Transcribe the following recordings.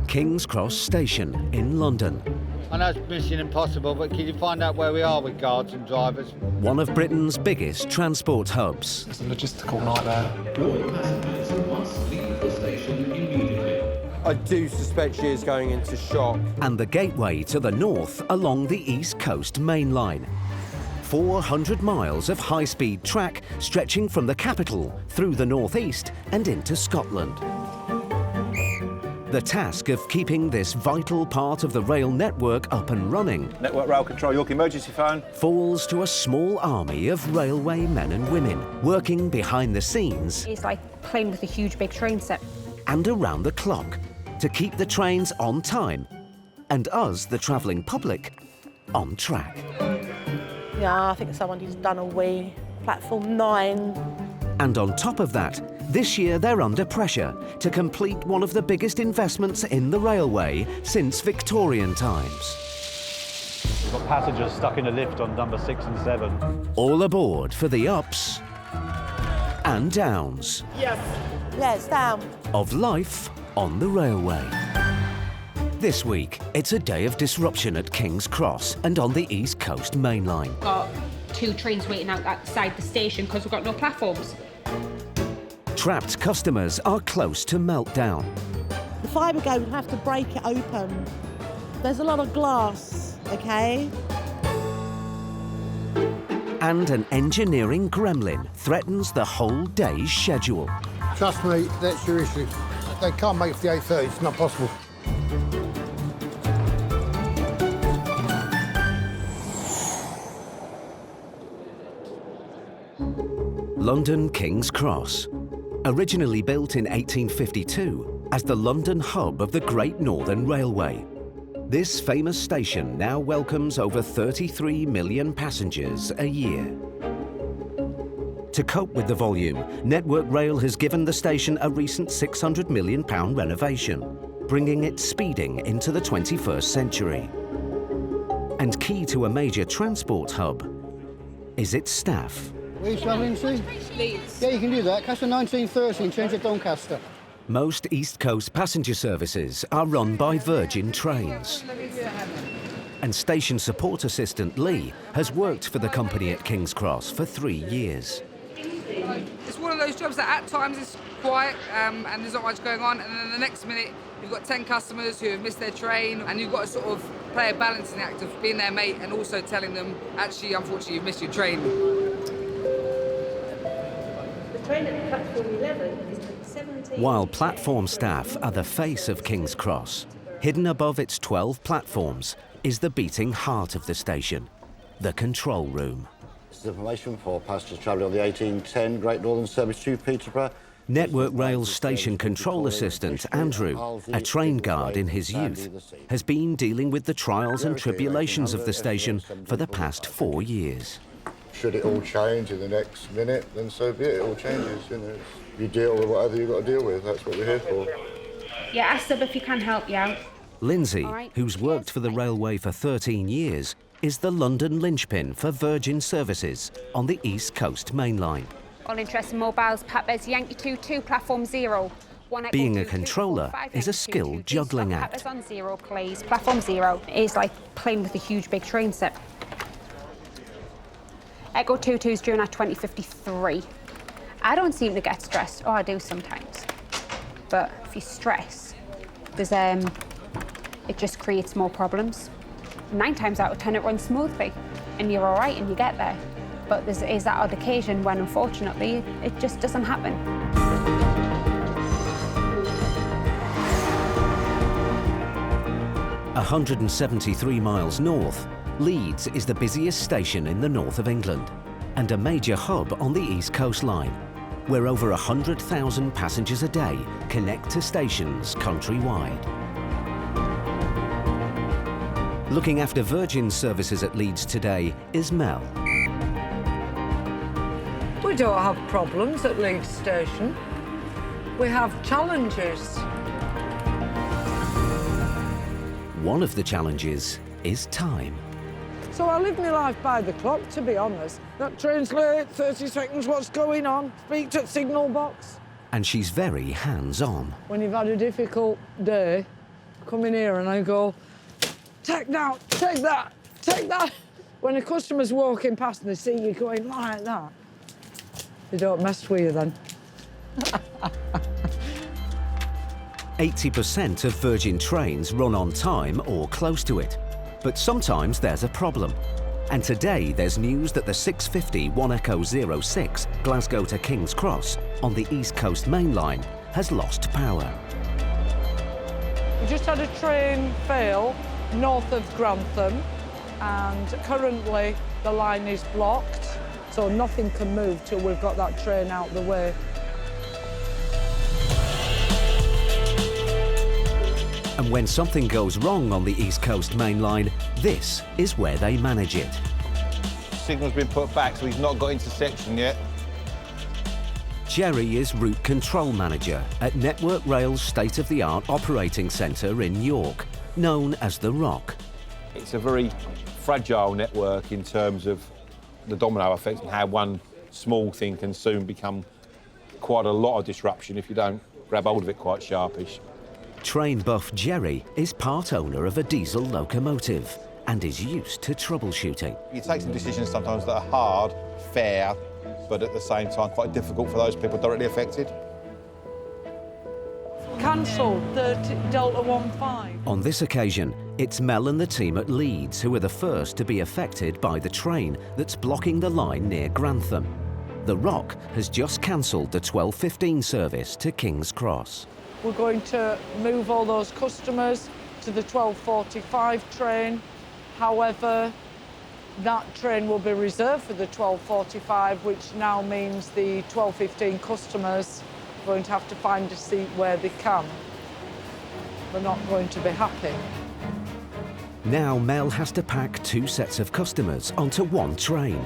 King's Cross Station in London. I know it's mission impossible, but can you find out where we are with guards and drivers? One of Britain's biggest transport hubs. It's a logistical nightmare. All passengers must leave the station immediately. I do suspect she is going into shock. And the gateway to the north along the East Coast Mainline. 400 miles of high-speed track stretching from the capital through the northeast and into Scotland. The task of keeping this vital part of the rail network up and running Network Rail Control, York emergency phone. falls to a small army of railway men and women working behind the scenes It's like playing with a huge big train set. and around the clock to keep the trains on time and us, the travelling public, on track. Yeah, I think somebody's done a wee. Platform 9. And on top of that, this year they're under pressure to complete one of the biggest investments in the railway since Victorian times. We've got passengers stuck in a lift on number 6 and 7. All aboard for the ups and downs Yeah, it's down. of life on the railway. This week, it's a day of disruption at King's Cross and on the East Coast Mainline. Got 2 trains waiting outside the station because we've got no platforms. Trapped customers are close to meltdown. The fire brigade would have to break it open. There's a lot of glass, OK? And an engineering gremlin threatens the whole day's schedule. Trust me, that's your issue. They can't make it for the 8:30, it's not possible. London King's Cross. Originally built in 1852 as the London hub of the Great Northern Railway. This famous station now welcomes over 33 million passengers a year. To cope with the volume, Network Rail has given the station a recent £600 million renovation, bringing it speeding into the 21st century. And key to a major transport hub is its staff. Where are you travelling to? Leeds. Yeah, you can do that. Catch the 1930 and change to Doncaster. Most East Coast passenger services are run by Virgin Trains. And station support assistant Lee has worked for the company at King's Cross for 3 years. It's one of those jobs that at times is quiet and there's not much going on, and then the next minute you've got 10 customers who have missed their train, and you've got to sort of play a balancing act of being their mate and also telling them, actually, unfortunately, you've missed your train. The train at platform 11 is 17. While platform staff are the face of King's Cross, hidden above its 12 platforms is the beating heart of the station, the control room. This is information for passengers travelling on the 1810 Great Northern Service to Peterborough. Network Rail's station control assistant, Andrew, a train guard in his youth, has been dealing with the trials and tribulations of the station for the past 4 years. Should it all change in the next minute, then so be it. It all changes, you know. You deal with whatever you've got to deal with. That's what we're here for. Yeah, ask them if you can help you out. Lindsay, who's worked for the railway for 13 years, is the London linchpin for Virgin services on the East Coast Mainline. All interested mobiles, Pappers, Yankee 22, platform 0. Being a controller is a skilled juggling act. Pappers on 0, please. Platform 0. It's like playing with a huge big train set. Echo 22's due at 2053. I don't seem to get stressed. Oh, I do sometimes. But if you stress, there's it just creates more problems. 9 times out of 10 it runs smoothly and you're all right and you get there. But there is that odd occasion when, unfortunately, it just doesn't happen. A 173 miles north, Leeds is the busiest station in the north of England and a major hub on the East Coast Line, where over 100,000 passengers a day connect to stations countrywide. Looking after Virgin services at Leeds today is Mel. We don't have problems at Leeds Station. We have challenges. One of the challenges is time. So I live my life by the clock, to be honest. That train's late, 30 seconds, what's going on? Speak to the signal box. And she's very hands-on. When you've had a difficult day, come in here and I go, take that, take that, take that. When a customer's walking past and they see you going like that, they don't mess with you then. 80% of Virgin trains run on time or close to it. But sometimes there's a problem. And today there's news that the 650 1 Echo 06 Glasgow to King's Cross on the East Coast Mainline has lost power. We just had a train fail north of Grantham, and currently the line is blocked, so nothing can move till we've got that train out the way. And when something goes wrong on the East Coast Mainline, this is where they manage it. Signal's been put back, so he's not got into section yet. Jerry is Route Control Manager at Network Rail's state-of-the-art operating centre in York, known as The Rock. It's a very fragile network in terms of the domino effect and how one small thing can soon become quite a lot of disruption if you don't grab hold of it quite sharpish. Train buff Jerry is part owner of a diesel locomotive and is used to troubleshooting. You take some decisions sometimes that are hard, fair, but at the same time quite difficult for those people directly affected. Cancelled, Delta 15. On this occasion, it's Mel and the team at Leeds who are the first to be affected by the train that's blocking the line near Grantham. The Rock has just cancelled the 12:15 service to King's Cross. We're going to move all those customers to the 12:45 train. However, that train will be reserved for the 12:45, which now means the 12:15 customers are going to have to find a seat where they can. They're not going to be happy. Now Mel has to pack 2 sets of customers onto one train.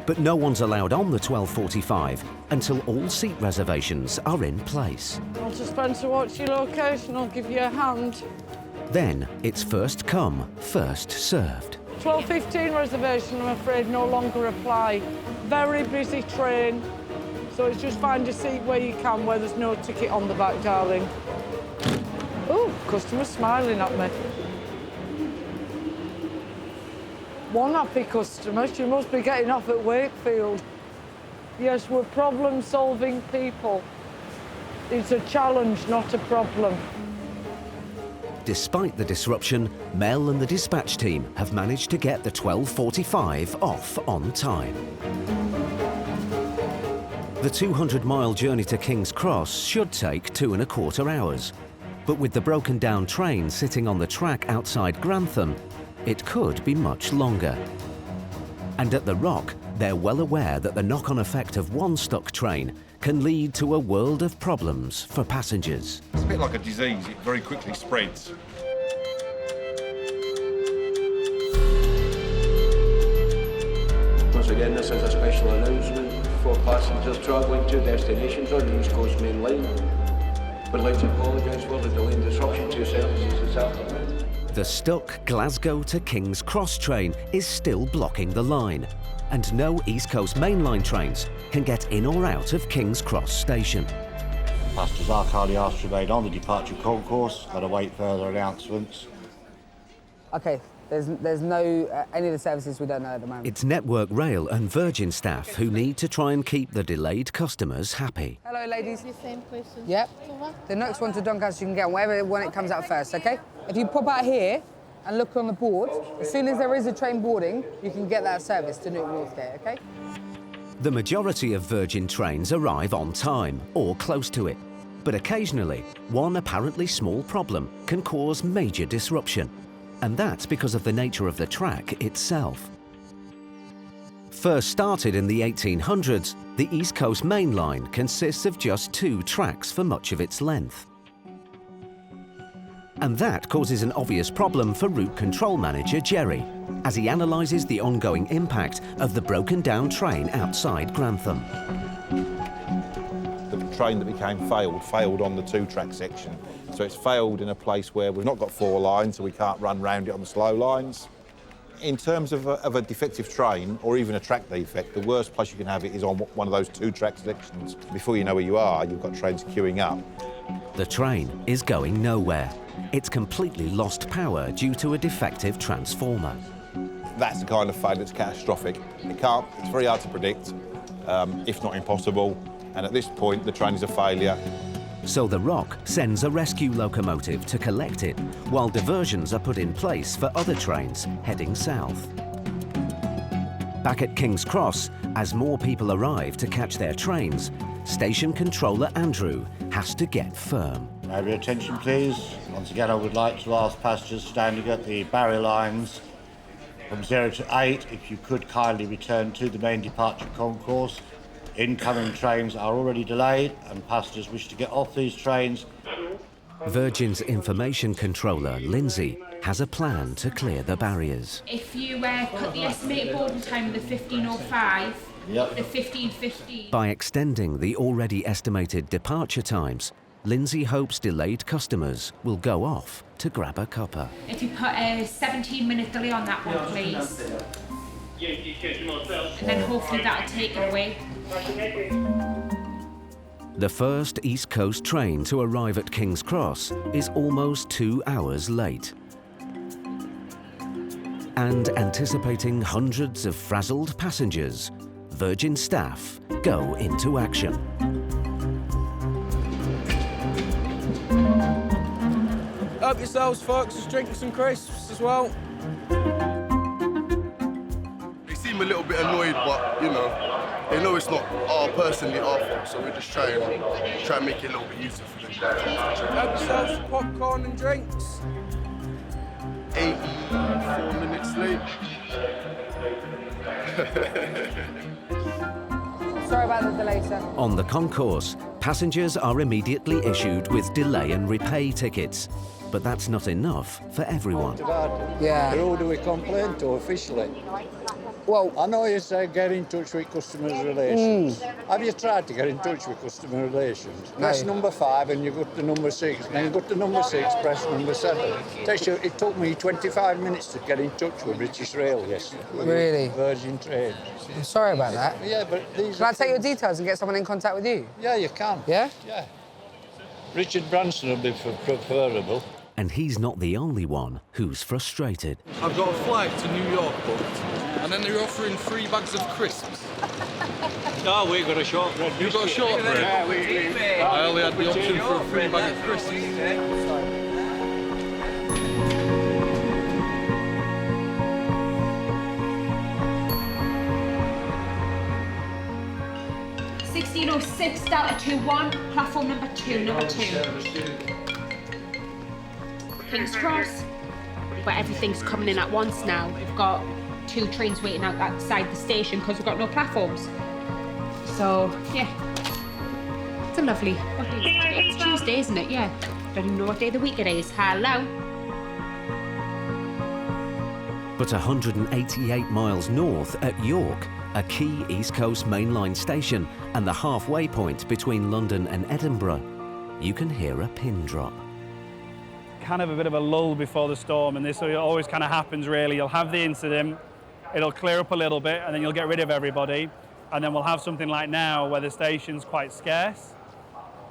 But no one's allowed on the 12:45 until all seat reservations are in place. Walter Spencer, what's your location? I'll give you a hand. Then it's first come, first served. 12:15 reservation, I'm afraid, no longer apply. Very busy train, so it's just find a seat where you can, where there's no ticket on the back, darling. Oh, customer smiling at me. One happy customer, she must be getting off at Wakefield. Yes, we're problem-solving people. It's a challenge, not a problem. Despite the disruption, Mel and the dispatch team have managed to get the 12:45 off on time. The 200-mile journey to King's Cross should take 2¼ hours. But with the broken down train sitting on the track outside Grantham, it could be much longer. And at The Rock, they're well aware that the knock-on effect of one stuck train can lead to a world of problems for passengers. It's a bit like a disease, it very quickly spreads. Once again, this is a special announcement for passengers travelling to destinations on the East Coast Mainline. We'd like to apologise for the delay and disruption to services this afternoon. The stuck Glasgow to King's Cross train is still blocking the line, and no East Coast Mainline trains can get in or out of King's Cross station. Passengers are currently asked to remain on the departure concourse and await further announcements. OK, there's no, any of the services we don't know at the moment. It's Network Rail and Virgin staff who need to try and keep the delayed customers happy. Hello, ladies. The same question. Yep. The next one to Doncaster you can get on, wherever one it comes out first, OK? If you pop out here and look on the board, as soon as there is a train boarding, you can get that service to Newton Northgate, OK? The majority of Virgin trains arrive on time or close to it. But occasionally, one apparently small problem can cause major disruption. And that's because of the nature of the track itself. First started in the 1800s, the East Coast Mainline consists of just 2 tracks for much of its length. And that causes an obvious problem for Route Control Manager Jerry, as he analyses the ongoing impact of the broken down train outside Grantham. The train that became failed on the 2-track section. So it's failed in a place where we've not got 4 lines, so we can't run round it on the slow lines. In terms of a defective train, or even a track defect, the worst place you can have it is on one of those 2-track sections. Before you know where you are, you've got trains queuing up. The train is going nowhere. it's completely lost power due to a defective transformer. That's the kind of failure that's catastrophic. It's very hard to predict, if not impossible, and at this point the train is a failure. So the ROC sends a rescue locomotive to collect it, while diversions are put in place for other trains heading south. Back at King's Cross, as more people arrive to catch their trains, station controller Andrew has to get firm. May your attention, please. Once again, I would like to ask passengers standing at the barrier lines from 0 to 8, if you could kindly return to the main departure concourse. Incoming trains are already delayed and passengers wish to get off these trains. Virgin's information controller, Lindsay, has a plan to clear the barriers. If you put the estimated boarding time of the 15:05, Yep. the 15:15. By extending the already estimated departure times, Lindsay hopes delayed customers will go off to grab a cuppa. If you put a 17-minute delay on that one, please. And then hopefully that'll take it away. The first East Coast train to arrive at King's Cross is almost 2 hours late. And anticipating hundreds of frazzled passengers, Virgin staff go into action. Help yourselves, folks. Just drink some crisps as well. They seem a little bit annoyed, but, you know, they know it's not personally our fault, so we're just trying to make it a little bit easier for them. Help yourselves, popcorn and drinks. 84 minutes late. Sorry about the delay, sir. On the concourse, passengers are immediately issued with delay and repay tickets. But that's not enough for everyone. Yeah. Who do we complain to officially? Well, I know you say get in touch with customers' relations. Have you tried to get in touch with customer relations? Press number 5 and you go to number 6. Then you go to number 6, press number 7. It took me 25 minutes to get in touch with British Rail yesterday. Really? Virgin Train. I'm sorry about that. Yeah, but these Can I take your details and get someone in contact with you? Yeah, you can. Yeah? Yeah. Richard Branson would be preferable. And he's not the only one who's frustrated. I've got a flight to New York booked, and then they're offering 3 bags of crisps. No, we've got a shortbread. You've got a shortbread? Yeah, I only had the option for a 3 bag of crisps. 1606 Delta 21, platform number 2, number 2. King's Cross, but everything's coming in at once now. We've got 2 trains waiting outside the station because we've got no platforms. So, yeah. It's a lovely day. It's Tuesday, isn't it? Yeah. Don't even know what day of the week it is. Hello. But 188 miles north at York, a key East Coast Mainline station and the halfway point between London and Edinburgh, you can hear a pin drop. Kind of a bit of a lull before the storm, and this always kind of happens really. You'll have the incident, it'll clear up a little bit, and then you'll get rid of everybody, and then we'll have something like now where the station's quite scarce,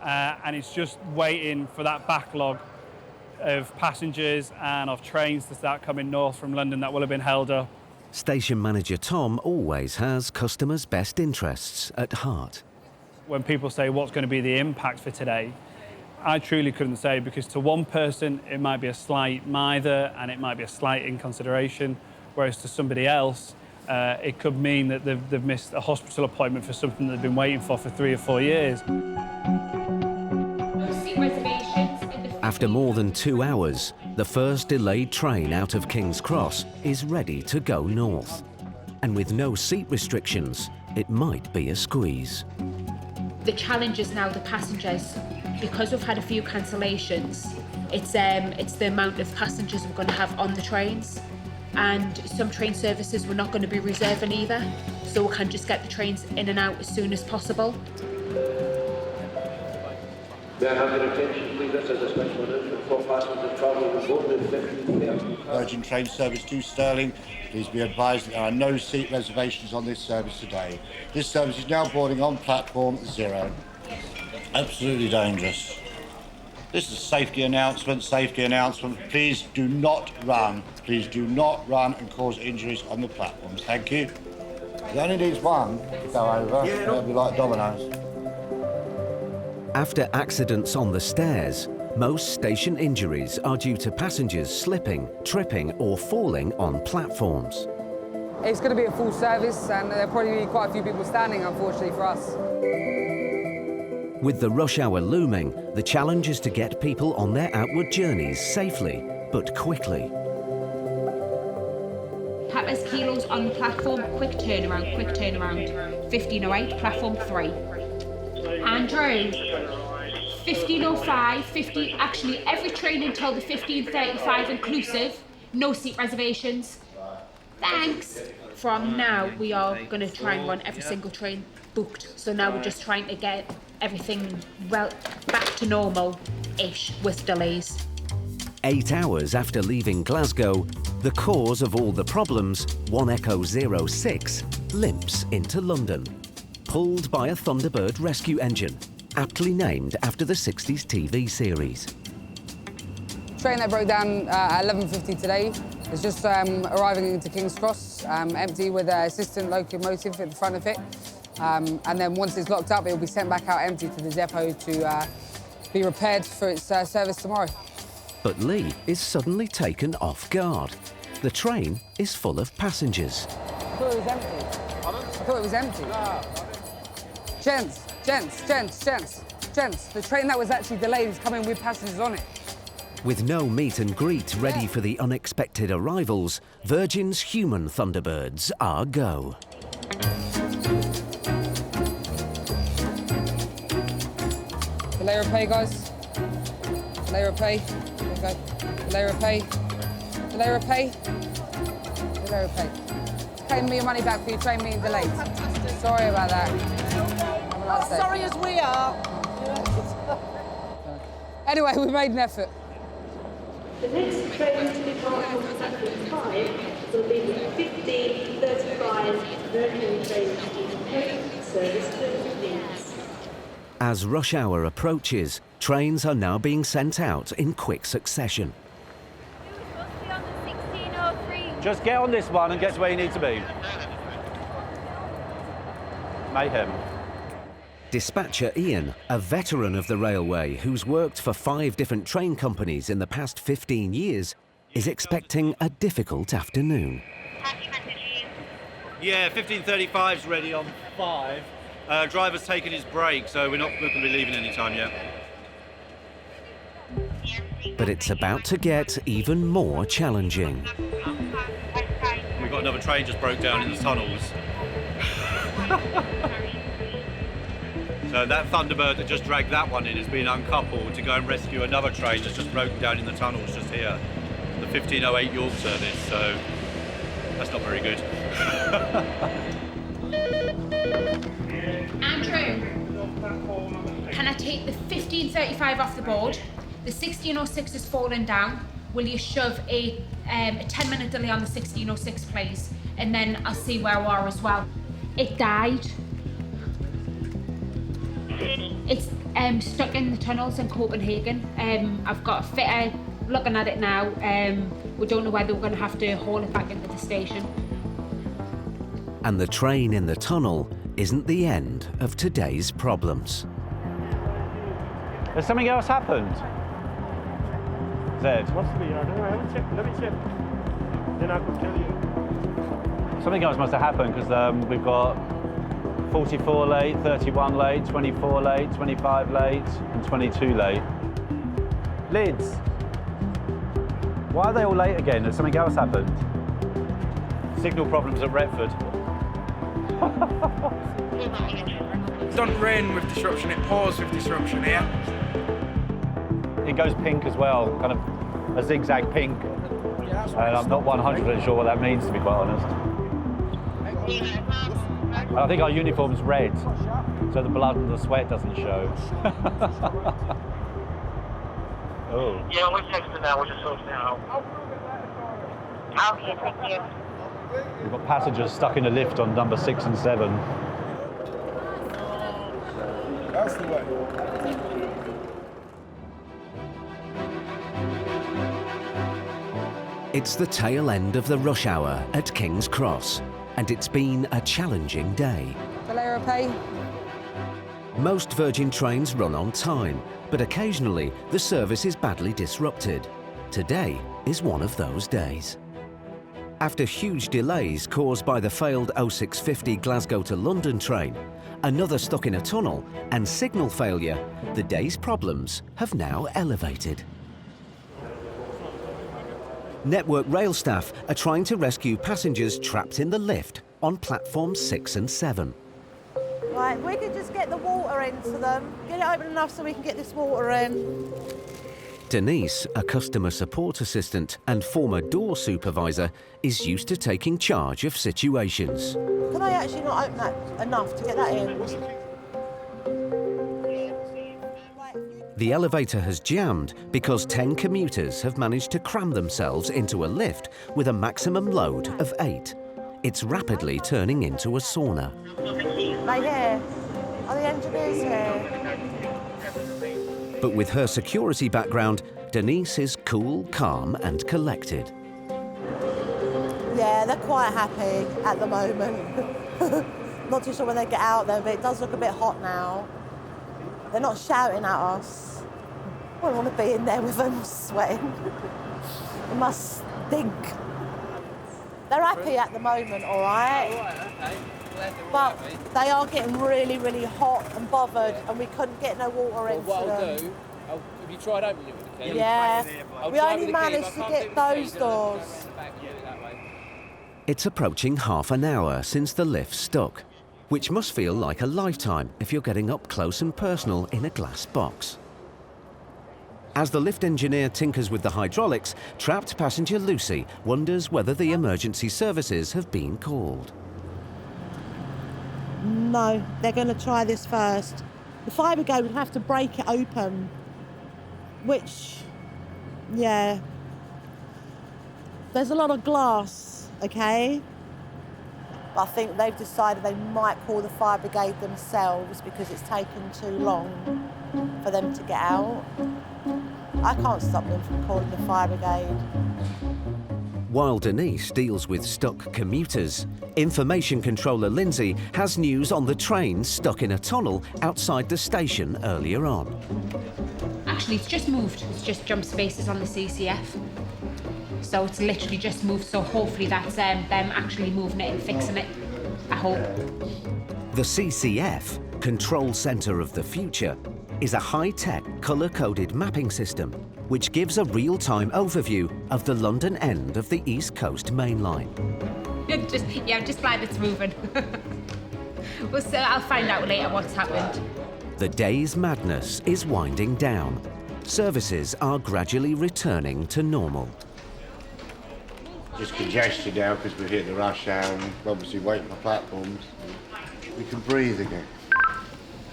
and it's just waiting for that backlog of passengers and of trains to start coming north from London that will have been held up. Station manager Tom always has customers' best interests at heart. When people say what's going to be the impact for today, I truly couldn't say, because to one person it might be a slight mither and it might be a slight inconsideration, whereas to somebody else it could mean that they've missed a hospital appointment for something they've been waiting for 3 or 4 years. After more than 2 hours, the first delayed train out of King's Cross is ready to go north. And with no seat restrictions, it might be a squeeze. The challenge is now the passengers. Because we've had a few cancellations, it's the amount of passengers we're going to have on the trains. And some train services we're not going to be reserving either. So we can just get the trains in and out as soon as possible. May I have your attention, please? This is a special announcement for passengers travelling with more than 15 Virgin train service to Stirling. Please be advised that there are no seat reservations on this service today. This service is now boarding on platform 0. Absolutely dangerous. This is a safety announcement, Please do not run. Please do not run and cause injuries on the platforms. Thank you. It only needs one to go over. It'll be like dominoes. After accidents on the stairs, most station injuries are due to passengers slipping, tripping or falling on platforms. It's going to be a full service and there'll probably be quite a few people standing, unfortunately, for us. With the rush hour looming, the challenge is to get people on their outward journeys safely, but quickly. Papa's kilos on the platform, quick turnaround, 1508, platform 3. Andrew, 1505, actually every train until the 1535 inclusive, no seat reservations. Thanks. From now, we are going to try and run every single train booked. So now we're just trying to get everything back to normal-ish with delays. 8 hours after leaving Glasgow, the cause of all the problems, 1 Echo 06, limps into London, pulled by a Thunderbird rescue engine, aptly named after the 60s TV series. Train that broke down at 11:50 today is just arriving into King's Cross, empty with an assistant locomotive at the front of it. And then once it's locked up, it will be sent back out empty to the depot to be repaired for its service tomorrow. But Lee is suddenly taken off guard. The train is full of passengers. I thought it was empty. I thought it was empty. Gents, the train that was actually delayed is coming with passengers on it. With no meet and greet ready for the unexpected arrivals, Virgin's human Thunderbirds are go. Delay repay, guys. Delay repay. Okay. Delay repay. Delay repay. Delay repay. Claim me your money back for your train being delayed. Sorry about that. Not sorry as we are. Anyway, we made an effort. The next train to depart from platform 5 will be the 1535 Mercury train to service to Leeds. As rush hour approaches, trains are now being sent out in quick succession. Just get on this one and get to where you need to be. Mayhem. Dispatcher Ian, a veteran of the railway who's worked for 5 different train companies in the past 15 years, is expecting a difficult afternoon. Yeah, 1535's ready on 5. Driver's taken his break, so we're not going to be leaving any time yet. But it's about to get even more challenging. We've got another train just broke down in the tunnels. So that Thunderbird that just dragged that one in has been uncoupled to go and rescue another train that's just broken down in the tunnels just here. The 1508 York service, so that's not very good. Andrew, can I take the 1535 off the board? The 1606 is falling down. Will you shove a 10-minute delay on the 1606, please? And then I'll see where we are as well. It died. It's stuck in the tunnels in Copenhagen. I've got a fitter looking at it now. We don't know whether we're going to have to haul it back into the station. And the train in the tunnel isn't the end of today's problems. Has something else happened? Zed? Must be, I don't know, let me check. Then I could tell you. Something else must have happened because we've got 44 late, 31 late, 24 late, 25 late, and 22 late. Lids. Why are they all late again? Has something else happened? Signal problems at Retford. It doesn't rain with disruption, it pours with disruption here. It goes pink as well, kind of a zigzag pink. And I'm not 100% sure what that means, to be quite honest. I think our uniform's red, so the blood and the sweat doesn't show. Oh. Yeah, we're texting now, we're just sorting it out. Okay, thank you. We've got passengers stuck in a lift on number 6 and 7. That's the way. It's the tail end of the rush hour at King's Cross, and it's been a challenging day. Delay or pay? Most Virgin trains run on time, but occasionally the service is badly disrupted. Today is one of those days. After huge delays caused by the failed 0650 Glasgow to London train, another stuck in a tunnel, and signal failure, the day's problems have now elevated. Network Rail staff are trying to rescue passengers trapped in the lift on platforms 6 and 7. Right, we can just get the water into them. Get it open enough so we can get this water in. Denise, a customer support assistant and former door supervisor, is used to taking charge of situations. Can I actually not open that enough to get that in? The elevator has jammed because 10 commuters have managed to cram themselves into a lift with a maximum load of 8. It's rapidly turning into a sauna. They here? Are the engineers here? But with her security background, Denise is cool, calm and collected. Yeah, they're quite happy at the moment. Not too sure when they get out there, but it does look a bit hot now. They're not shouting at us. I don't want to be in there with them sweating. It must stink. They're happy at the moment, all right? But they are getting really, really hot and bothered, and we couldn't get no water into what them. I'll do, have you tried opening it with the key? Yeah, we try only with the key, managed but to I get can't the those keys, doors. It's approaching half an hour since the lift stuck, which must feel like a lifetime if you're getting up close and personal in a glass box. As the lift engineer tinkers with the hydraulics, trapped passenger Lucy wonders whether the emergency services have been called. No, they're going to try this first. The fire brigade would have to break it open, which, yeah. There's a lot of glass, okay? I think they've decided they might call the fire brigade themselves because it's taken too long for them to get out. I can't stop them from calling the fire brigade. While Denise deals with stuck commuters, Information Controller Lindsay has news on the train stuck in a tunnel outside the station earlier on. Actually, it's just moved. It's just jump spaces on the CCF. So it's literally just moved, so hopefully that's them actually moving it and fixing it, I hope. The CCF, Control Centre of the Future, is a high-tech, colour-coded mapping system which gives a real-time overview of the London end of the East Coast Mainline. I'm just glad it's moving. Well, so I'll find out later what's happened. The day's madness is winding down. Services are gradually returning to normal. Just congested now because we've hit the rush hour and obviously waiting for platforms. We can breathe again.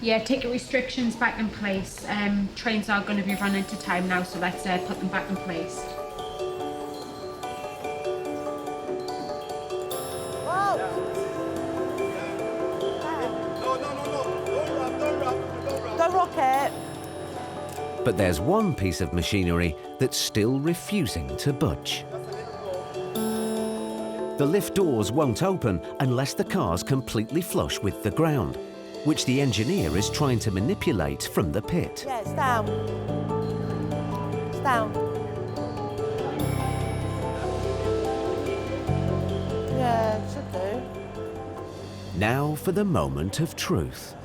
Yeah, ticket restrictions back in place. Trains are going to be running to time now, so let's put them back in place. Don't rock it. But there's one piece of machinery that's still refusing to budge. The lift doors won't open unless the car's completely flush with the ground, which the engineer is trying to manipulate from the pit. Yeah, it's down. It's down. Yeah, it should do. Now for the moment of truth.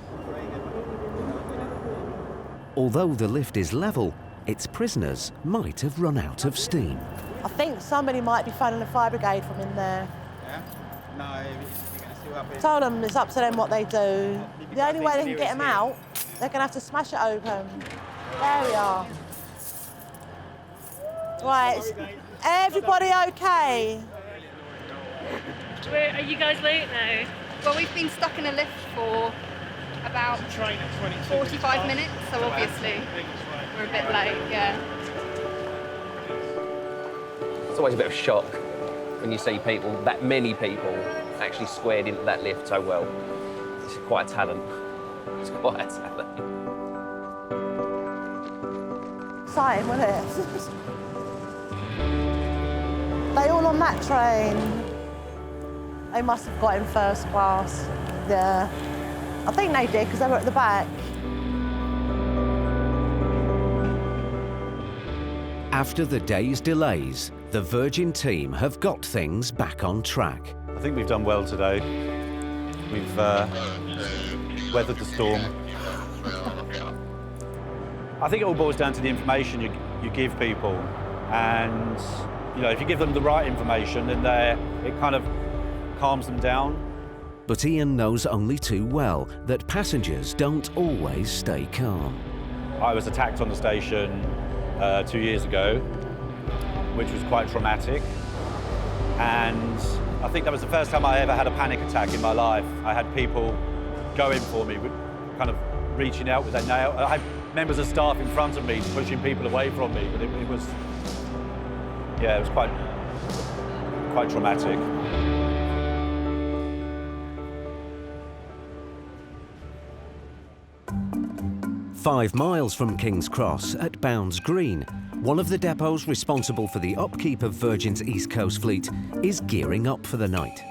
Although the lift is level, its prisoners might have run out of steam. I think somebody might be phoning the fire brigade from in there. Yeah? No, you're going to see what happens. Told them it's up to them what they do. The only way they can get them out, they're going to have to smash it open. There we are. Right, everybody okay? Are you guys late now? Well, we've been stuck in a lift for about 45 minutes, so obviously we're a bit late, yeah. It's always a bit of a shock when you see people, that many people, actually squared into that lift so well. It's quite a talent. It's quite a talent. Exciting, wasn't it? They all on that train? They must have got in first class. Yeah. I think they did, because they were at the back. After the day's delays, the Virgin team have got things back on track. I think we've done well today. We've weathered the storm. I think it all boils down to the information you give people, and if you give them the right information, then it kind of calms them down. But Ian knows only too well that passengers don't always stay calm. I was attacked on the station 2 years ago, which was quite traumatic, and I think that was the first time I ever had a panic attack in my life. I had people going for me, kind of reaching out with their nail. I had members of staff in front of me pushing people away from me, but it was quite traumatic. "5 miles from King's Cross at Bounds Green, one of the depots responsible for the upkeep of Virgin's East Coast fleet is gearing up for the night.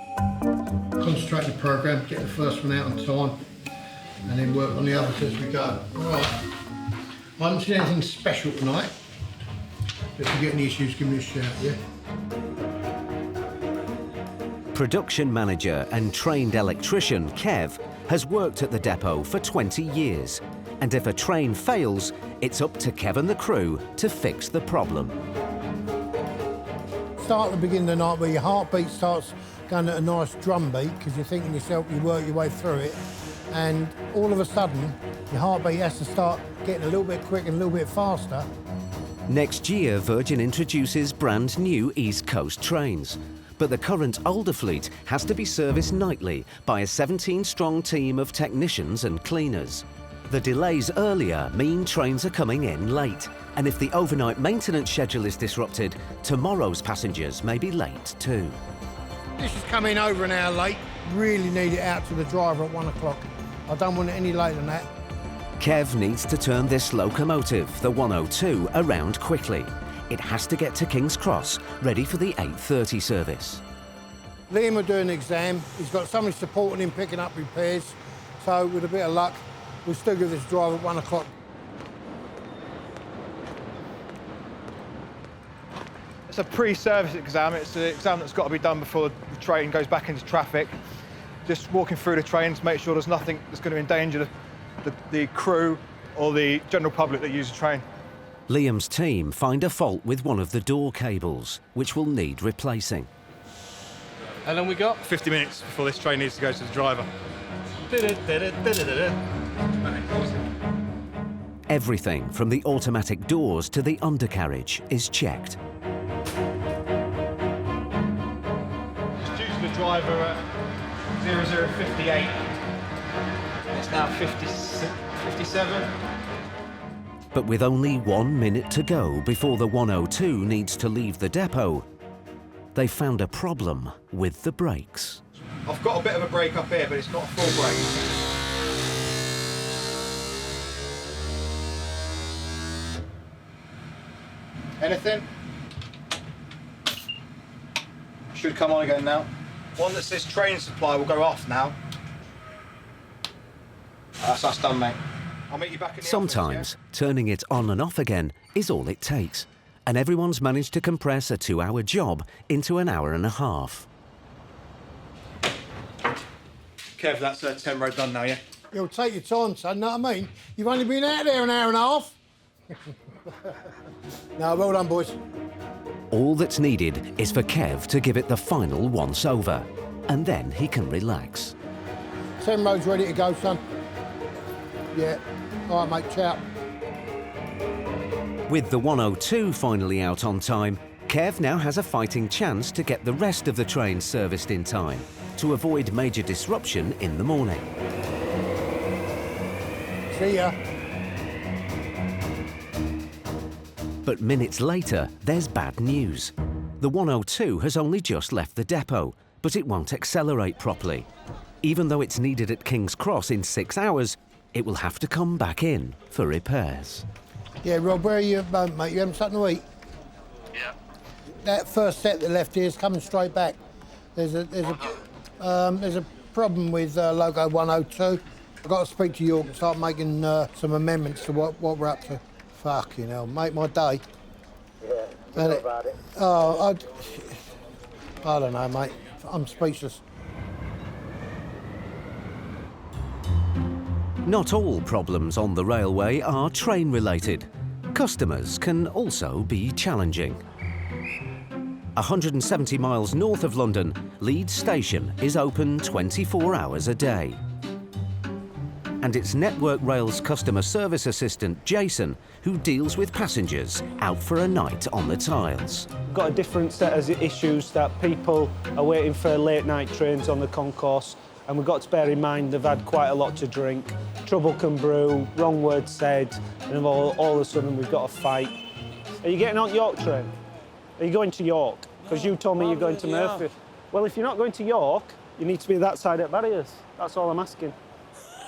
Concentrate the programme, get the first one out on time, and then work on the others as we go. Right. I haven't seen anything special tonight. If you get any issues, give me a shout, yeah? Production manager and trained electrician Kev has worked at the depot for 20 years. And if a train fails, it's up to Kev and the crew to fix the problem. Start at the beginning of the night where your heartbeat starts going at a nice drum beat, because you're thinking yourself, you work your way through it, and all of a sudden, your heartbeat has to start getting a little bit quicker and a little bit faster. Next year, Virgin introduces brand new East Coast trains. But the current older fleet has to be serviced nightly by a 17-strong team of technicians and cleaners. The delays earlier mean trains are coming in late, and if the overnight maintenance schedule is disrupted, tomorrow's passengers may be late too. This is coming over an hour late. Really need it out to the driver at 1 o'clock. I don't want it any later than that. Kev needs to turn this locomotive, the 102, around quickly. It has to get to King's Cross, ready for the 8:30 service. Liam will do an exam. He's got somebody supporting him picking up repairs. So with a bit of luck, we'll still give this drive at 1 o'clock. It's a pre-service exam. It's an exam that's got to be done before the train goes back into traffic. Just walking through the train to make sure there's nothing that's going to endanger the crew or the general public that use the train. Liam's team find a fault with one of the door cables, which will need replacing. How long we got? 50 minutes before this train needs to go to the driver. Everything from the automatic doors to the undercarriage is checked. It's due to the driver at 0058. It's now 57. But with only 1 minute to go before the 102 needs to leave the depot, they found a problem with the brakes. I've got a bit of a brake up here, but it's not a full brake. Anything? Should come on again now. One that says train supply will go off now. That's us done, mate. I'll meet you back in the Sometimes turning it on and off again is all it takes, and everyone's managed to compress a 2-hour job into an hour and a half. Kev, that's 10 road done now, yeah? You'll take your time, son, know what I mean? You've only been out there an hour and a half. No, well done, boys. All that's needed is for Kev to give it the final once-over, and then he can relax. 10 road's ready to go, son. Yeah. All right, mate, ciao. With the 102 finally out on time, Kev now has a fighting chance to get the rest of the train serviced in time to avoid major disruption in the morning. See ya. But minutes later, there's bad news. The 102 has only just left the depot, but it won't accelerate properly. Even though it's needed at King's Cross in 6 hours, it will have to come back in for repairs. Yeah, Rob, where are you, mate? You having something to eat? Yeah. that first set that left here is coming straight back. There's a problem with logo 102. I've got to speak to York and start making some amendments to what we're up to. Fucking hell, make my day. Yeah, tell me about it. Oh, I don't know, mate. I'm speechless. Not all problems on the railway are train-related. Customers can also be challenging. 170 miles north of London, Leeds Station is open 24 hours a day. And it's Network Rail's customer service assistant, Jason, who deals with passengers out for a night on the tiles. We've got a different set of issues that people are waiting for late night trains on the concourse, and we've got to bear in mind they've had quite a lot to drink. Trouble can brew, wrong words said, and all of a sudden we've got a fight. Are you getting on York train? Are you going to York? Because you told me you're going to Murphy. Well, if you're not going to York, you need to be that side at barriers. That's all I'm asking.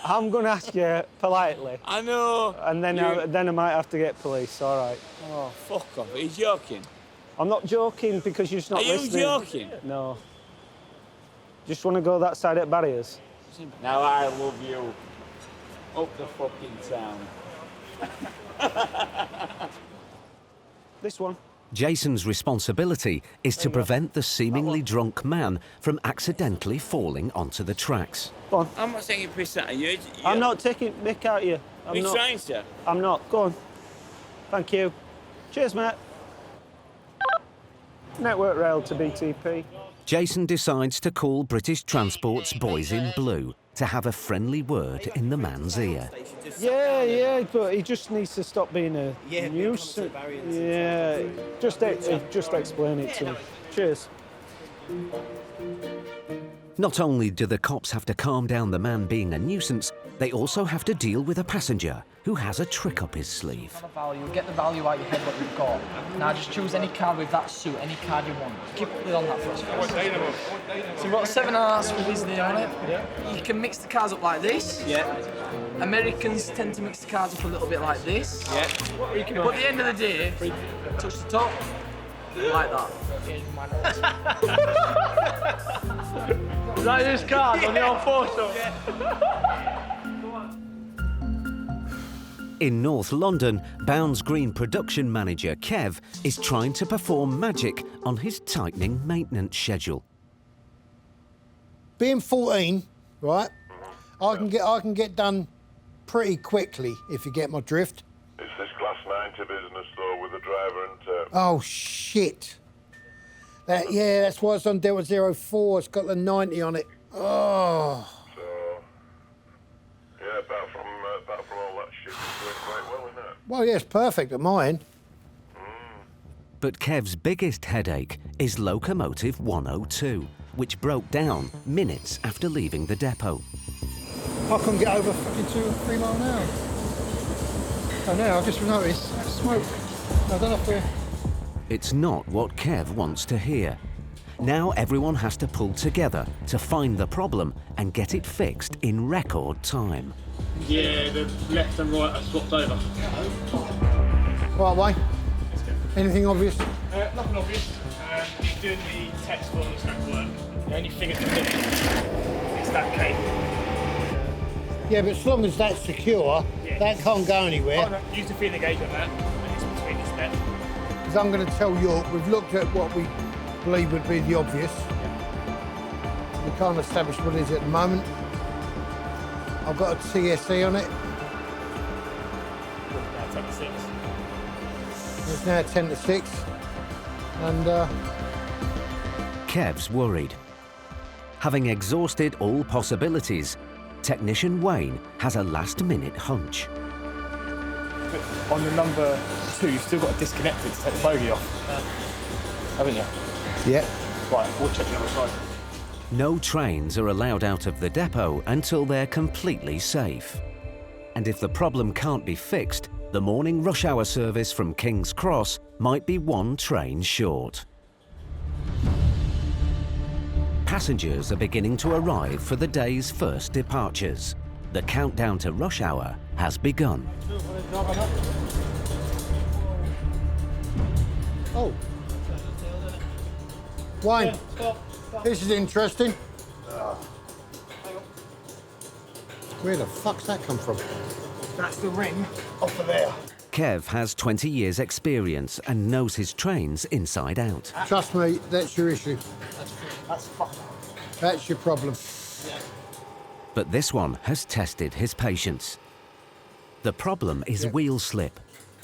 I'm going to ask you politely. I know. And then I might have to get police, all right. Oh, fuck off. Are you joking? I'm not joking because you're just not listening. Are you joking? No. Just want to go that side at barriers? Now I love you. Up the fucking town. This one. Jason's responsibility is to prevent the seemingly drunk man from accidentally falling onto the tracks. Go on. I'm not taking piss out of you. I'm not taking mick out of you. Are you trying, sir? I'm not. Go on. Thank you. Cheers, mate. Network Rail to BTP. Jason decides to call British Transport's Boys in Blue to have a friendly word in the man's ear. Yeah, but he just needs to stop being a nuisance. Yeah, just explain it to him. Cheers. Not only do the cops have to calm down the man being a nuisance, they also have to deal with a passenger who has a trick up his sleeve. Get the value out of your head what you've got. Now just choose any card with that suit, any card you want. Keep it on that for us. So we've got 7 hearts with Disney on it. Yeah. You can mix the cards up like this. Yeah. Americans tend to mix the cards up a little bit like this. Yeah. But at the end of the day, touch the top, like that. Like this card on the old photo. In North London, Bounds Green production manager Kev is trying to perform magic on his tightening maintenance schedule. Being 14, right, I can get done pretty quickly if you get my drift. It's this Class 90 business though with the driver and Oh shit. That's why it's on Delta 04. It's got the 90 on it. Oh. So yeah, apart from all that shit, it's doing quite well, isn't it? Well, yeah, it's perfect at mine. But Kev's biggest headache is Locomotive 102, which broke down minutes after leaving the depot. I couldn't get over fucking 2 or 3 miles an hour. Oh no, I've just noticed smoke. I don't know if we're... It's not what Kev wants to hear. Now everyone has to pull together to find the problem and get it fixed in record time. Yeah, the left and right are swapped over. Right way. Anything obvious? Nothing obvious. You're doing the text for the snack work. The only thing it's doing is that cable. Yeah, but as long as that's secure, that can't go anywhere. Oh, no. Use the feeling gauge on that, and it's between the step. Because I'm going to tell York, we've looked at what we believe would be the obvious. We can't establish what it is at the moment. I've got a TSE on it. Now 10 to 6. It's now 10 to 6. And Kev's worried. Having exhausted all possibilities, technician Wayne has a last-minute hunch. But on the number 2, you've still got to disconnect it to take the bogey off. Haven't you? Yeah. Right, we'll check the other side. No trains are allowed out of the depot until they're completely safe. And if the problem can't be fixed, the morning rush hour service from King's Cross might be 1 train short. Passengers are beginning to arrive for the day's first departures. The countdown to rush hour has begun. Oh. Wayne, Yeah, stop. this is interesting. Where the fuck's that come from? That's the rim off of there. Kev has 20 years' experience and knows his trains inside out. Trust me, that's your issue. That's fucking. That's your problem. But this one has tested his patience. The problem is wheel slip.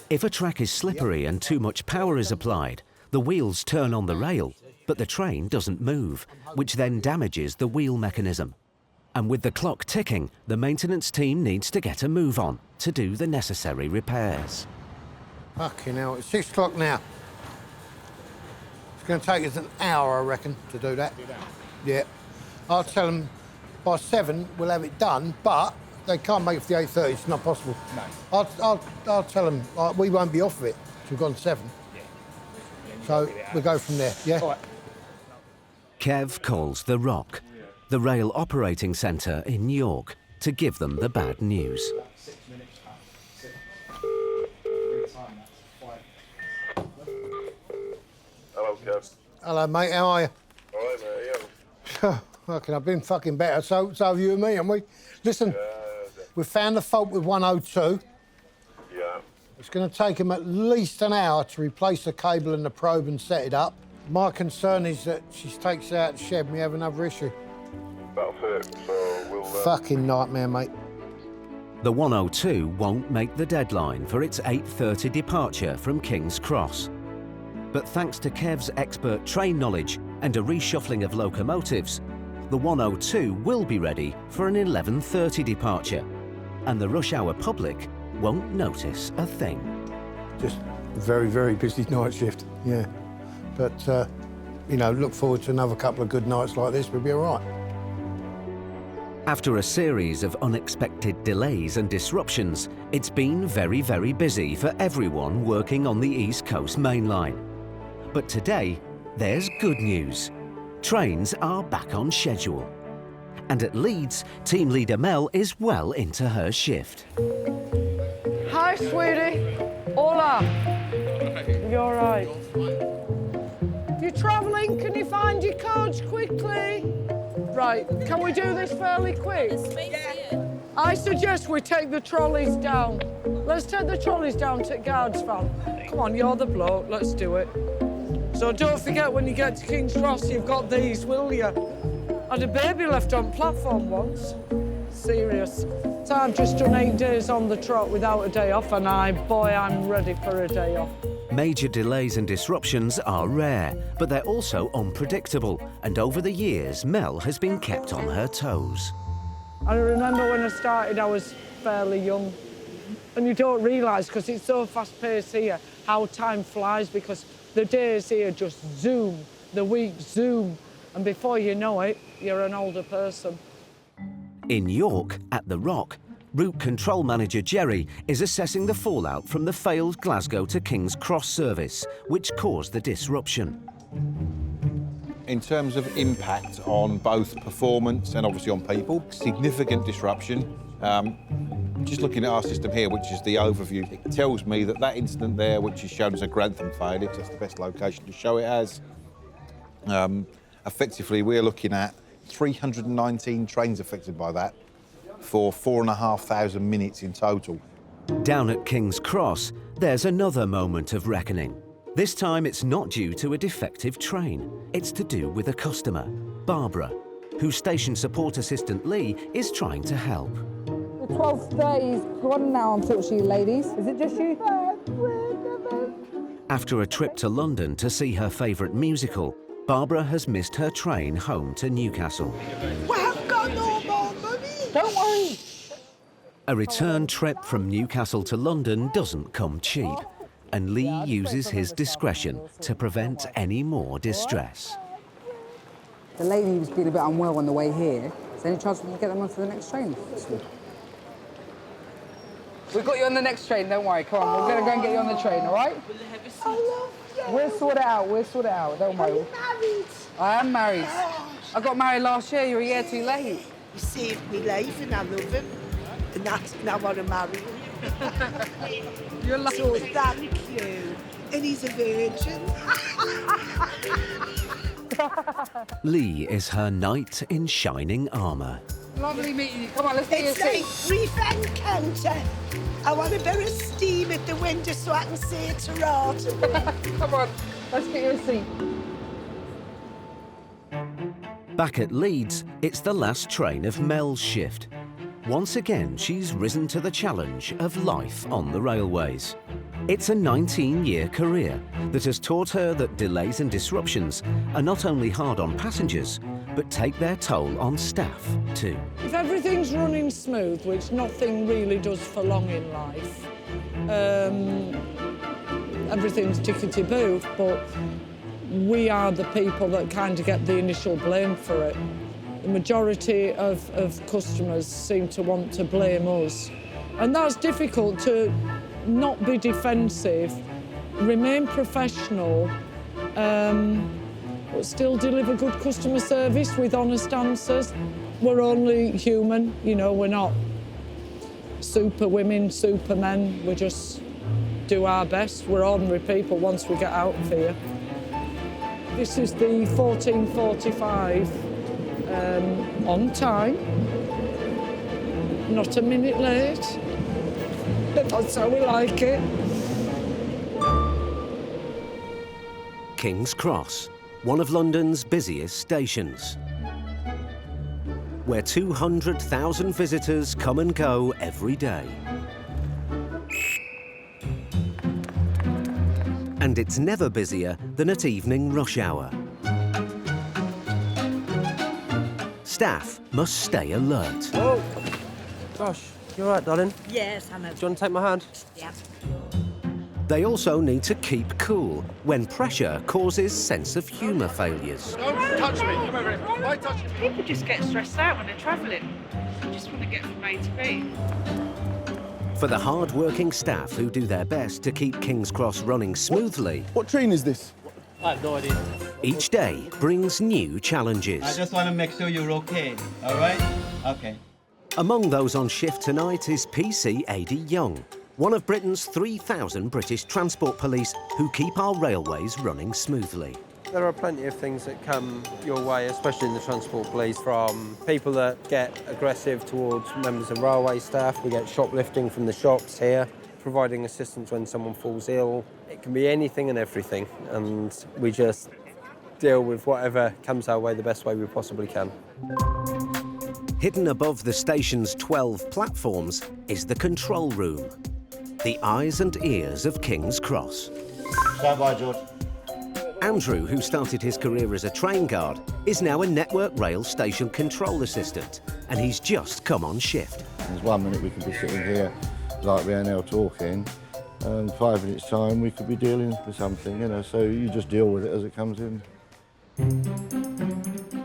If a track is slippery and too much power is applied, the wheels turn on the rail, but the train doesn't move, which then damages the wheel mechanism. And with the clock ticking, the maintenance team needs to get a move on to do the necessary repairs. Fucking hell, it's 6 o'clock now. It's going to take us an hour, I reckon, to do that. Yeah. I'll tell them by 7 we'll have it done, but they can't make it for the 8:30, it's not possible. No. I'll tell them we won't be off of it till we've gone 7. Yeah. So we'll go from there, yeah? All right. Kev calls the Rock, the rail operating centre in York, to give them the bad news. Hello, Kev. Hello, mate, how are you? All right, mate, yeah. Fucking, I've been fucking better, so have you and me, haven't we? Listen, we've found the fault with 102. Yeah. It's going to take them at least an hour to replace the cable and the probe and set it up. My concern is that she takes it out the shed and we have another issue. That's it, so we'll... Fucking nightmare, mate. The 102 won't make the deadline for its 8:30 departure from King's Cross. But thanks to Kev's expert train knowledge and a reshuffling of locomotives, the 102 will be ready for an 11:30 departure, and the rush hour public won't notice a thing. Just a very, very busy night shift, yeah. But, you know, look forward to another couple of good nights like this, we'll be all right. After a series of unexpected delays and disruptions, it's been very, very busy for everyone working on the East Coast Mainline. But today, there's good news. Trains are back on schedule. And at Leeds, team leader Mel is well into her shift. Hi, sweetie. Hola. You all right? If you're travelling, can you find your coach quickly? Right, can we do this fairly quick? Yeah. I suggest we take the trolleys down. Let's take the trolleys down to guards van. Come on, you're the bloke, let's do it. So don't forget when you get to King's Cross, you've got these, will you? I had a baby left on platform once. Serious. So I've just done 8 days on the trot without a day off, and I'm ready for a day off. Major delays and disruptions are rare, but they're also unpredictable, and over the years, Mel has been kept on her toes. I remember when I started, I was fairly young, and you don't realise, because it's so fast-paced here, how time flies, because the days here just zoom, the weeks zoom, and before you know it, you're an older person. In York, at the Rock, Route Control Manager Jerry is assessing the fallout from the failed Glasgow to King's Cross service, which caused the disruption. In terms of impact on both performance and obviously on people, significant disruption. Just looking at our system here, which is the overview, it tells me that that incident there, which is shown as a Grantham failure, because that's the best location to show it as, effectively we're looking at 319 trains affected by that, for 4,500 minutes in total. Down at King's Cross, there's another moment of reckoning. This time it's not due to a defective train. It's to do with a customer, Barbara, whose station support assistant Lee is trying to help. The 12:30 is gone now, unfortunately, ladies. Is it just you? After a trip to London to see her favourite musical, Barbara has missed her train home to Newcastle. We haven't got no more money. Don't worry. A return trip from Newcastle to London doesn't come cheap, and Lee uses his discretion to prevent any more distress. The lady was being a bit unwell on the way here. Is there any chance we can get them onto the next train? We've got you on the next train, don't worry. Come on, we're going to go and get you on the train, all right? We'll sort it out, don't worry. Are you married? I am married. I got married last year, you're a year too late. You saved me life and I love him. And that's now I want to marry him. You're lucky. So thank you. And he's a virgin. Lee is her knight in shining armour. Lovely meeting you. Come on, let's get your seat. It's like refund counter. I want a bit of steam at the window so I can see it's rot. Come on, let's get your seat. Back at Leeds, it's the last train of Mel's shift. Once again, she's risen to the challenge of life on the railways. It's a 19-year career that has taught her that delays and disruptions are not only hard on passengers, but take their toll on staff too. If everything's running smooth, which nothing really does for long in life, everything's tickety-boo, but we are the people that kind of get the initial blame for it. The majority of customers seem to want to blame us. And that's difficult, to not be defensive, remain professional, but still deliver good customer service with honest answers. We're only human, you know, we're not super women, supermen. We just do our best. We're ordinary people once we get out of here. This is the 14:45. On time, not a minute late. That's how we like it. King's Cross, one of London's busiest stations, where 200,000 visitors come and go every day. And it's never busier than at evening rush hour. Staff must stay alert. Oh, gosh, you all right, darling? Yes, I'm okay. Do you want to take my hand? Yeah. They also need to keep cool when pressure causes sense of humour failures. Don't touch me. Come over here. Why touch me? People just get stressed out when they're travelling. They just want to get from A to B. For the hard-working staff who do their best to keep King's Cross running smoothly... What train is this? I have no idea. Each day brings new challenges. I just want to make sure you're okay, all right? Okay. Among those on shift tonight is PC Adi Young, one of Britain's 3,000 British transport police who keep our railways running smoothly. There are plenty of things that come your way, especially in the transport police, from people that get aggressive towards members of railway staff. We get shoplifting from the shops here, providing assistance when someone falls ill. It can be anything and everything, and we just deal with whatever comes our way the best way we possibly can. Hidden above the station's 12 platforms is the control room, the eyes and ears of King's Cross. Stand by, George. Andrew, who started his career as a train guard, is now a Network Rail station control assistant, and he's just come on shift. There's 1 minute we could be sitting here like we are now talking, and 5 minutes' time we could be dealing with something, you know, so you just deal with it as it comes in.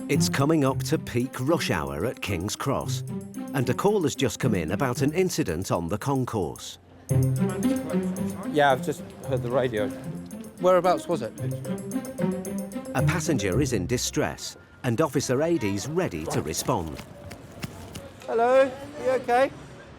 It's coming up to peak rush hour at King's Cross, and a call has just come in about an incident on the concourse. Yeah, I've just heard the radio. Whereabouts was it? A passenger is in distress, and Officer Ady's ready to respond. Hello, you okay?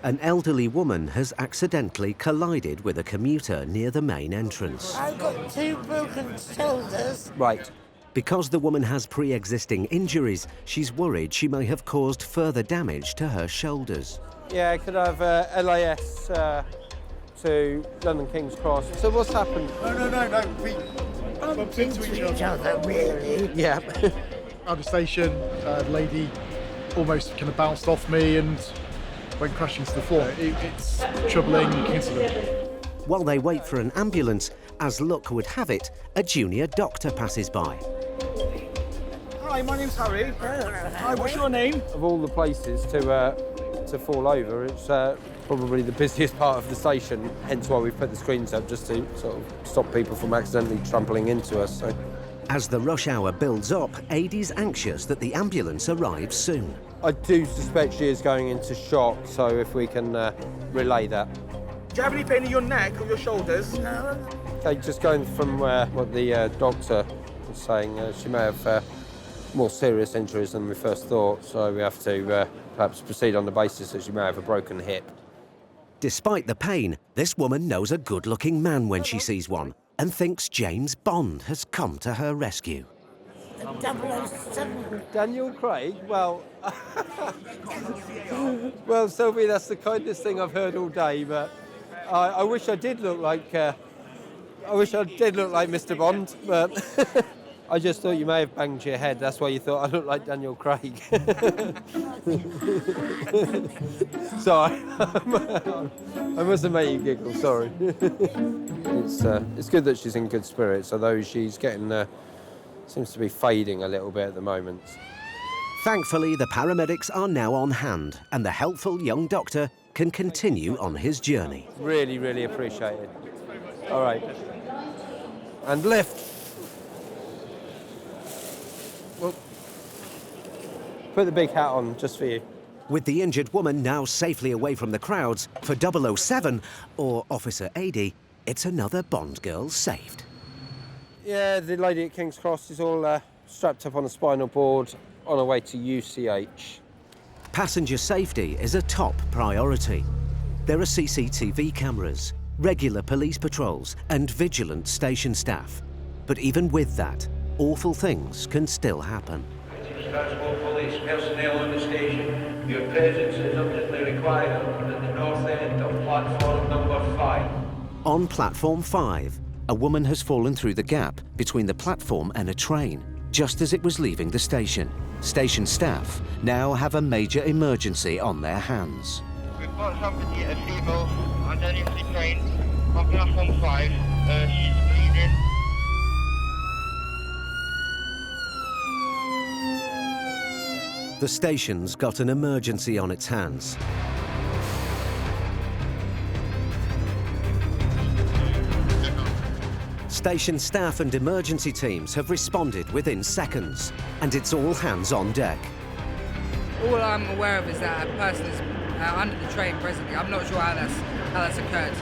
An elderly woman has accidentally collided with a commuter near the main entrance. I've got 2 broken shoulders. Right. Because the woman has pre-existing injuries, she's worried she may have caused further damage to her shoulders. Yeah, could I have LAS to London King's Cross. So what's happened? No. We bumped into each other. Really? Yeah. At the station, a lady almost kind of bounced off me and went crashing to the floor. It's a troubling incident. While they wait for an ambulance, as luck would have it, a junior doctor passes by. Hi, my name's Harry. Hi, what's your name? Of all the places to fall over, it's probably the busiest part of the station, hence why we've put the screens up, just to sort of stop people from accidentally trampling into us. So. As the rush hour builds up, Ady's anxious that the ambulance arrives soon. I do suspect she is going into shock, so if we can relay that. Do you have any pain in your neck or your shoulders? No. Okay, just going from what the doctor was saying, she may have more serious injuries than we first thought, so we have to perhaps proceed on the basis that she may have a broken hip. Despite the pain, this woman knows a good-looking man when she sees one and thinks James Bond has come to her rescue. 007. Daniel Craig? Well, well, Sylvie, that's the kindest thing I've heard all day. But I wish I did look like Mr. Bond. But I just thought you may have banged your head. That's why you thought I looked like Daniel Craig. Sorry, I must have made you giggle. Sorry. It's good that she's in good spirits, although she's getting seems to be fading a little bit at the moment. Thankfully, the paramedics are now on hand, and the helpful young doctor can continue on his journey. Really, really appreciate it. All right, and lift. Well, put the big hat on just for you. With the injured woman now safely away from the crowds, for 007, or Officer Ady, it's another Bond girl saved. Yeah, the lady at King's Cross is all strapped up on a spinal board on her way to UCH. Passenger safety is a top priority. There are CCTV cameras, regular police patrols, and vigilant station staff. But even with that, awful things can still happen. Transport police personnel on the station. Your presence is urgently required at the north end of platform number 5. On platform 5, a woman has fallen through the gap between the platform and a train, just as it was leaving the station. Station staff now have a major emergency on their hands. We've got somebody at a feeble underneath the train on platform 5. She's bleeding. The station's got an emergency on its hands. Station staff and emergency teams have responded within seconds, and it's all hands on deck. All I'm aware of is that a person is under the train presently. I'm not sure how that's occurred.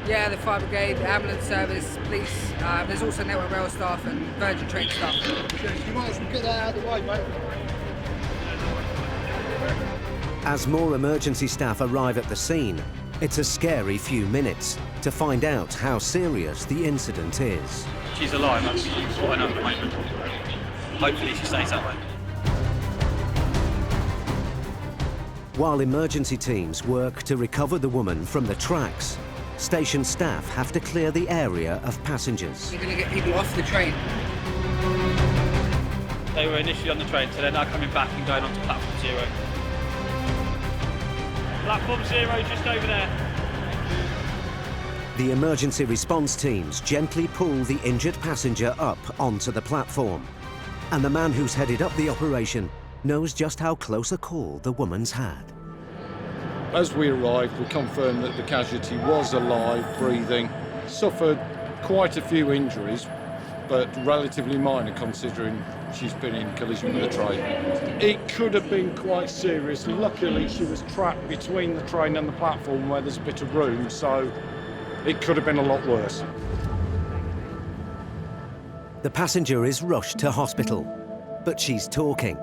Yeah, the fire brigade, the ambulance service, police, there's also Network Rail staff and Virgin Train staff. You might as well get that out of the way, mate. As more emergency staff arrive at the scene, it's a scary few minutes to find out how serious the incident is. She's alive, that's what I know at the moment. Hopefully she stays that way. While emergency teams work to recover the woman from the tracks, station staff have to clear the area of passengers. You're going to get people off the train. They were initially on the train, so they're now coming back and going onto platform 0. Platform 0 just over there. The emergency response teams gently pull the injured passenger up onto the platform. And the man who's headed up the operation knows just how close a call the woman's had. As we arrived, we confirmed that the casualty was alive, breathing, suffered quite a few injuries, but relatively minor considering she's been in collision with a train. It could have been quite serious. Luckily, she was trapped between the train and the platform where there's a bit of room, so it could have been a lot worse. The passenger is rushed to hospital, but she's talking.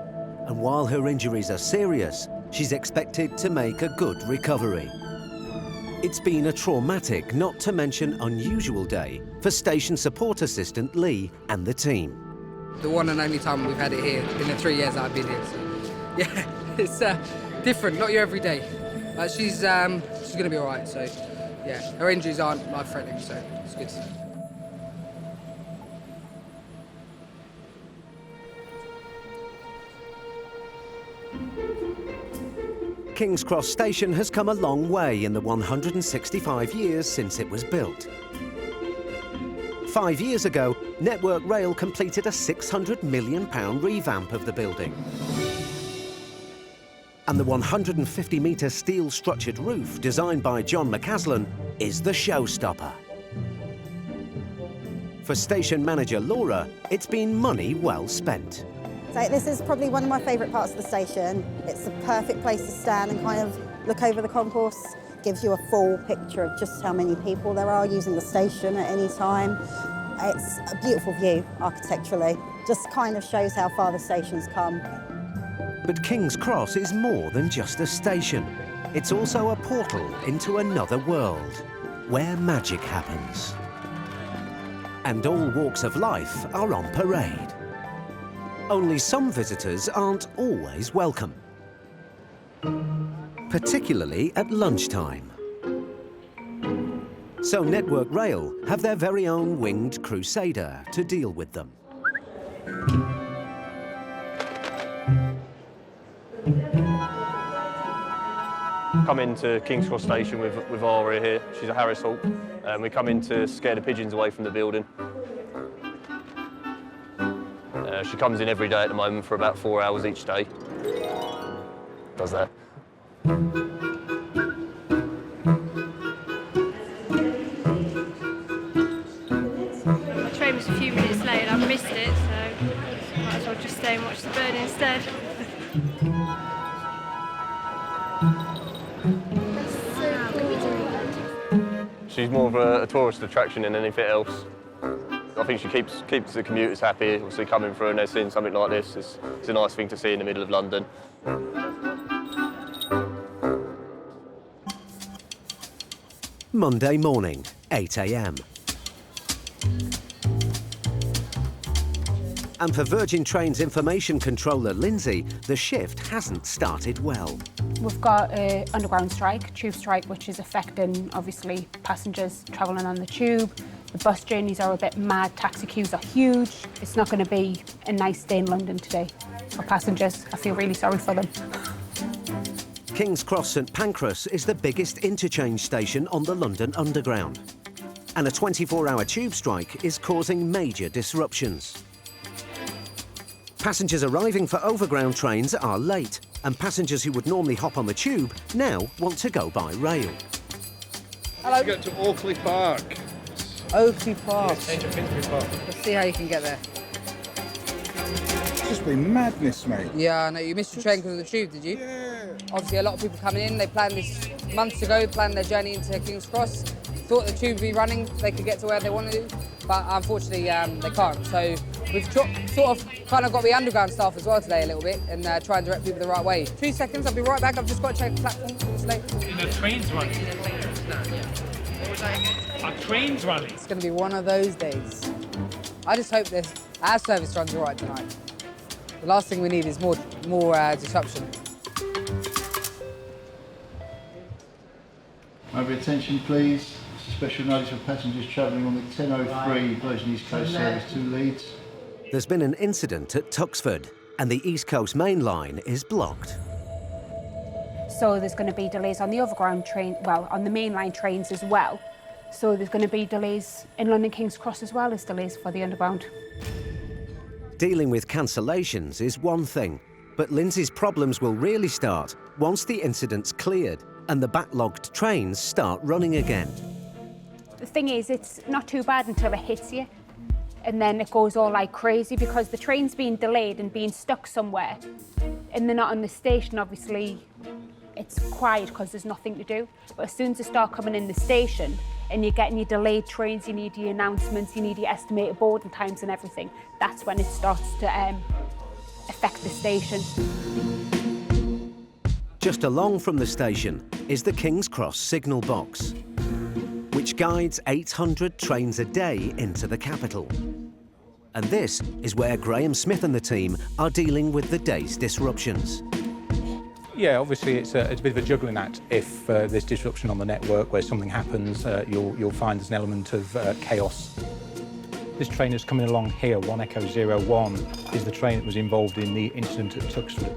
And while her injuries are serious, she's expected to make a good recovery. It's been a traumatic, not to mention unusual day for station support assistant Lee and the team. The one and only time we've had it here in the 3 years I've been here. So, yeah, it's different, not your everyday. She's going to be all right, so yeah, her injuries aren't life-threatening, so it's good. King's Cross Station has come a long way in the 165 years since it was built. 5 years ago, Network Rail completed a £600 million revamp of the building. And the 150-metre steel-structured roof, designed by John McCaslin, is the showstopper. For station manager Laura, it's been money well spent. So this is probably one of my favourite parts of the station. It's the perfect place to stand and kind of look over the concourse. Gives you a full picture of just how many people there are using the station at any time. It's a beautiful view architecturally. Just kind of shows how far the station's come. But King's Cross is more than just a station. It's also a portal into another world, where magic happens. And all walks of life are on parade. Only some visitors aren't always welcome, particularly at lunchtime. So Network Rail have their very own winged crusader to deal with them. Come into King's Cross Station with Aria here. She's a Harris Hawk. We come in to scare the pigeons away from the building. She comes in every day at the moment for about 4 hours each day. Does that. My train was a few minutes late and I've missed it, so might as well just stay and watch the bird instead. She's more of a tourist attraction than anything else. I think she keeps the commuters happy. Obviously, coming through and they're seeing something like this, it's a nice thing to see in the middle of London. Monday morning, 8 a.m. And for Virgin Trains information controller Lindsay, the shift hasn't started well. We've got an underground strike, tube strike, which is affecting, obviously, passengers travelling on the tube. The bus journeys are a bit mad, taxi queues are huge. It's not going to be a nice day in London today for passengers. I feel really sorry for them. King's Cross St Pancras is the biggest interchange station on the London Underground. And a 24-hour tube strike is causing major disruptions. Passengers arriving for overground trains are late, and passengers who would normally hop on the tube now want to go by rail. Hello. Let's go to Oakley Park. Oakley Park. Let's change to Finsbury Park. Let's see how you can get there. It's just been madness, mate. Yeah, I know. You missed your train because of the tube, did you? Yeah. Obviously, a lot of people coming in. They planned this months ago, planned their journey into King's Cross. Thought the tube would be running, they could get to where they wanted to, but unfortunately they can't. So we've sort of kind of got the underground staff as well today a little bit and try and direct people the right way. 2 seconds, I'll be right back. I've just got to check the platform. It's late. The train's running. Our train's running. It's going to be one of those days. I just hope our service runs all right tonight. The last thing we need is more disruption. Over attention, please. Special notice for passengers travelling on the 10:03 Virgin East Coast service to Leeds. There's been an incident at Tuxford, and the East Coast Mainline is blocked. So there's going to be delays on the overground train, well, on the mainline trains as well. So there's going to be delays in London King's Cross as well as delays for the underground. Dealing with cancellations is one thing, but Lindsay's problems will really start once the incident's cleared and the backlogged trains start running again. The thing is, it's not too bad until it hits you, and then it goes all like crazy because the train's being delayed and being stuck somewhere, and they're not on the station. Obviously, it's quiet because there's nothing to do. But as soon as they start coming in the station and you're getting your delayed trains, you need your announcements, you need your estimated boarding times and everything, that's when it starts to affect the station. Just along from the station is the King's Cross signal box, which guides 800 trains a day into the capital. And this is where Graham Smith and the team are dealing with the day's disruptions. Yeah, obviously it's a bit of a juggling act. If there's disruption on the network where something happens, you'll find there's an element of chaos. This train is coming along here, 1 Echo 01, is the train that was involved in the incident at Tuxford.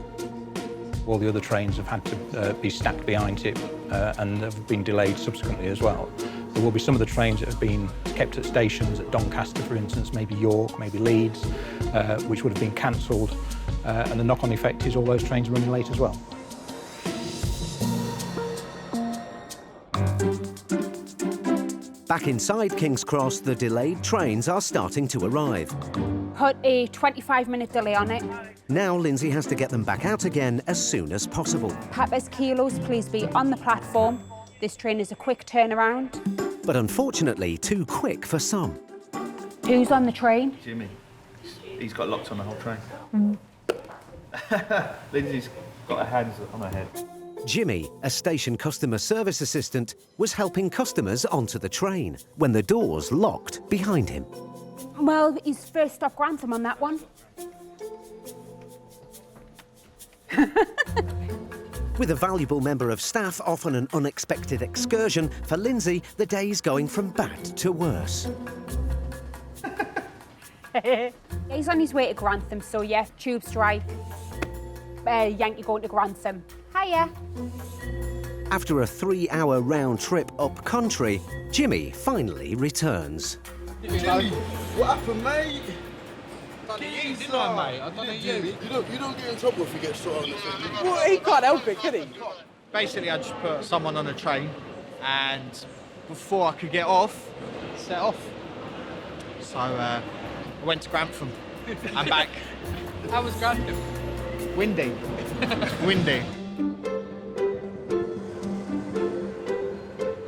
All the other trains have had to be stacked behind it and have been delayed subsequently as well. There will be some of the trains that have been kept at stations at Doncaster, for instance, maybe York, maybe Leeds, which would have been cancelled. And the knock-on effect is all those trains running late as well. Back inside King's Cross, the delayed trains are starting to arrive. Put a 25-minute delay on it. Now Lindsay has to get them back out again as soon as possible. Papa's kilos, please be on the platform. This train is a quick turnaround. But unfortunately, too quick for some. Who's on the train? Jimmy. He's got locked on the whole train. Mm. Lindsay's got her hands on her head. Jimmy, a station customer service assistant, was helping customers onto the train when the doors locked behind him. Well, he's first stop Grantham on that one. With a valuable member of staff off on an unexpected excursion, for Lindsay, the day's going from bad to worse. He's on his way to Grantham, so yeah, tube strike. Yankee going to Grantham. Hiya. After a 3-hour round trip up country, Jimmy finally returns. Jimmy, what happened, mate? You, didn't I, mate? I don't know you. You don't get in trouble if you get shot on the thing. Well, he can't help it, can he? Basically, I just put someone on a train, and before I could get off, set off. So I went to Grantham and back. How was Grantham? Windy. Windy.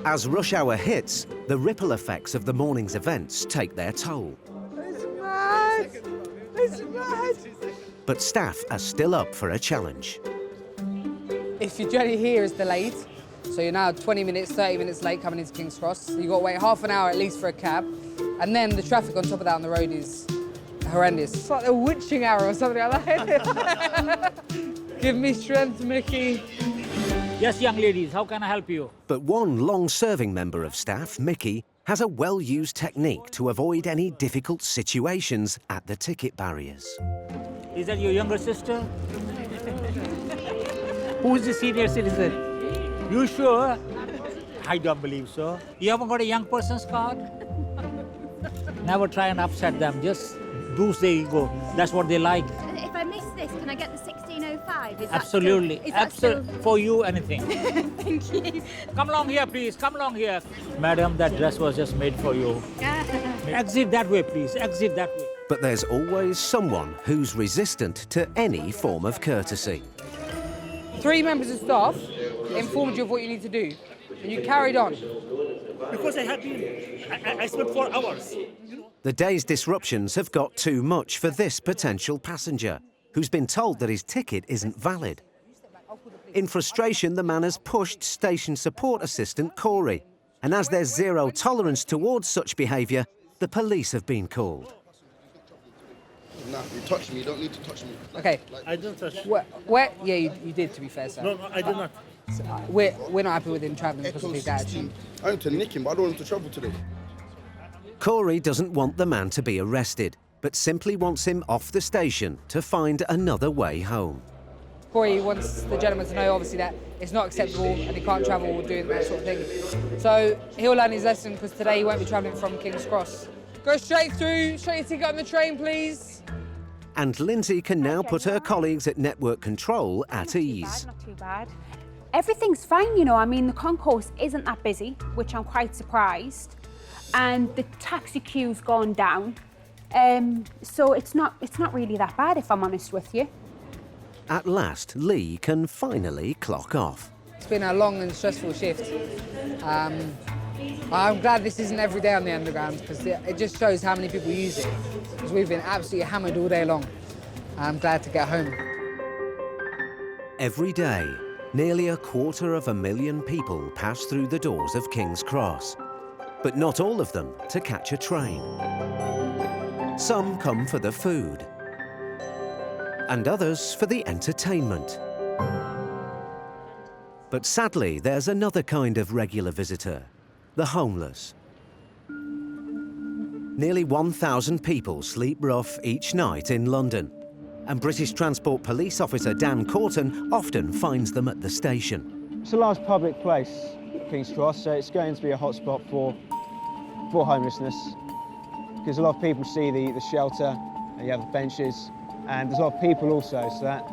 As rush hour hits, the ripple effects of the morning's events take their toll. It's mad! It's mad! But staff are still up for a challenge. If your journey here is delayed, so you're now 20 minutes, 30 minutes late coming into King's Cross, you've got to wait half an hour at least for a cab, and then the traffic on top of that on the road is horrendous. It's like a witching hour or something like that. Give me strength, Mickey. Yes, young ladies, how can I help you? But one long-serving member of staff, Mickey, has a well-used technique to avoid any difficult situations at the ticket barriers. Is that your younger sister? Who is the senior citizen? You sure? I don't believe so. You haven't got a young person's card? Never try and upset them. Just boost their ego. That's what they like. If I miss this, can I get the 1605? Is Absolutely. That still, is that still... For you, anything. Thank you. Come along here, please. Come along here. Madam, that dress was just made for you. Exit that way, please. Exit that way. But there's always someone who's resistant to any form of courtesy. 3 members of staff informed you of what you need to do, and you carried on. Because I had been... I spent 4 hours. The day's disruptions have got too much for this potential passenger, who's been told that his ticket isn't valid. In frustration, the man has pushed station support assistant Corey, and as there's zero tolerance towards such behaviour, the police have been called. Nah, you touched me, you don't need to touch me. Okay. I didn't touch. Where? Yeah, you did, to be fair, sir. No, I did not. So, we're not happy with him travelling because of his attitude. I want to nick him, but I don't want him to travel today. Corey doesn't want the man to be arrested, but simply wants him off the station to find another way home. Corey wants the gentleman to know, obviously, that it's not acceptable and he can't travel doing that sort of thing. So he'll learn his lesson because today he won't be travelling from King's Cross. Go straight through, show your ticket on the train, please. And Lindsay can now put her colleagues at Network Control at ease. Not too bad. Everything's fine, you know. I mean, the concourse isn't that busy, which I'm quite surprised. And the taxi queue's gone down. So it's not really that bad, if I'm honest with you. At last, Lee can finally clock off. It's been a long and stressful shift. I'm glad this isn't every day on the Underground because it just shows how many people use it. Because we've been absolutely hammered all day long. I'm glad to get home. Every day, nearly 250,000 people pass through the doors of King's Cross. But not all of them to catch a train. Some come for the food, and others for the entertainment. But sadly, there's another kind of regular visitor, the homeless. Nearly 1,000 people sleep rough each night in London, and British Transport Police Officer Dan Corton often finds them at the station. It's a large public place, King's Cross, so it's going to be a hotspot for homelessness, because a lot of people see the shelter, and you have the benches, and there's a lot of people also, so that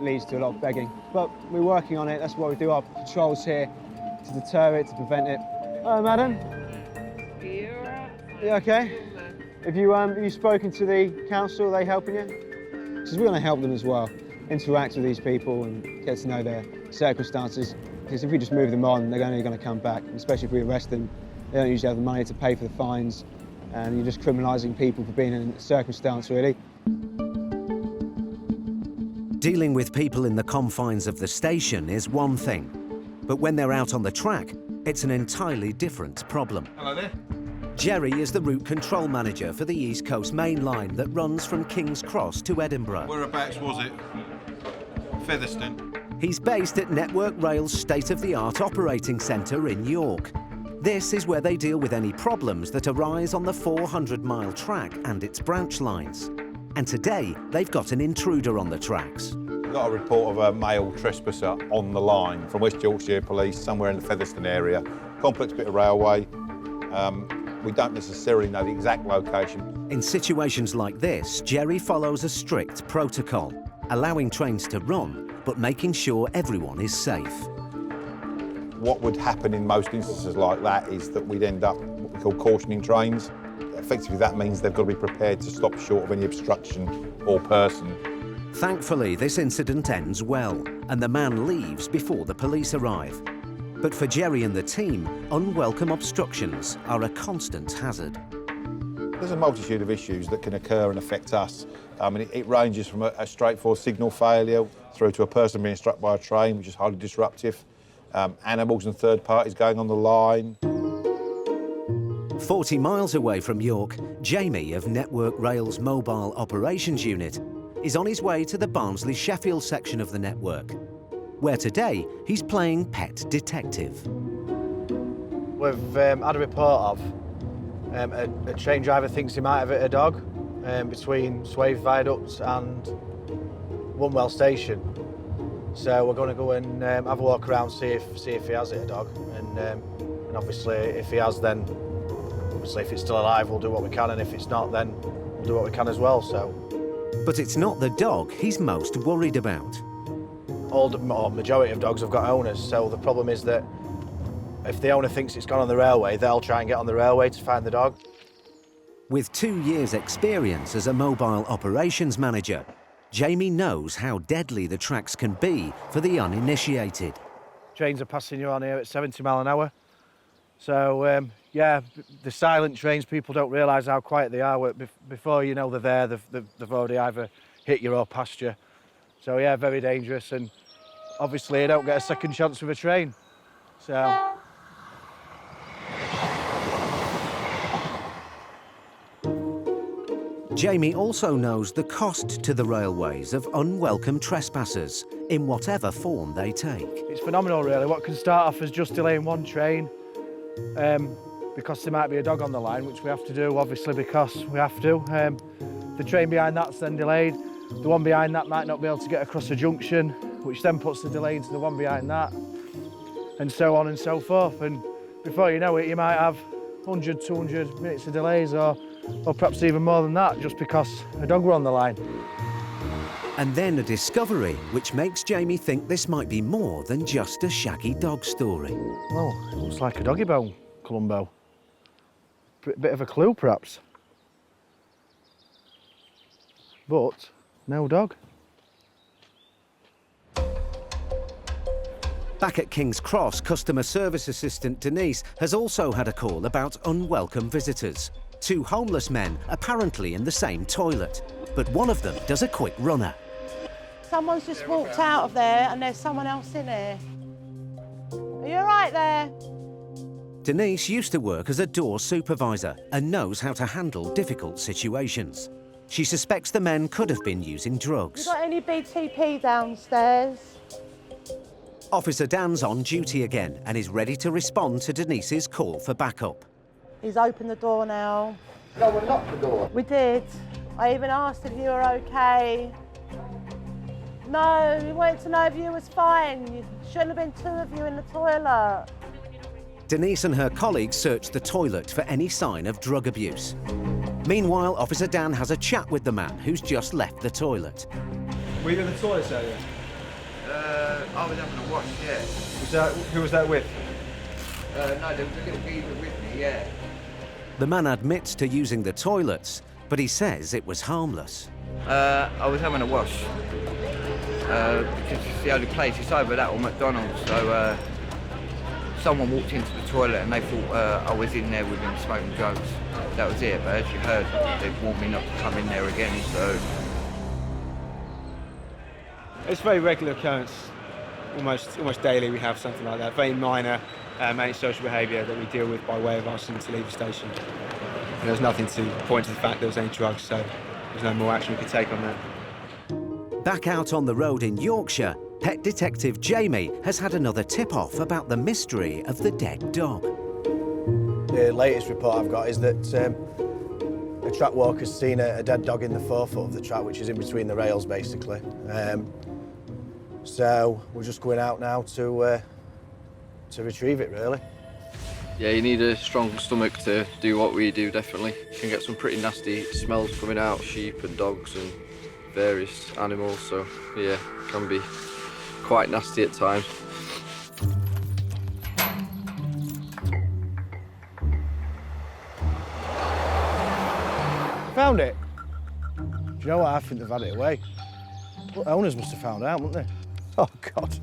leads to a lot of begging. But we're working on it. That's why we do our patrols here, to deter it, to prevent it. Hello, madam. You okay? Have you spoken to the council? Are they helping you? Because we want to help them as well, interact with these people and get to know their circumstances. Because if we just move them on, they're only going to come back, especially if we arrest them. They don't usually have the money to pay for the fines, and you're just criminalising people for being in a circumstance, really. Dealing with people in the confines of the station is one thing, but when they're out on the track, it's an entirely different problem. Hello there. Jerry is the route control manager for the East Coast Mainline that runs from King's Cross to Edinburgh. Whereabouts was it? Featherstone. He's based at Network Rail's state-of-the-art operating centre in York. This is where they deal with any problems that arise on the 400-mile track and its branch lines. And today, they've got an intruder on the tracks. We've got a report of a male trespasser on the line from West Yorkshire Police, somewhere in the Featherstone area. Complex bit of railway. We don't necessarily know the exact location. In situations like this, Jerry follows a strict protocol, allowing trains to run, but making sure everyone is safe. What would happen in most instances like that is that we'd end up what we call cautioning trains. Effectively, that means they've got to be prepared to stop short of any obstruction or person. Thankfully, this incident ends well, and the man leaves before the police arrive. But for Jerry and the team, unwelcome obstructions are a constant hazard. There's a multitude of issues that can occur and affect us. I mean, it ranges from a straightforward signal failure through to a person being struck by a train, which is highly disruptive. Animals and third parties going on the line. 40 miles away from York, Jamie of Network Rail's Mobile Operations Unit is on his way to the Barnsley-Sheffield section of the network, where today he's playing pet detective. We've had a report of a train driver thinks he might have hit a dog between Swathe Viaduct and Runway Station. So we're going to go and have a walk around, see if he has hit a dog, and obviously if he has, then obviously if it's still alive, we'll do what we can, and if it's not, then we'll do what we can as well. So. But it's not the dog he's most worried about. The majority of dogs have got owners, so the problem is that if the owner thinks it's gone on the railway, they'll try and get on the railway to find the dog. With 2 years' experience as a mobile operations manager, Jamie knows how deadly the tracks can be for the uninitiated. Trains are passing you on here at 70 mile an hour. So, yeah, the silent trains, people don't realise how quiet they are. Before you know they're there, they've already either hit you or passed you. So, yeah, very dangerous. And obviously, you don't get a second chance with a train. So. Jamie also knows the cost to the railways of unwelcome trespassers, in whatever form they take. It's phenomenal, really. What can start off as just delaying one train, because there might be a dog on the line, which we have to do, obviously, because we have to. The train behind that's then delayed. The one behind that might not be able to get across a junction, which then puts the delay into the one behind that, and so on and so forth. And before you know it, you might have 100, 200 minutes of delays, or perhaps even more than that, just because a dog were on the line. And then a discovery which makes Jamie think this might be more than just a shaggy dog story. Well, it looks like a doggy bone, Columbo. Bit of a clue, perhaps. But no dog. Back at King's Cross, customer service assistant Denise has also had a call about unwelcome visitors. 2 homeless men apparently in the same toilet, but one of them does a quick runner. Someone's just walked out of there and there's someone else in there. Are you all right there? Denise used to work as a door supervisor and knows how to handle difficult situations. She suspects the men could have been using drugs. You got any BTP downstairs? Officer Dan's on duty again and is ready to respond to Denise's call for backup. He's opened the door now. No one locked the door. We did. I even asked if you were okay. No, we wanted to know if you was fine. You shouldn't have been 2 of you in the toilet. Denise and her colleagues search the toilet for any sign of drug abuse. Meanwhile, Officer Dan has a chat with the man who's just left the toilet. Were you in the toilet earlier? I was having a wash, yeah. Who was that with? No, there was a little geezer with me, yeah. The man admits to using the toilets, but he says it was harmless. I was having a wash. Because it's the only place, it's over that or McDonald's, so someone walked into the toilet and they thought I was in there with him smoking drugs. That was it, but as you heard, they warned me not to come in there again, so... It's a very regular occurrence. Almost daily we have something like that. Very minor antisocial behaviour that we deal with by way of asking them to leave the station. And there's nothing to point to the fact there was any drugs, so there's no more action we could take on that. Back out on the road in Yorkshire, pet detective Jamie has had another tip-off about the mystery of the dead dog. The latest report I've got is that a track walker's seen a dead dog in the forefoot of the track, which is in between the rails, basically. So we're just going out now to retrieve it, really. Yeah, you need a strong stomach to do what we do, definitely. You can get some pretty nasty smells coming out, sheep and dogs and various animals, so yeah, it can be quite nasty at times. Found it? Do you know what? I think they've had it away. Well, owners must have found out, wouldn't they? Oh, God.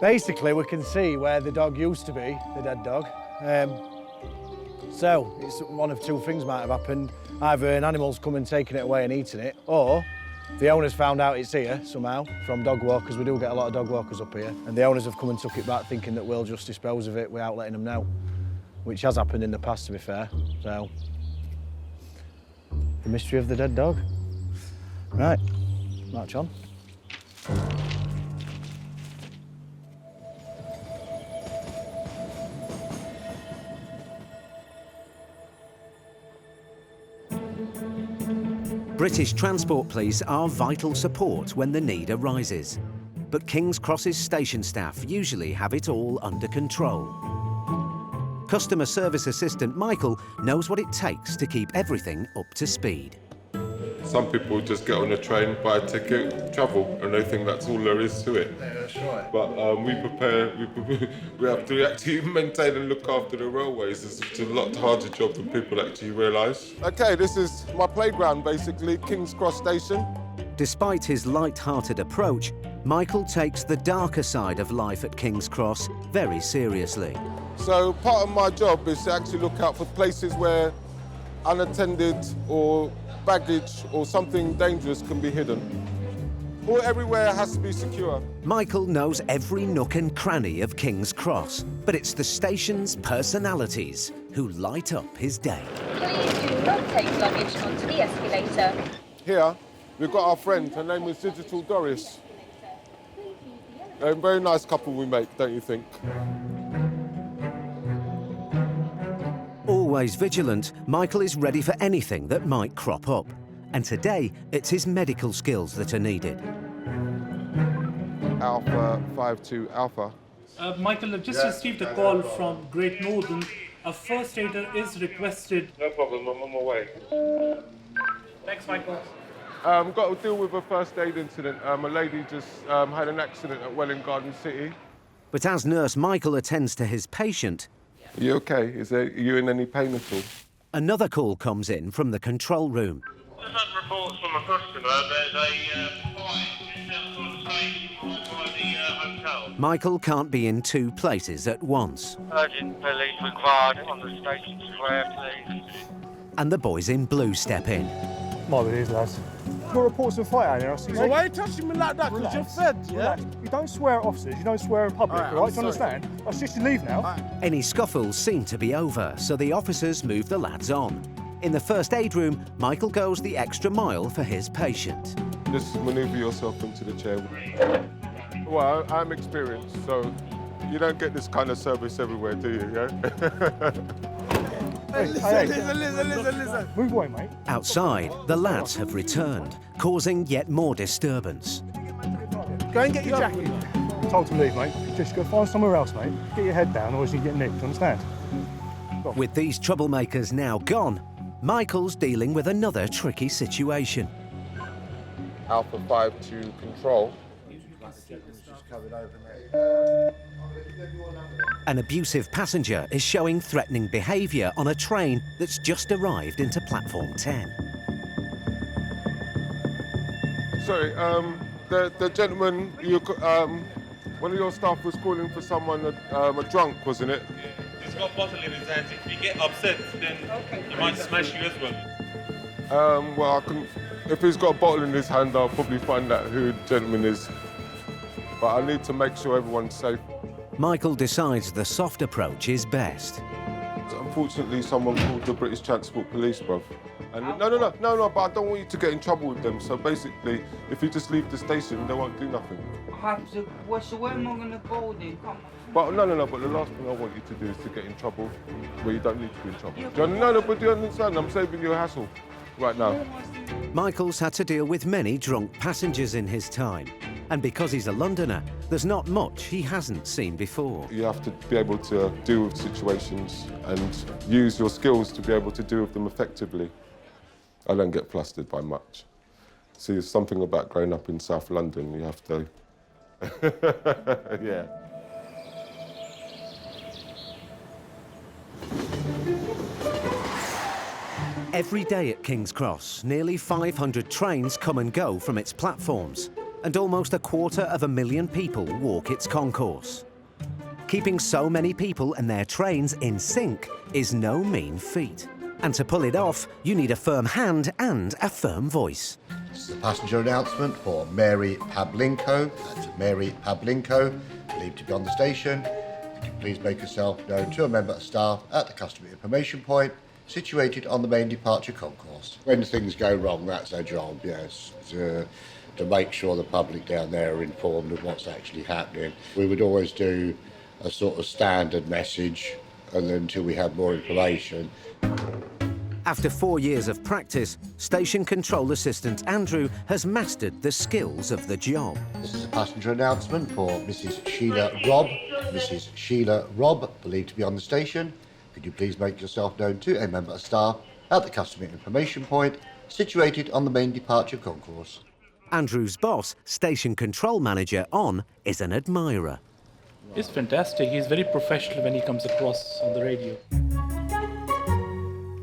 Basically, we can see where the dog used to be, the dead dog. So, it's one of two things might have happened. Either an animal's come and taken it away and eaten it, or the owners found out it's here somehow from dog walkers. We do get a lot of dog walkers up here. And the owners have come and took it back thinking that we'll just dispose of it without letting them know, which has happened in the past, to be fair. So, the mystery of the dead dog. Right, march on. British Transport Police are vital support when the need arises. But King's Cross's station staff usually have it all under control. Customer service assistant Michael knows what it takes to keep everything up to speed. Some people just get on a train, buy a ticket, travel, and they think that's all there is to it. Yeah, that's right. But we have to actually maintain and look after the railways. It's a lot harder job than people actually realise. Okay, this is my playground, basically, King's Cross Station. Despite his light-hearted approach, Michael takes the darker side of life at King's Cross very seriously. So part of my job is to actually look out for places where unattended or baggage or something dangerous can be hidden. Everywhere has to be secure. Michael knows every nook and cranny of King's Cross, but it's the station's personalities who light up his day. Please do not take luggage onto the escalator. Here, we've got our friend. Her name is Digital Doris. A very nice couple we make, don't you think? Always vigilant, Michael is ready for anything that might crop up. And today, it's his medical skills that are needed. Alpha 52 Alpha. Michael, I've just received a call from Great Northern. A first aider is requested. No problem, I'm on my way. Thanks, Michael. Got to deal with a first aid incident. A lady just had an accident at Welwyn Garden City. But as nurse Michael attends to his patient... Are you okay? Are you in any pain at all? Another call comes in from the control room. Just had reports from a customer. There's a fight just on the station by the hotel. Michael can't be in two places at once. Urgent police required on the station square, please. And the boys in blue step in. My it is, lads. Got reports of a fight out here, I see. So why are you touching me like that? Because you're fed, yeah? Relax. You don't swear at officers, you don't swear in public, all right? Do you understand? I suggest you leave now. Any scuffles seem to be over, so the officers move the lads on. In the first aid room, Michael goes the extra mile for his patient. Just manoeuvre yourself into the chair. Well, I'm experienced, so you don't get this kind of service everywhere, do you, yeah? Listen. Move away, mate. Outside, the lads have returned, causing yet more disturbance. Go and get your jacket. You're told to leave, mate. Just go find somewhere else, mate. Get your head down, or else you get nicked, understand? With these troublemakers now gone, Michael's dealing with another tricky situation. Alpha 52 control. An abusive passenger is showing threatening behaviour on a train that's just arrived into platform 10. Sorry, the gentleman, one of your staff was calling for someone, a drunk, wasn't it? He's got a bottle in his hands. If you get upset, then he might smash you as well. Well, if he's got a bottle in his hand, I'll probably find out who the gentleman is. But I need to make sure everyone's safe. Michael decides the soft approach is best. I'm unfortunately, someone called the British Transport Police, bruv. And no, but I don't want you to get in trouble with them. So basically, if you just leave the station, they won't do nothing. So where am I going to go then? Come on. But no, but the last thing I want you to do is to get in trouble where you don't need to be in trouble. No, but do you understand? I'm saving you a hassle right now. Michael's had to deal with many drunk passengers in his time. And because he's a Londoner, there's not much he hasn't seen before. You have to be able to deal with situations and use your skills to be able to deal with them effectively. I don't get flustered by much. See, there's something about growing up in South London, you have to... yeah. Every day at King's Cross, nearly 500 trains come and go from its platforms, and almost 250,000 people walk its concourse. Keeping so many people and their trains in sync is no mean feat. And to pull it off, you need a firm hand and a firm voice. This is a passenger announcement for Mary Pavlinko. That's Mary Pavlinko, believed to be on the station. Could you please make yourself known to a member of staff at the customer information point, situated on the main departure concourse. When things go wrong, that's our job, yes, to make sure the public down there are informed of what's actually happening. We would always do a sort of standard message, and then until we have more information. After 4 years of practice, Station Control Assistant Andrew has mastered the skills of the job. This is a passenger announcement for Mrs. Sheila Robb. Mrs. Sheila Robb, believed to be on the station. Could you please make yourself known to a member of staff at the customer information point, situated on the main departure concourse. Andrew's boss, Station Control Manager On, is an admirer. He's fantastic. He's very professional when he comes across on the radio.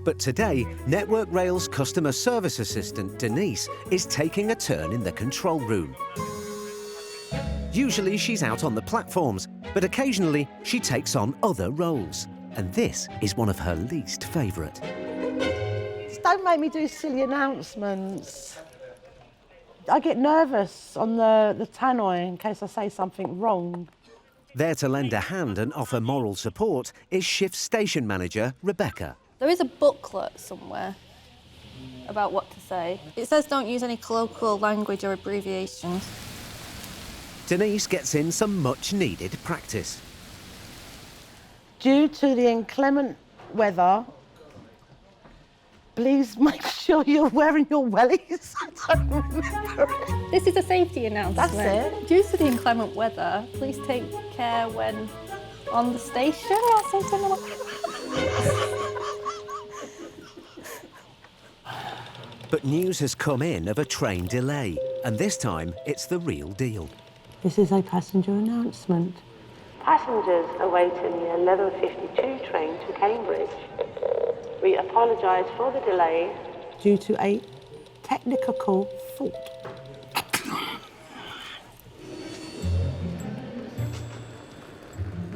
But today, Network Rail's customer service assistant, Denise, is taking a turn in the control room. Usually she's out on the platforms, but occasionally she takes on other roles. And this is one of her least favourite. Just don't make me do silly announcements. I get nervous on the tannoy in case I say something wrong. There to lend a hand and offer moral support is shift station manager Rebecca. There is a booklet somewhere about what to say. It says don't use any colloquial language or abbreviations. Denise gets in some much-needed practice. Due to the inclement weather, please make sure you're wearing your wellies. I don't remember it. This is a safety announcement. That's it. Due to the inclement weather, please take care when on the station or something like that. But news has come in of a train delay, and this time it's the real deal. This is a passenger announcement. Passengers awaiting the 11:52 train to Cambridge. We apologise for the delay due to a technical fault.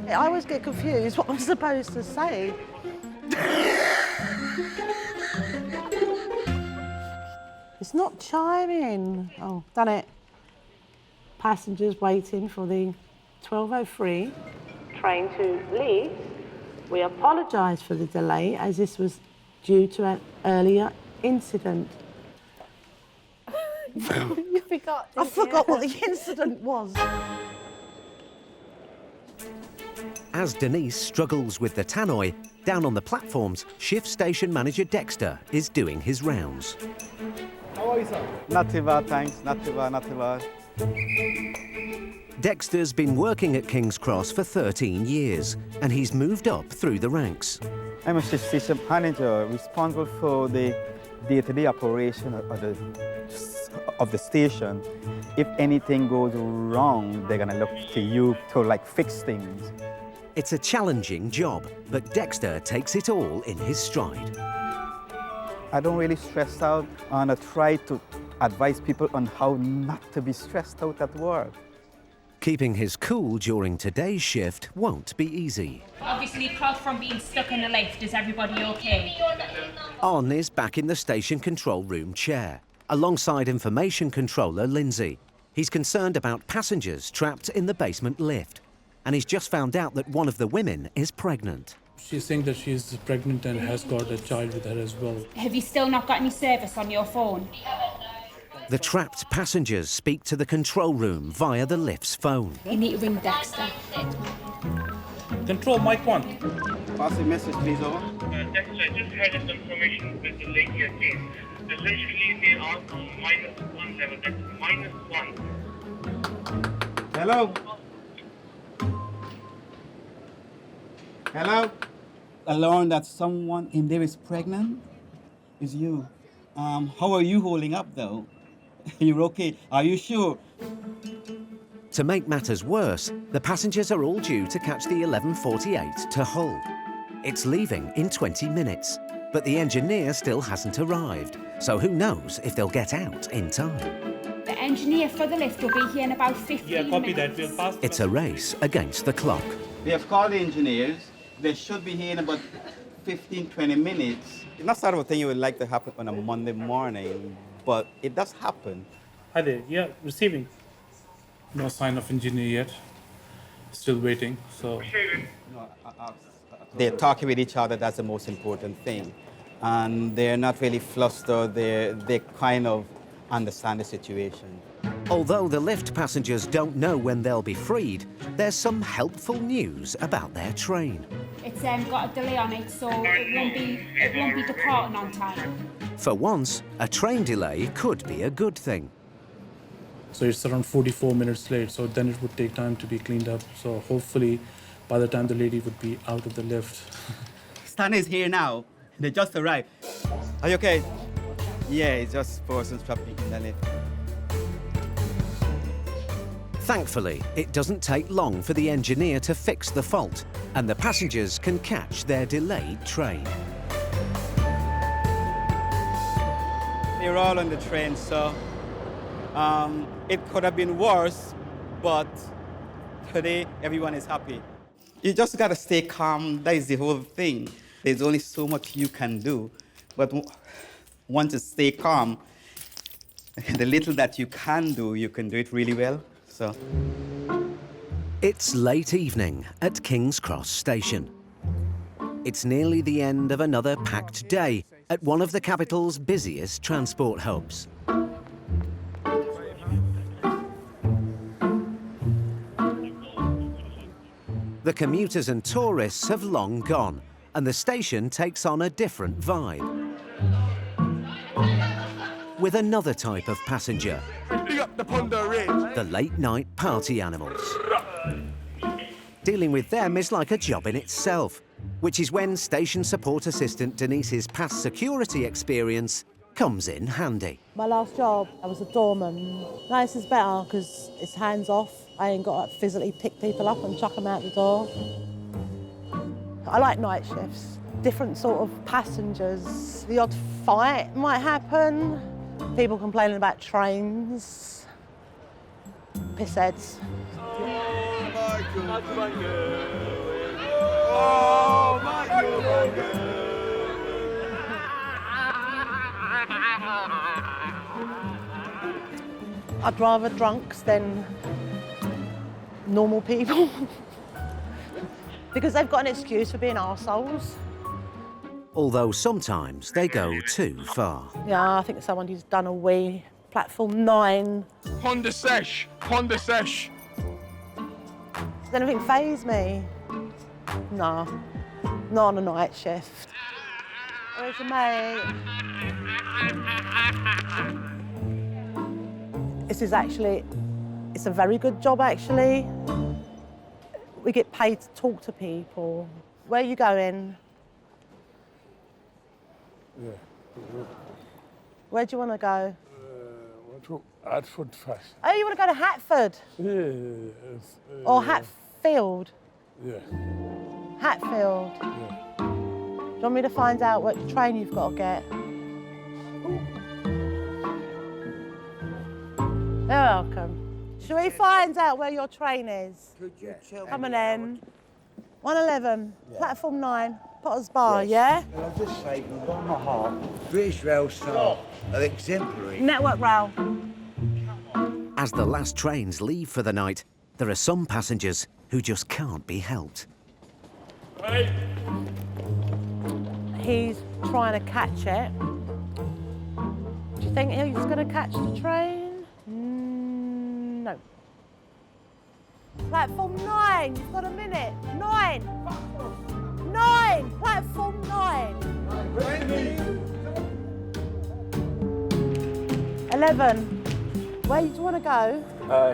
I always get confused what I'm supposed to say. It's not chiming. Oh, done it. Passengers waiting for the 12:03 train to Leeds. We apologise for the delay as this was due to an earlier incident. You forgot. I forgot what the incident was. As Denise struggles with the tannoy, down on the platforms, shift station manager Dexter is doing his rounds. How are you, sir? Not too bad, thanks. Not too bad, not too bad. Dexter's been working at King's Cross for 13 years, and he's moved up through the ranks. I'm a shift station manager responsible for the day-to-day operation of the station. If anything goes wrong, they're gonna look to you to fix things. It's a challenging job, but Dexter takes it all in his stride. I don't really stress out, and I try to advise people on how not to be stressed out at work. Keeping his cool during today's shift won't be easy. Obviously, apart from being stuck in the lift, is everybody okay? On is back in the station control room chair, alongside information controller Lindsay. He's concerned about passengers trapped in the basement lift, and he's just found out that one of the women is pregnant. She's saying that she's pregnant and has got a child with her as well. Have you still not got any service on your phone? The trapped passengers speak to the control room via the lift's phone. You need to ring Dexter. Control, mic 1. Pass the message, please, over. Dexter, I just had a confirmation with the lady here, please. Literally, they are on -1 level. That's -1. Hello? Hello? I learned that someone in there is pregnant. It's you. How are you holding up, though? You're okay. Are you sure? To make matters worse, the passengers are all due to catch the 11:48 to Hull. It's leaving in 20 minutes, but the engineer still hasn't arrived, so who knows if they'll get out in time. The engineer for the lift will be here in about 15 minutes. Copy that. We'll pass. It's a race against the clock. We have called the engineers. They should be here in about 15, 20 minutes. It's not sort of a thing you would like to happen on a Monday morning, but it does happen. Hi there. Yeah, receiving. No sign of engineer yet. Still waiting, so... They're talking with each other, that's the most important thing. And they're not really flustered, they kind of understand the situation. Although the lift passengers don't know when they'll be freed, there's some helpful news about their train. It's got a delay on it, so it won't be departing on time. For once, a train delay could be a good thing. So it's around 44 minutes late, so then it would take time to be cleaned up. So hopefully, by the time the lady would be out of the lift. Stan is here now. They just arrived. Are you okay? Yeah, it's just persons trapped in the lift. Thankfully, it doesn't take long for the engineer to fix the fault, and the passengers can catch their delayed train. They're all on the train, so it could have been worse, but today everyone is happy. You just gotta stay calm. That is the whole thing. There's only so much you can do, but once you stay calm, the little that you can do it really well. So. It's late evening at King's Cross Station. It's nearly the end of another packed day at one of the capital's busiest transport hubs. The commuters and tourists have long gone, and the station takes on a different vibe. With another type of passenger, the late-night party animals. Dealing with them is like a job in itself, which is when station support assistant Denise's past security experience comes in handy. My last job, I was a doorman. No, this is better because it's hands off. I ain't got to physically pick people up and chuck them out the door. I like night shifts. Different sort of passengers. The odd fight might happen. People complaining about trains. Pissheads. I'd rather drunks than normal people because they've got an excuse for being arseholes. Although sometimes they go too far. Yeah, I think someone who's done a wee. Platform 9. Honda Sesh. Does anything faze me? No, not on a night shift. Where's your mate? This is actually, it's a very good job actually. We get paid to talk to people. Where are you going? Yeah. Where do you want to go? To Hartford first. Oh, you want to go to Hatford? Yeah. Or Hatfield? Yeah. Hatfield? Yeah. Do you want me to find out what train you've got to get? You're welcome. Shall we find out where your train is? Could you tell me? Come on then. 111, platform 9, Potter's Bar, yeah? Well, I'll just say, with all my heart, British Rail staff are exemplary. Network Rail. As the last trains leave for the night, there are some passengers who just can't be helped. Hey. he's trying to catch it. Do you think he's going to catch the train? No. Platform 9, you've got a minute. 9. 9, platform 9. 11. Where do you want to go?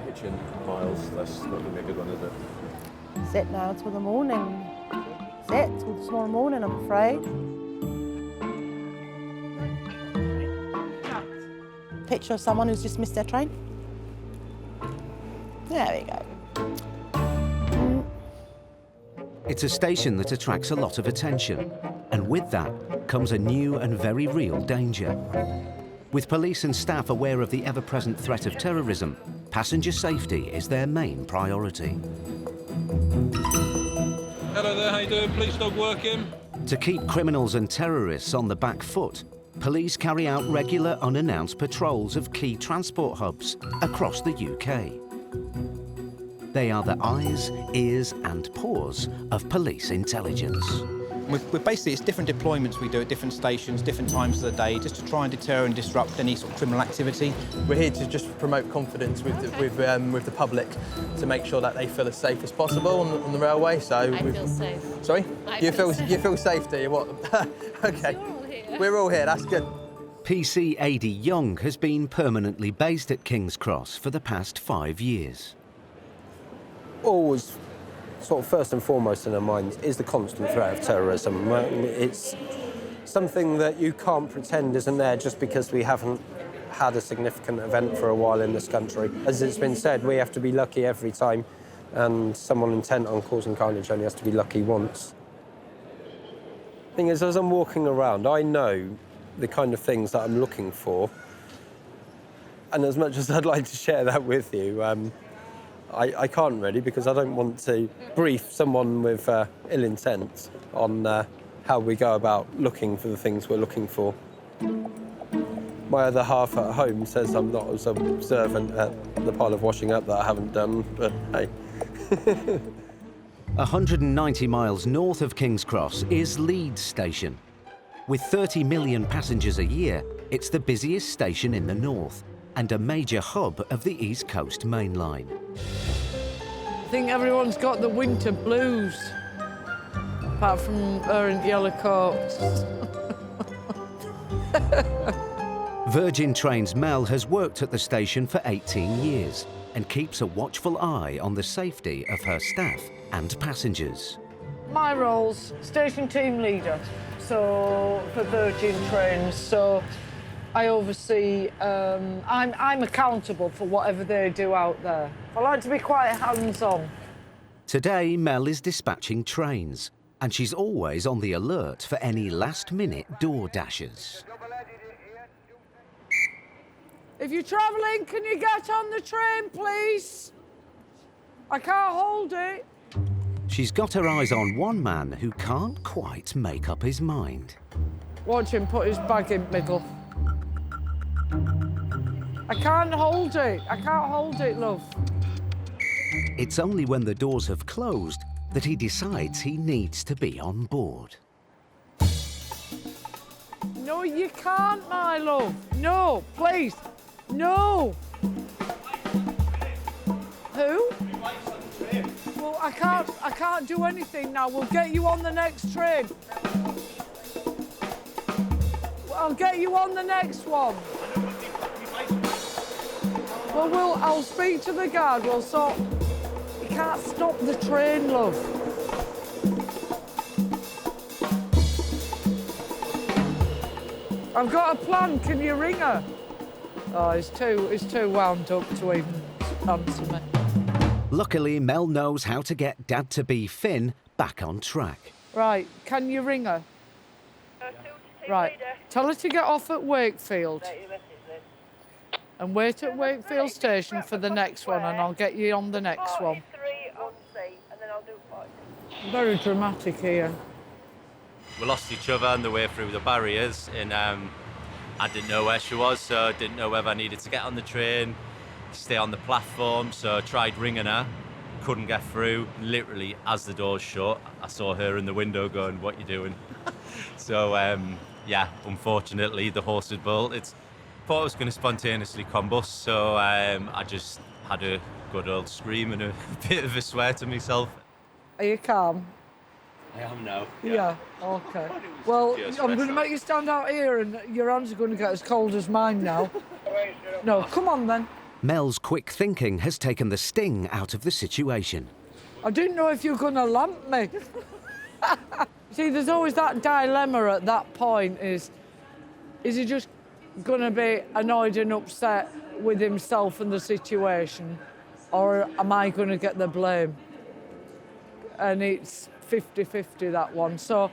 Hitchin, Miles. That's not going to be a good one, is it? Sit now till the morning. Sit till tomorrow morning, I'm afraid. Picture of someone who's just missed their train. There we go. It's a station that attracts a lot of attention, and with that comes a new and very real danger. With police and staff aware of the ever-present threat of terrorism, passenger safety is their main priority. Hello there, how you doing? Police dog working? To keep criminals and terrorists on the back foot, police carry out regular unannounced patrols of key transport hubs across the UK. They are the eyes, ears and paws of police intelligence. We're basically, it's different deployments we do at different stations, different times of the day, just to try and deter and disrupt any sort of criminal activity. We're here to just promote confidence with the public, to make sure that they feel as safe as possible on the railway. So I feel safe. Sorry? You feel safe, do you? What? Okay. You're all here. We're all here. That's good. PC AD Young has been permanently based at King's Cross for the past 5 years. Always sort of first and foremost in our minds is the constant threat of terrorism. It's something that you can't pretend isn't there just because we haven't had a significant event for a while in this country. As it's been said, we have to be lucky every time, and someone intent on causing carnage only has to be lucky once. The thing is, as I'm walking around, I know the kind of things that I'm looking for, and as much as I'd like to share that with you, I can't really, because I don't want to brief someone with ill intent on how we go about looking for the things we're looking for. My other half at home says I'm not as observant at the pile of washing up that I haven't done, but hey. 190 miles north of King's Cross is Leeds Station. With 30 million passengers a year, it's the busiest station in the north and a major hub of the East Coast Mainline. I think everyone's got the winter blues, apart from her in yellow coats. Virgin Trains Mel has worked at the station for 18 years and keeps a watchful eye on the safety of her staff and passengers. My role's station team leader, so for Virgin Trains, so I oversee, I'm accountable for whatever they do out there. I like to be quite hands-on. Today, Mel is dispatching trains, and she's always on the alert for any last-minute door dashers. If you're travelling, can you get on the train, please? I can't hold it. She's got her eyes on one man who can't quite make up his mind. Watch him put his bag in middle. I can't hold it. I can't hold it, love. It's only when the doors have closed that he decides he needs to be on board. No, you can't, my love. No, please. No. Who? Well, I can't do anything now. We'll get you on the next train. I'll get you on the next one. Well, I'll speak to the guard. We'll sort. You can't stop the train, love. I've got a plan. Can you ring her? Oh, it's too wound up to even answer me. Luckily, Mel knows how to get Dad-to-be Finn back on track. Right, can you ring her? Right, tell her to get off at Wakefield. And wait at Wakefield Station for the next one, and I'll get you on the next one. Very dramatic here. We lost each other on the way through the barriers, and I didn't know where she was, so I didn't know whether I needed to get on the train, stay on the platform, so I tried ringing her, couldn't get through. Literally, as the doors shut, I saw her in the window going, "What you doing?" So, yeah, unfortunately, the horse had bolted. Thought I was going to spontaneously combust, so I just had a good old scream and a bit of a swear to myself. Are you calm? I am now. Yeah, okay. Well, I'm going to make you stand out here and your hands are going to get as cold as mine now. No, come on then. Mel's quick thinking has taken the sting out of the situation. I didn't know if you were going to lamp me. See, there's always that dilemma at that point is he just going to be annoyed and upset with himself and the situation, or am I going to get the blame? And it's 50-50, that one. So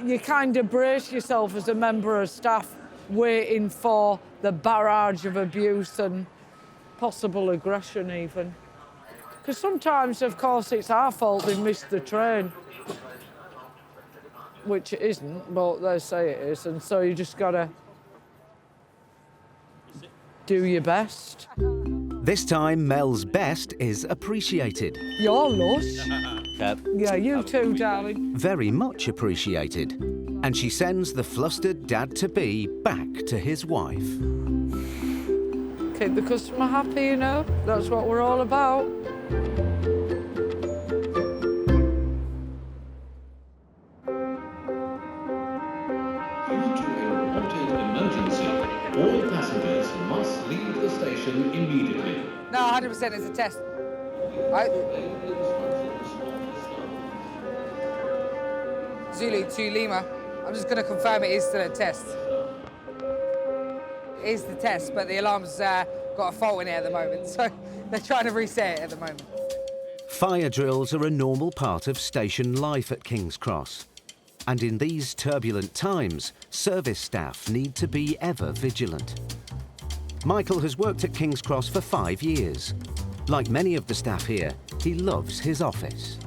you kind of brace yourself as a member of staff waiting for the barrage of abuse and possible aggression even. Because sometimes, of course, it's our fault they missed the train. Which it isn't, but they say it is, and so you just gotta do your best. This time, Mel's best is appreciated. You're lush. Yeah, you too, darling. Very much appreciated. And she sends the flustered dad-to-be back to his wife. Keep the customer happy, you know. That's what we're all about. Emergency. All passengers must leave the station immediately. No, 100% it's a test. Right? Zulu to Lima. I'm just going to confirm it is still a test. It is the test, but the alarm's got a fault in it at the moment, so they're trying to reset it at the moment. Fire drills are a normal part of station life at King's Cross. And in these turbulent times, service staff need to be ever vigilant. Michael has worked at King's Cross for 5 years. Like many of the staff here, he loves his office.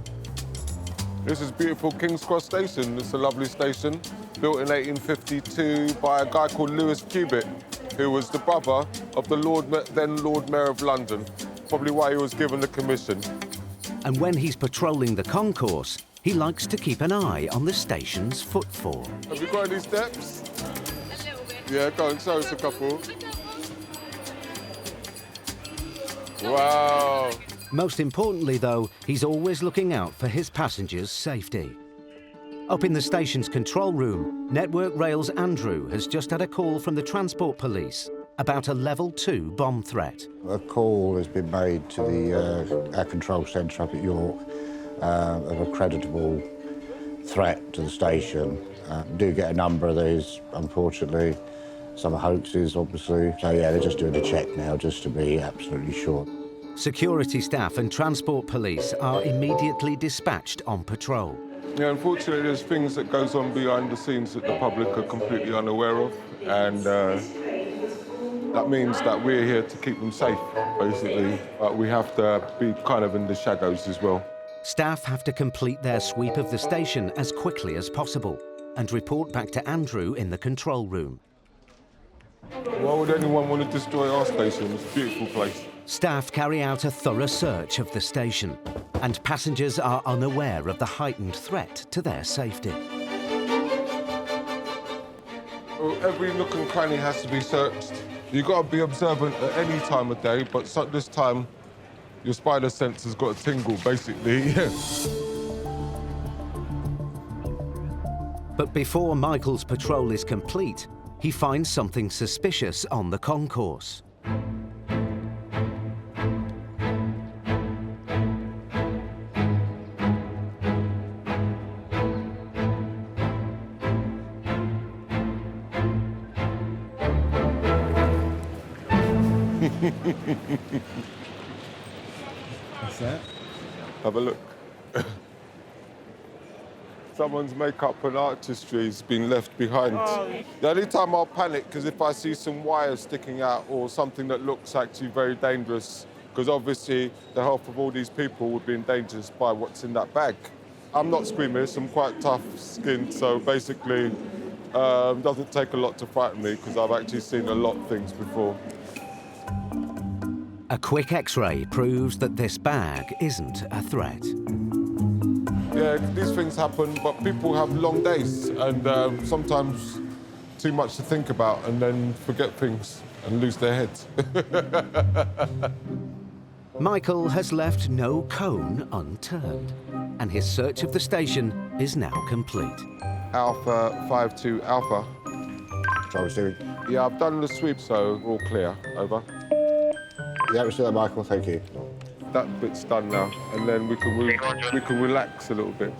This is beautiful King's Cross Station. It's a lovely station, built in 1852 by a guy called Lewis Cubitt, who was the brother of the then Lord Mayor of London, probably why he was given the commission. And when he's patrolling the concourse, he likes to keep an eye on the station's footfall. Have you got any steps? A little bit. Yeah, go and show us a couple. Wow. Most importantly, though, he's always looking out for his passengers' safety. Up in the station's control room, Network Rail's Andrew has just had a call from the Transport Police about a Level 2 bomb threat. A call has been made to the Air Control Centre up at York of a creditable threat to the station. Do get a number of these, unfortunately. Some are hoaxes, obviously. So, yeah, they're just doing a check now, just to be absolutely sure. Security staff and Transport Police are immediately dispatched on patrol. Yeah, unfortunately, there's things that goes on behind the scenes that the public are completely unaware of, and that means that we're here to keep them safe, basically. But we have to be kind of in the shadows as well. Staff have to complete their sweep of the station as quickly as possible and report back to Andrew in the control room. Why would anyone want to destroy our station? It's a beautiful place. Staff carry out a thorough search of the station, and passengers are unaware of the heightened threat to their safety. Well, every nook and cranny has to be searched. You've got to be observant at any time of day, but this time, your spider sense has got a tingle, basically. But before Michael's patrol is complete, he finds something suspicious on the concourse. What's that? Have a look. Someone's makeup and artistry has been left behind. Oh. The only time I'll panic is if I see some wires sticking out or something that looks actually very dangerous, because obviously the health of all these people would be endangered by what's in that bag. I'm not squeamish, I'm quite tough-skinned, so basically it doesn't take a lot to frighten me, because I've actually seen a lot of things before. A quick X-ray proves that this bag isn't a threat. Yeah, these things happen, but people have long days and sometimes too much to think about and then forget things and lose their heads. Michael has left no cone unturned, and his search of the station is now complete. Alpha 52 Alpha. So we're doing... Yeah, I've done the sweep, so we're all clear. Over. Yeah, we're still there, Michael, thank you. That bit's done now, and then we can relax a little bit.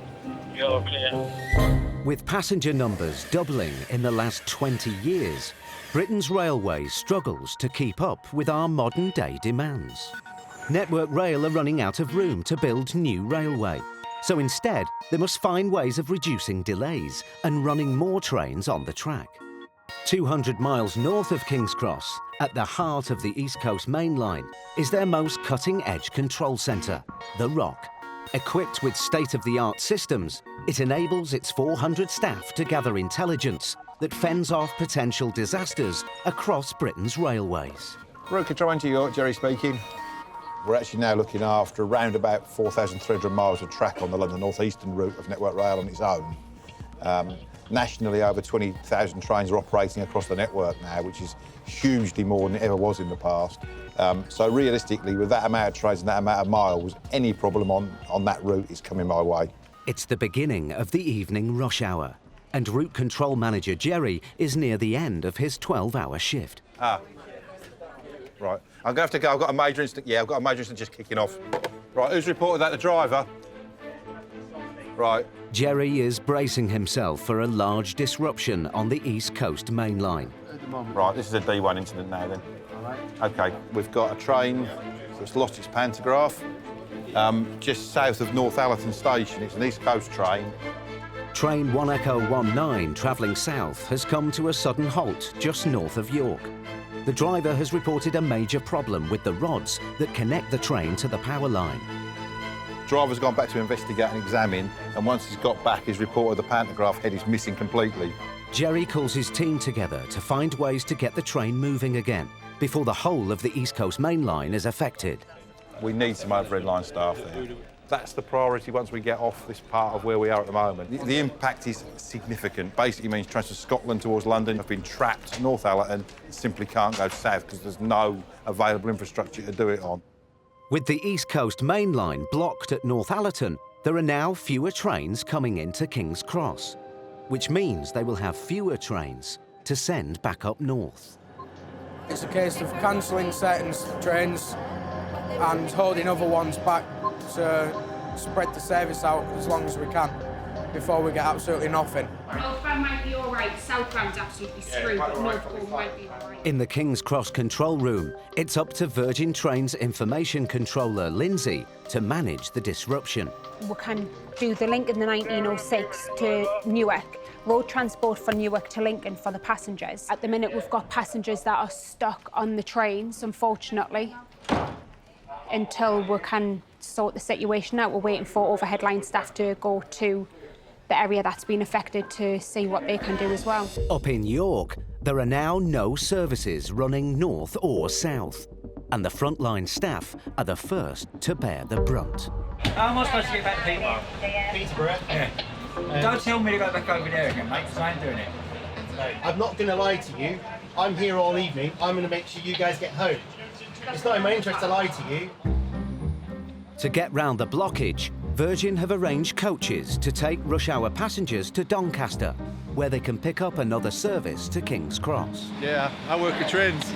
You're clear. With passenger numbers doubling in the last 20 years, Britain's railways struggles to keep up with our modern-day demands. Network Rail are running out of room to build new railway, so instead they must find ways of reducing delays and running more trains on the track. 200 miles north of King's Cross, at the heart of the East Coast Mainline, is their most cutting-edge control centre, The Rock. Equipped with state-of-the-art systems, it enables its 400 staff to gather intelligence that fends off potential disasters across Britain's railways. Route Control into York, Jerry speaking. We're actually now looking after around about 4,300 miles of track on the London North Eastern route of Network Rail on its own. Nationally, over 20,000 trains are operating across the network now, which is hugely more than it ever was in the past. So realistically, with that amount of trains and that amount of miles, any problem on that route is coming my way. It's the beginning of the evening rush hour, and Route Control Manager Jerry is near the end of his 12-hour shift. Right. I'm going to have to go. I've got a major incident. Yeah, I've got a major incident just kicking off. Right, who's reported that? The driver? Right. Jerry is bracing himself for a large disruption on the East Coast Mainline. Right, this is a D1 incident now then. OK, we've got a train that's lost its pantograph just south of North Allerton Station. It's an East Coast train. Train 1 Echo 19 travelling south has come to a sudden halt just north of York. The driver has reported a major problem with the rods that connect the train to the power line. Driver's gone back to investigate and examine, and once he's got back, he's reported the pantograph head is missing completely. Jerry calls his team together to find ways to get the train moving again before the whole of the East Coast Mainline is affected. We need some overhead line staff there. That's the priority once we get off this part of where we are at the moment. The impact is significant. Basically means trains from Scotland towards London have been trapped at North Allerton and simply can't go south because there's no available infrastructure to do it on. With the East Coast Mainline blocked at North Allerton, there are now fewer trains coming into King's Cross, which means they will have fewer trains to send back up north. It's a case of cancelling certain trains and holding other ones back to spread the service out as long as we can before we get absolutely nothing. Northbound might be all right, southbound's absolutely screwed, but northbound might be all right. In the King's Cross control room, it's up to Virgin Trains information controller Lindsay to manage the disruption. We can do the link in the 1906 to Newark, road transport from Newark to Lincoln for the passengers. At the minute, we've got passengers that are stuck on the trains, unfortunately. Until we can sort the situation out, we're waiting for overhead line staff to go to the area that's been affected to see what they can do as well. Up in York, there are now no services running north or south, and the frontline staff are the first to bear the brunt. How am I supposed to get back to Peterborough? Peterborough? Yeah. Don't tell me to go back over there again, mate, because I ain't doing it. I'm not going to lie to you. I'm here all evening. I'm going to make sure you guys get home. It's not in my interest to lie to you. To get round the blockage, Virgin have arranged coaches to take rush hour passengers to Doncaster, where they can pick up another service to King's Cross. Yeah, I work at trains.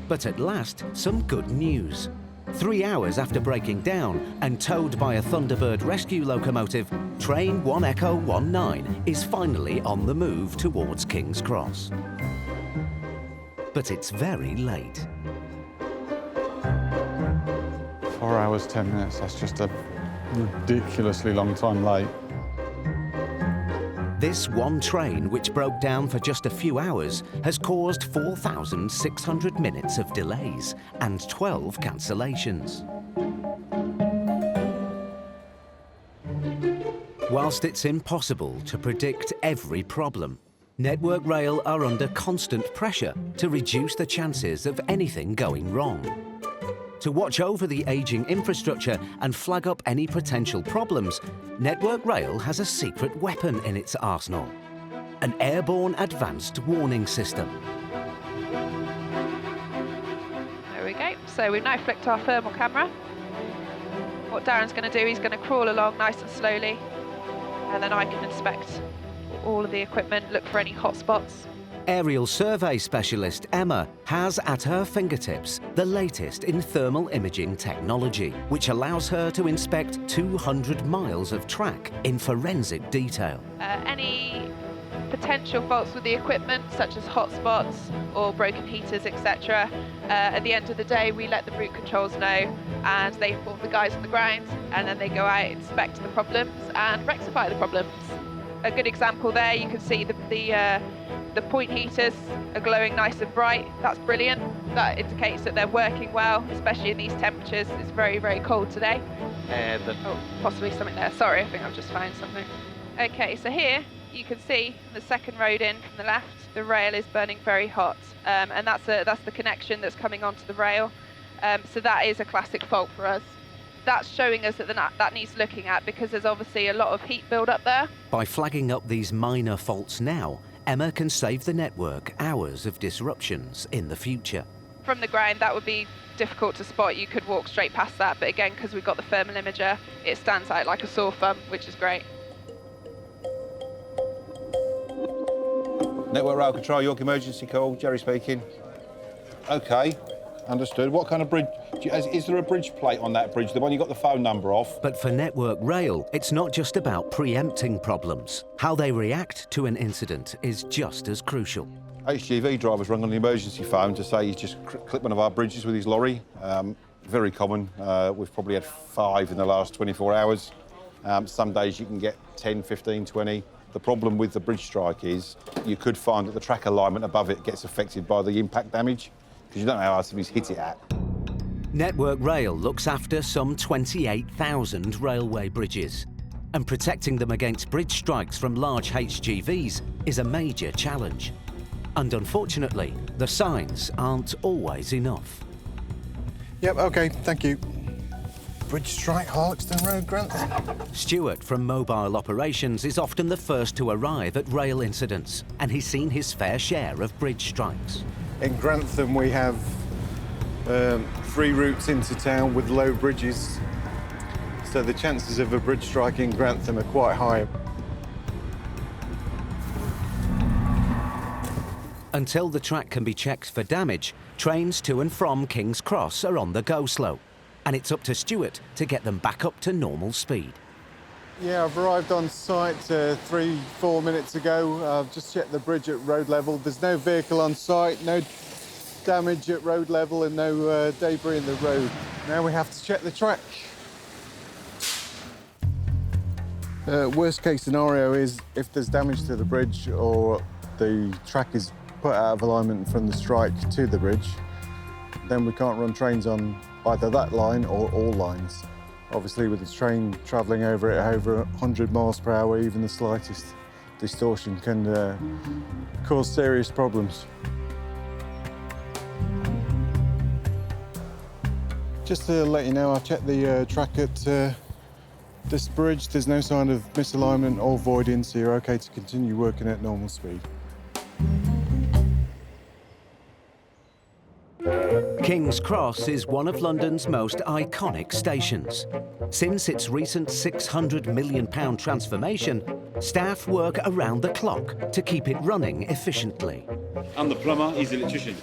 But at last, some good news. 3 hours after breaking down and towed by a Thunderbird rescue locomotive, Train 1 Echo 19 is finally on the move towards King's Cross. But it's very late. 4 hours, 10 minutes, that's just a ridiculously long time late. This one train, which broke down for just a few hours, has caused 4,600 minutes of delays and 12 cancellations. Whilst it's impossible to predict every problem, Network Rail are under constant pressure to reduce the chances of anything going wrong. To watch over the ageing infrastructure and flag up any potential problems, Network Rail has a secret weapon in its arsenal: an airborne advanced warning system. There we go. So we've now flicked our thermal camera. What Darren's going to do, he's going to crawl along nice and slowly, and then I can inspect all of the equipment, look for any hot spots. Aerial survey specialist Emma has at her fingertips the latest in thermal imaging technology, which allows her to inspect 200 miles of track in forensic detail. Any potential faults with the equipment, such as hot spots or broken heaters, etc. At the end of the day, we let the route controls know, and they inform the guys on the ground, and then they go out, inspect the problems and rectify the problems. A good example there, you can see the point heaters are glowing nice and bright. That's brilliant. That indicates that they're working well, especially in these temperatures. It's very, very cold today. Oh, possibly something there. Sorry, I think I've just found something. Okay, so here you can see the second road in from the left, the rail is burning very hot, and that's the connection that's coming onto the rail. So that is a classic fault for us. That's showing us that that needs looking at, because there's obviously a lot of heat build up there. By flagging up these minor faults now, Emma can save the network hours of disruptions in the future. From the ground, that would be difficult to spot. You could walk straight past that, but again, because we've got the thermal imager, it stands out like a sore thumb, which is great. Network Rail Control, York Emergency Call, Jerry speaking. OK, understood. What kind of bridge? Is there a bridge plate on that bridge, the one you got the phone number off? But for Network Rail, it's not just about preempting problems. How they react to an incident is just as crucial. HGV drivers rung on the emergency phone to say he's just clipped one of our bridges with his lorry. Very common. We've probably had 5 in the last 24 hours. Some days you can get 10, 15, 20. The problem with the bridge strike is you could find that the track alignment above it gets affected by the impact damage, because you don't know how hard somebody's hit it at. Network Rail looks after some 28,000 railway bridges, and protecting them against bridge strikes from large HGVs is a major challenge. And unfortunately, the signs aren't always enough. Yep, OK, thank you. Bridge strike, Harlexton Road, Grantham. Stuart from Mobile Operations is often the first to arrive at rail incidents, and he's seen his fair share of bridge strikes. In Grantham, we have 3 routes into town with low bridges, so the chances of a bridge strike in Grantham are quite high. Until the track can be checked for damage, trains to and from King's Cross are on the go slow, and it's up to Stuart to get them back up to normal speed. Yeah, I've arrived on site 3-4 minutes ago. I've just checked the bridge at road level. There's no vehicle on site, no damage at road level, and no debris in the road. Now we have to check the track. Worst case scenario is if there's damage to the bridge or the track is put out of alignment from the strike to the bridge, then we can't run trains on either that line or all lines. Obviously, with the train travelling over it over 100 miles per hour, even the slightest distortion can cause serious problems. Just to let you know, I've checked the track at this bridge. There's no sign of misalignment or voiding, so you're OK to continue working at normal speed. King's Cross is one of London's most iconic stations. Since its recent £600 million transformation, staff work around the clock to keep it running efficiently. I'm the plumber, he's the electrician.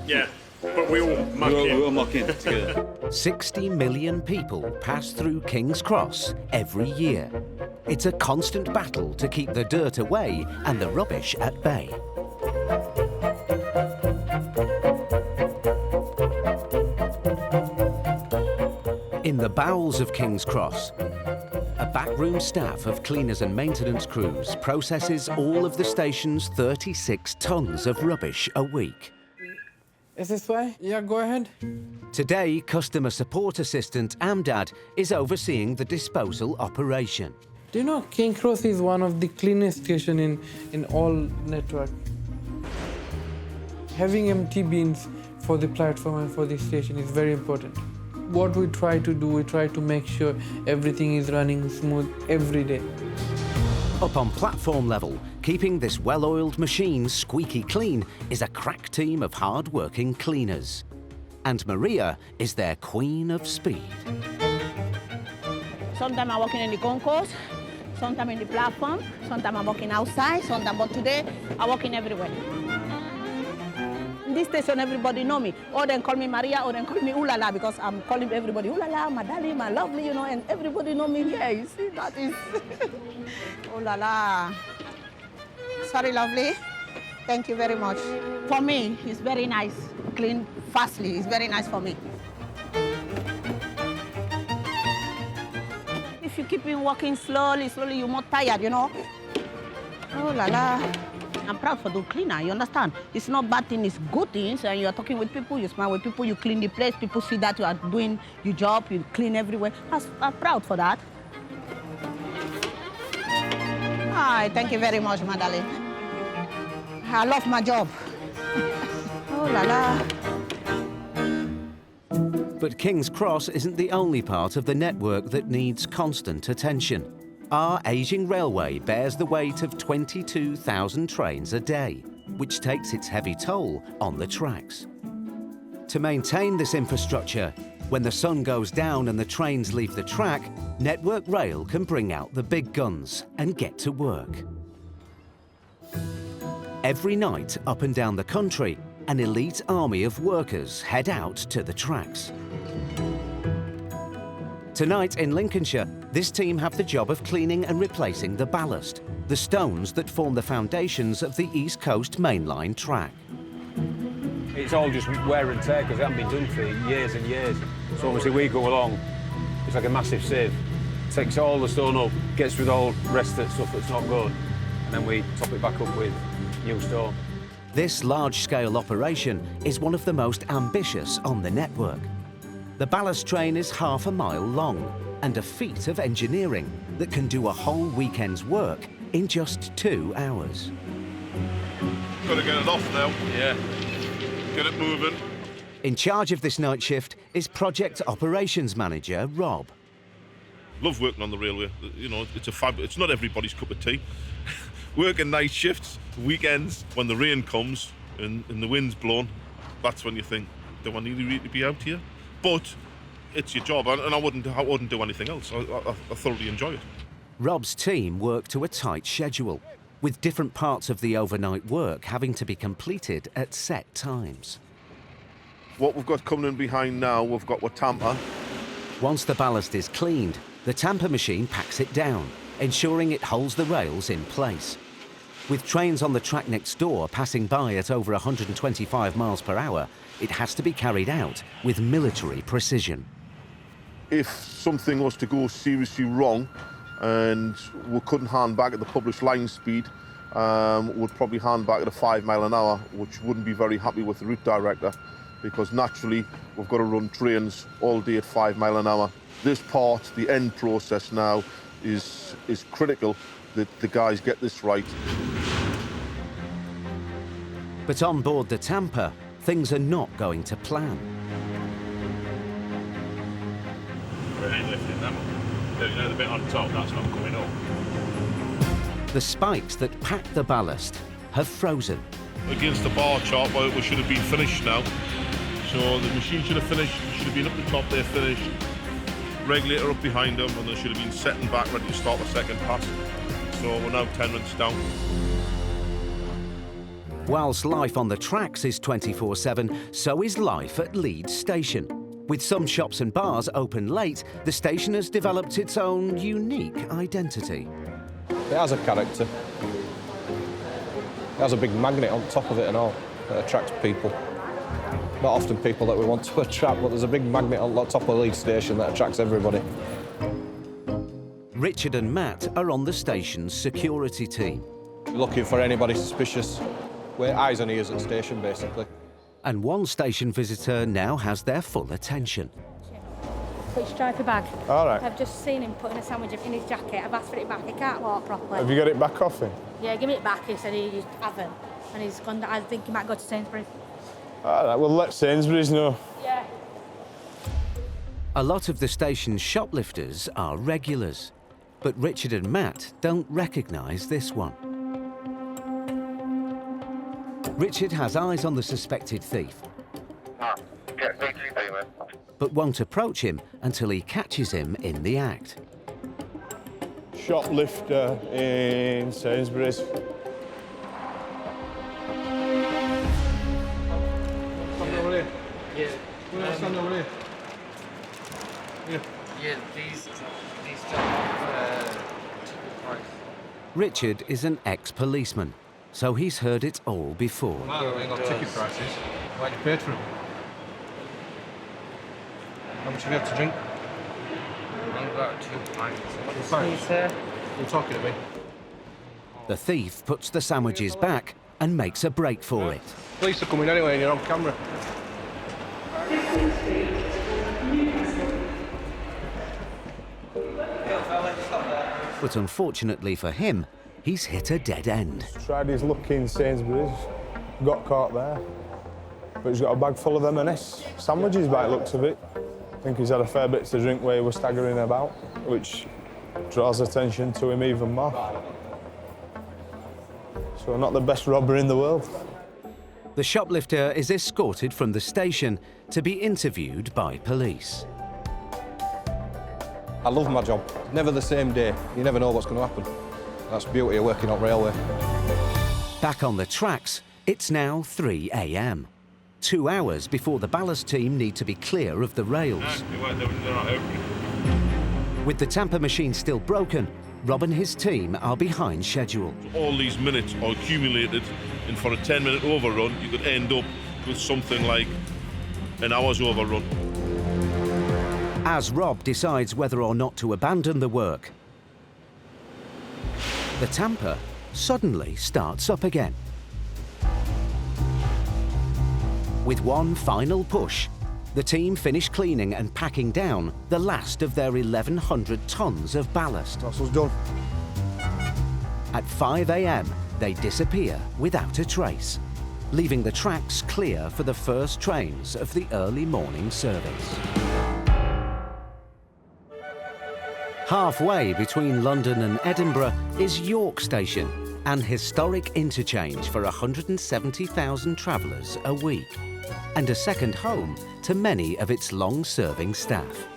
Yeah, but we all muck in. We all muck in together. 60 million people pass through King's Cross every year. It's a constant battle to keep the dirt away and the rubbish at bay. In the bowels of King's Cross, a backroom staff of cleaners and maintenance crews processes all of the station's 36 tonnes of rubbish a week. Is this way? Yeah, go ahead. Today, customer support assistant Amdad is overseeing the disposal operation. Do you know King's Cross is one of the cleanest stations in all network? Having empty bins for the platform and for the station is very important. What we try to do, we try to make sure everything is running smooth every day. Up on platform level, keeping this well-oiled machine squeaky clean is a crack team of hard-working cleaners. And Maria is their queen of speed. Sometimes I'm working in the concourse, sometimes in the platform, sometimes I'm working outside, sometimes, but today I'm working everywhere. In this station, everybody know me. Or they call me Maria, or they call me Ooh La La, because I'm calling everybody Ooh La La, my darling, my lovely, you know, and everybody know me here. You see, that is Ooh La La. Sorry, lovely. Thank you very much. For me, it's very nice. Clean fastly. It's very nice for me. If you keep on walking slowly, you're more tired, you know. Oh la la. I'm proud for the cleaner, you understand? It's not bad thing, it's good things. And you're talking with people, you smile with people, you clean the place, people see that you are doing your job, you clean everywhere. I'm proud for that. Hi, thank you very much, my darling. I love my job. Oh la la. But King's Cross isn't the only part of the network that needs constant attention. Our ageing railway bears the weight of 22,000 trains a day, which takes its heavy toll on the tracks. To maintain this infrastructure, when the sun goes down and the trains leave the track, Network Rail can bring out the big guns and get to work. Every night up and down the country, an elite army of workers head out to the tracks. Tonight in Lincolnshire, this team have the job of cleaning and replacing the ballast, the stones that form the foundations of the East Coast Mainline track. It's all just wear and tear because it hasn't been done for years and years. So obviously we go along, it's like a massive sieve. Takes all the stone up, gets rid of all the rest of the stuff that's not good, and then we top it back up with new stone. This large-scale operation is one of the most ambitious on the network. The ballast train is half a mile long and a feat of engineering that can do a whole weekend's work in just 2 hours. Got to get it off now. Yeah. Get it moving. In charge of this night shift is Project Operations Manager Rob. Love working on the railway. You know, it's not everybody's cup of tea. Working night shifts, weekends, when the rain comes and the wind's blowing, that's when you think, do I really be out here? But it's your job, and I wouldn't do anything else. I thoroughly enjoy it. Rob's team work to a tight schedule, with different parts of the overnight work having to be completed at set times. What we've got coming in behind now, we've got our tamper. Once the ballast is cleaned, the tamper machine packs it down, ensuring it holds the rails in place. With trains on the track next door passing by at over 125 miles per hour, it has to be carried out with military precision. If something was to go seriously wrong and we couldn't hand back at the published line speed, we'd probably hand back at a 5 mile an hour, which wouldn't be very happy with the route director, because naturally we've got to run trains all day at 5 mile an hour. This part, the end process now, is critical that the guys get this right. But on board the tamper, things are not going to plan. We ain't lifting them. You know, the bit on top, that's not coming up. The spikes that pack the ballast have frozen. Against the bar chart, well, we should have been finished now. So the machine should have finished, should have been up the top there finished. Regulator up behind them, and they should have been setting back ready to start the second pass. So we're now 10 minutes down. Whilst life on the tracks is 24/7, so is life at Leeds Station. With some shops and bars open late, the station has developed its own unique identity. It has a character. It has a big magnet on top of it and all that attracts people. Not often people that we want to attract, but there's a big magnet on the top of the Leeds Station that attracts everybody. Richard and Matt are on the station's security team. We're looking for anybody suspicious. We're eyes and ears at the station, basically. And one station visitor now has their full attention. Put your striper bag. All right. I've just seen him putting a sandwich in his jacket. I've asked for it back. He can't walk properly. Have you got it back off him? Yeah, give me it back. He said he haven't. And he's gone. I think he might go to Sainsbury's. All right, well, let Sainsbury's know. Yeah. A lot of the station's shoplifters are regulars, but Richard and Matt don't recognise this one. Richard has eyes on the suspected thief, but won't approach him until he catches him in the act. Shoplifter in Sainsbury's. Stand over here. Yeah. Stand over here. Yeah, these are cheaper price. Richard is an ex-policeman, so he's heard it all before. Wow, we ain't got ticket prices. Why'd you pay for them? How much have you had to drink? I've got 2 pints. Thanks. You're talking to me. The thief puts the sandwiches back and makes a break for it. Police are coming anyway and you're on camera. But unfortunately for him, he's hit a dead end. Tried his luck in Sainsbury's, got caught there. But he's got a bag full of M&S sandwiches by the looks of it. I think he's had a fair bit to drink where he was staggering about, which draws attention to him even more. So not the best robber in the world. The shoplifter is escorted from the station to be interviewed by police. I love my job. Never the same day. You never know what's going to happen. That's the beauty of working on railway. Back on the tracks, it's now 3 a.m. 2 hours before the ballast team need to be clear of the rails. With the tamper machine still broken, Rob and his team are behind schedule. All these minutes are accumulated, and for a 10-minute overrun, you could end up with something like an hour's overrun. As Rob decides whether or not to abandon the work, the tamper suddenly starts up again. With one final push, the team finish cleaning and packing down the last of their 1,100 tons of ballast. That's what's done. At 5 a.m, they disappear without a trace, leaving the tracks clear for the first trains of the early morning service. Halfway between London and Edinburgh is York Station, an historic interchange for 170,000 travellers a week, and a second home to many of its long-serving staff.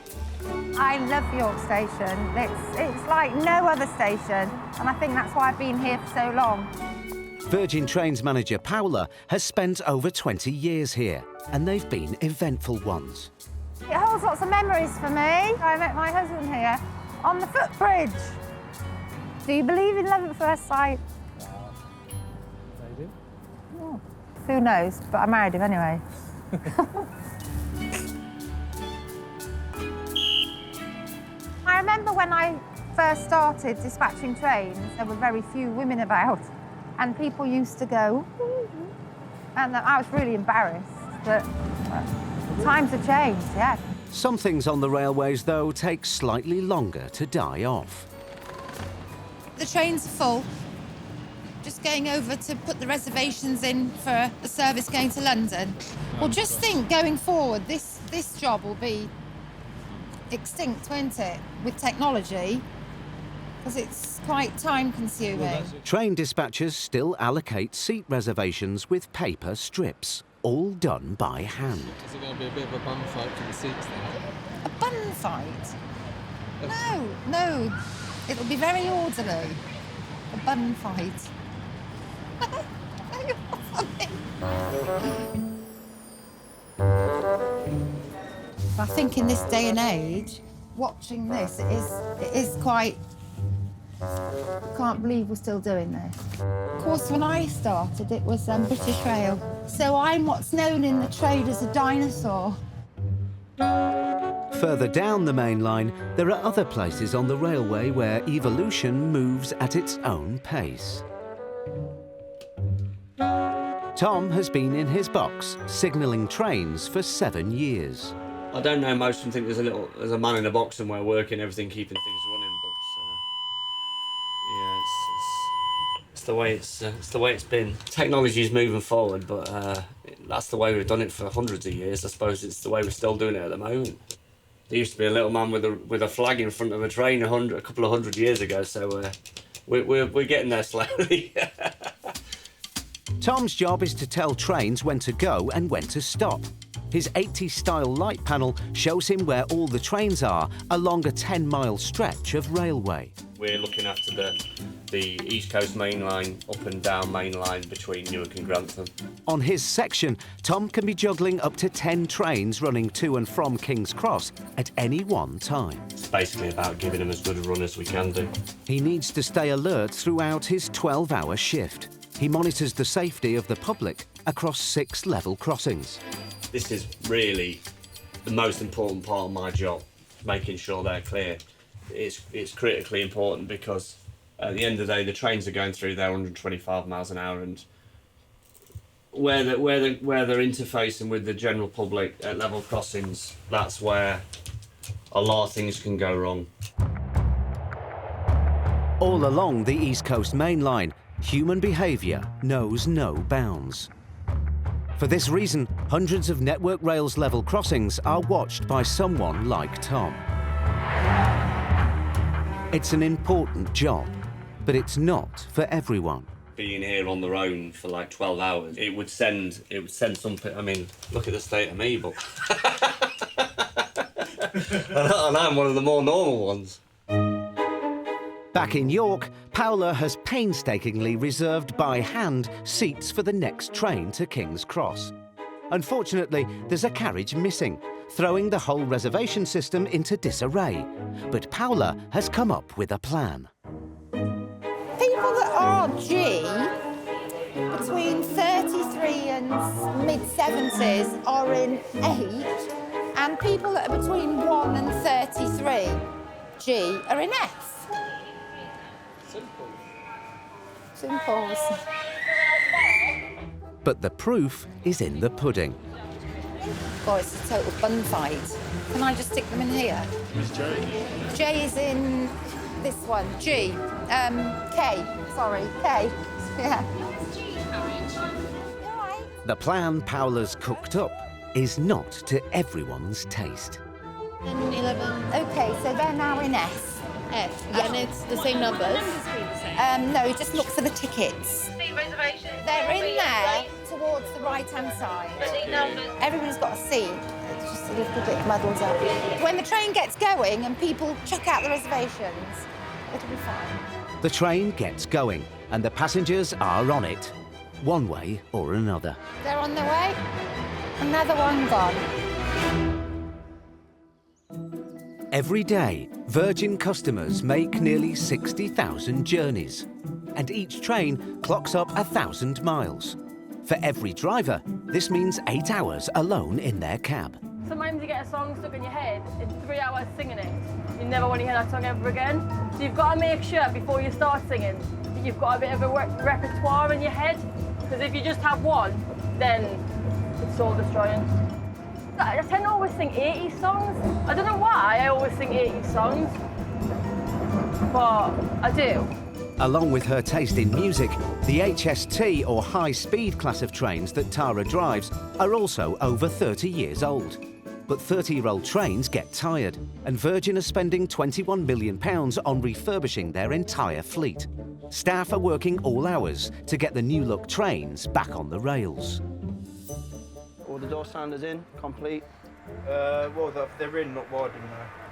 I love York Station. It's like no other station, and I think that's why I've been here for so long. Virgin Trains manager Paula has spent over 20 years here, and they've been eventful ones. It holds lots of memories for me. I met my husband here on the footbridge. Do you believe in love at first sight? Maybe. Oh, who knows, but I married him anyway. I remember when I first started dispatching trains, there were very few women about, and people used to go, and I was really embarrassed, but times have changed, yeah. Some things on the railways, though, take slightly longer to die off. The trains are full. Just going over to put the reservations in for a service going to London. Well, just think, going forward, this job will be extinct, won't it, with technology? Because it's quite time-consuming. Train dispatchers still allocate seat reservations with paper strips, all done by hand. Is it going to be a bit of a bun fight for the seats then? A bun fight? No. It'll be very orderly. A bun fight. I think in this day and age, watching this, it is quite... I can't believe we're still doing this. Of course, when I started, it was British Rail. So I'm what's known in the trade as a dinosaur. Further down the main line, there are other places on the railway where evolution moves at its own pace. Tom has been in his box, signalling trains for 7 years. I don't know, most of them think there's a man in a box somewhere working everything, keeping things running, but yeah, it's the way it's been. Technology's moving forward, but that's the way we've done it for hundreds of years. I suppose it's the way we're still doing it at the moment. There used to be a little man with a flag in front of a train a couple of hundred years ago, so we're getting there slowly. Tom's job is to tell trains when to go and when to stop. His 80s-style light panel shows him where all the trains are along a 10-mile stretch of railway. We're looking after the East Coast Mainline, up and down Mainline between Newark and Grantham. On his section, Tom can be juggling up to 10 trains running to and from King's Cross at any one time. It's basically about giving them as good a run as we can do. He needs to stay alert throughout his 12-hour shift. He monitors the safety of the public across 6 level crossings. This is really the most important part of my job, making sure they're clear. It's critically important because at the end of the day, the trains are going through there 125 miles an hour, and where they're interfacing with the general public at level crossings, that's where a lot of things can go wrong. All along the East Coast Mainline, human behaviour knows no bounds. For this reason, hundreds of Network Rail's level crossings are watched by someone like Tom. It's an important job, but it's not for everyone. Being here on their own for like 12 hours, it would send something. I mean, look at the state of me, but and I'm one of the more normal ones. Back in York, Paola has painstakingly reserved by hand seats for the next train to King's Cross. Unfortunately, there's a carriage missing, throwing the whole reservation system into disarray. But Paola has come up with a plan. People that are G, between 33 and mid-70s, are in H, and people that are between 1 and 33 G are in F. Simples. But the proof is in the pudding. God, it's a total bun fight. Can I just stick them in here? Who's J? J is in this one. G. K. Sorry, K. Yeah. The plan Paola's cooked up is not to everyone's taste. 10, 11. OK, so they're now in S. F. Yeah, and it's the same numbers? No, just look for the tickets. They're in there towards the right-hand side. Everybody's got a seat. It's just a little bit muddled up. When the train gets going and people chuck out the reservations, it'll be fine. The train gets going and the passengers are on it, one way or another. They're on their way. Another one gone. Every day, Virgin customers make nearly 60,000 journeys, and each train clocks up 1,000 miles. For every driver, this means 8 hours alone in their cab. Sometimes you get a song stuck in your head, it's 3 hours singing it. You never want to hear that song ever again. So you've got to make sure before you start singing that you've got a bit of a repertoire in your head, because if you just have one, then it's soul destroying. I tend to always sing 80s songs. I don't know why I always sing 80s songs, but I do. Along with her taste in music, the HST or high-speed class of trains that Tara drives are also over 30 years old. But 30-year-old trains get tired, and Virgin are spending £21 million on refurbishing their entire fleet. Staff are working all hours to get the new-look trains back on the rails. All the door standers in, complete? Well, they're in, not widened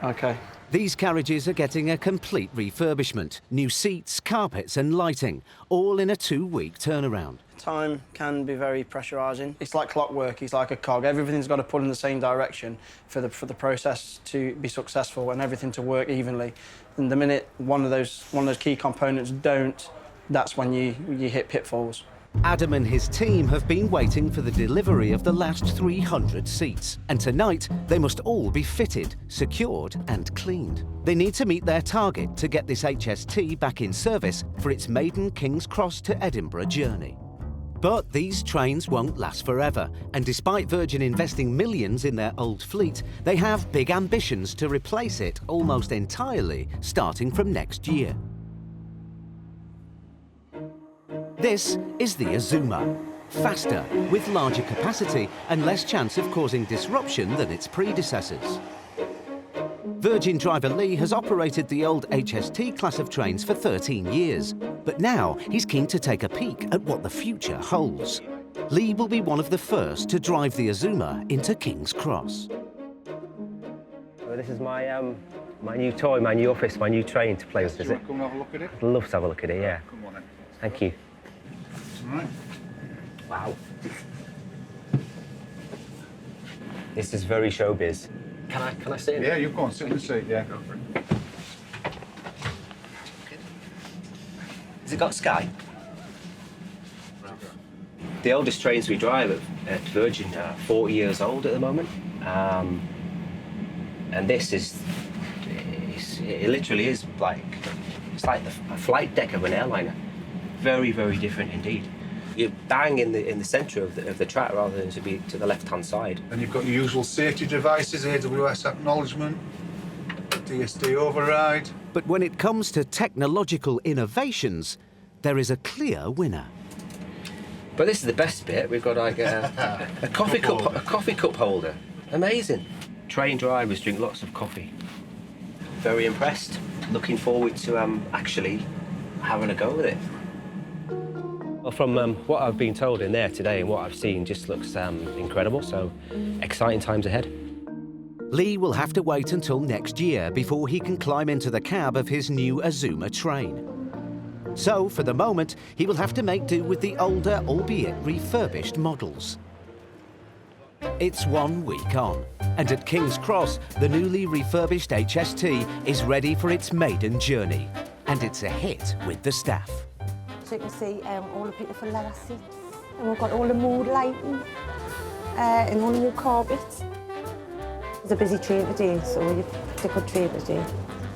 now. OK. These carriages are getting a complete refurbishment. New seats, carpets and lighting, all in a 2-week turnaround. Time can be very pressurising. It's like clockwork, it's like a cog. Everything's got to pull in the same direction for the process to be successful and everything to work evenly. And the minute one of those key components don't, that's when you hit pitfalls. Adam and his team have been waiting for the delivery of the last 300 seats, and tonight they must all be fitted, secured and cleaned. They need to meet their target to get this HST back in service for its maiden King's Cross to Edinburgh journey. But these trains won't last forever, and despite Virgin investing millions in their old fleet, they have big ambitions to replace it almost entirely starting from next year. This is the Azuma. Faster, with larger capacity and less chance of causing disruption than its predecessors. Virgin driver Lee has operated the old HST class of trains for 13 years, but now he's keen to take a peek at what the future holds. Lee will be one of the first to drive the Azuma into King's Cross. Well, this is my my new toy, my new office, my new train to play with, is it? Come and have a look at it? I'd love to have a look at it, yeah. Come on then. Thank you. All right. Wow. This is very showbiz. Can I sit in? Yeah, you go on, sit in the seat, yeah. Has it got Sky? The oldest trains we drive at Virgin are 40 years old at the moment. And this is, it literally is like, it's like a flight deck of an airliner. Very, very different indeed. You're bang in the centre of the track rather than to be to the left-hand side. And you've got your usual safety devices, AWS acknowledgement, DSD override. But when it comes to technological innovations, there is a clear winner. But this is the best bit. We've got like a coffee cup holder. Amazing. Train drivers drink lots of coffee. Very impressed. Looking forward to actually having a go with it. Well, from what I've been told in there today and what I've seen, just looks incredible. So exciting times ahead. Lee will have to wait until next year before he can climb into the cab of his new Azuma train. So, for the moment, he will have to make do with the older, albeit refurbished models. It's 1 week on, and at King's Cross, the newly refurbished HST is ready for its maiden journey, and it's a hit with the staff. So you can see all the beautiful leather seats, and we've got all the mood lighting and all the new carpets. It's a busy train today, so it's a good train today.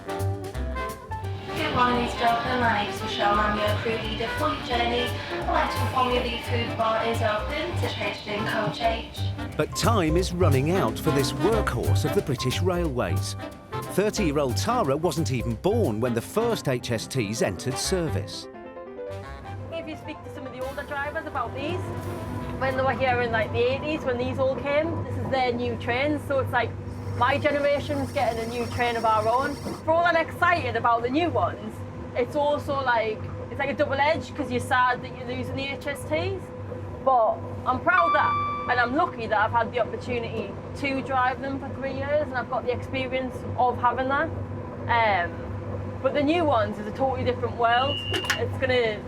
Good morning, East Coast Mainline. My name is Michelle, I'm your crew leader for your journey. I'd like to inform you the food bar is open to trade in Coach H. But time is running out for this workhorse of the British Railways. 30-year-old Tara wasn't even born when the first HSTs entered service. If you speak to some of the older drivers about these, when they were here in like the 80s, when these all came, this is their new trains, so it's like my generation's getting a new train of our own. For all I'm excited about the new ones, it's also like, it's like a double edge because you're sad that you're losing the HSTs, but I'm proud that, and I'm lucky that I've had the opportunity to drive them for 3 years and I've got the experience of having that. But the new ones is a totally different world. It's going to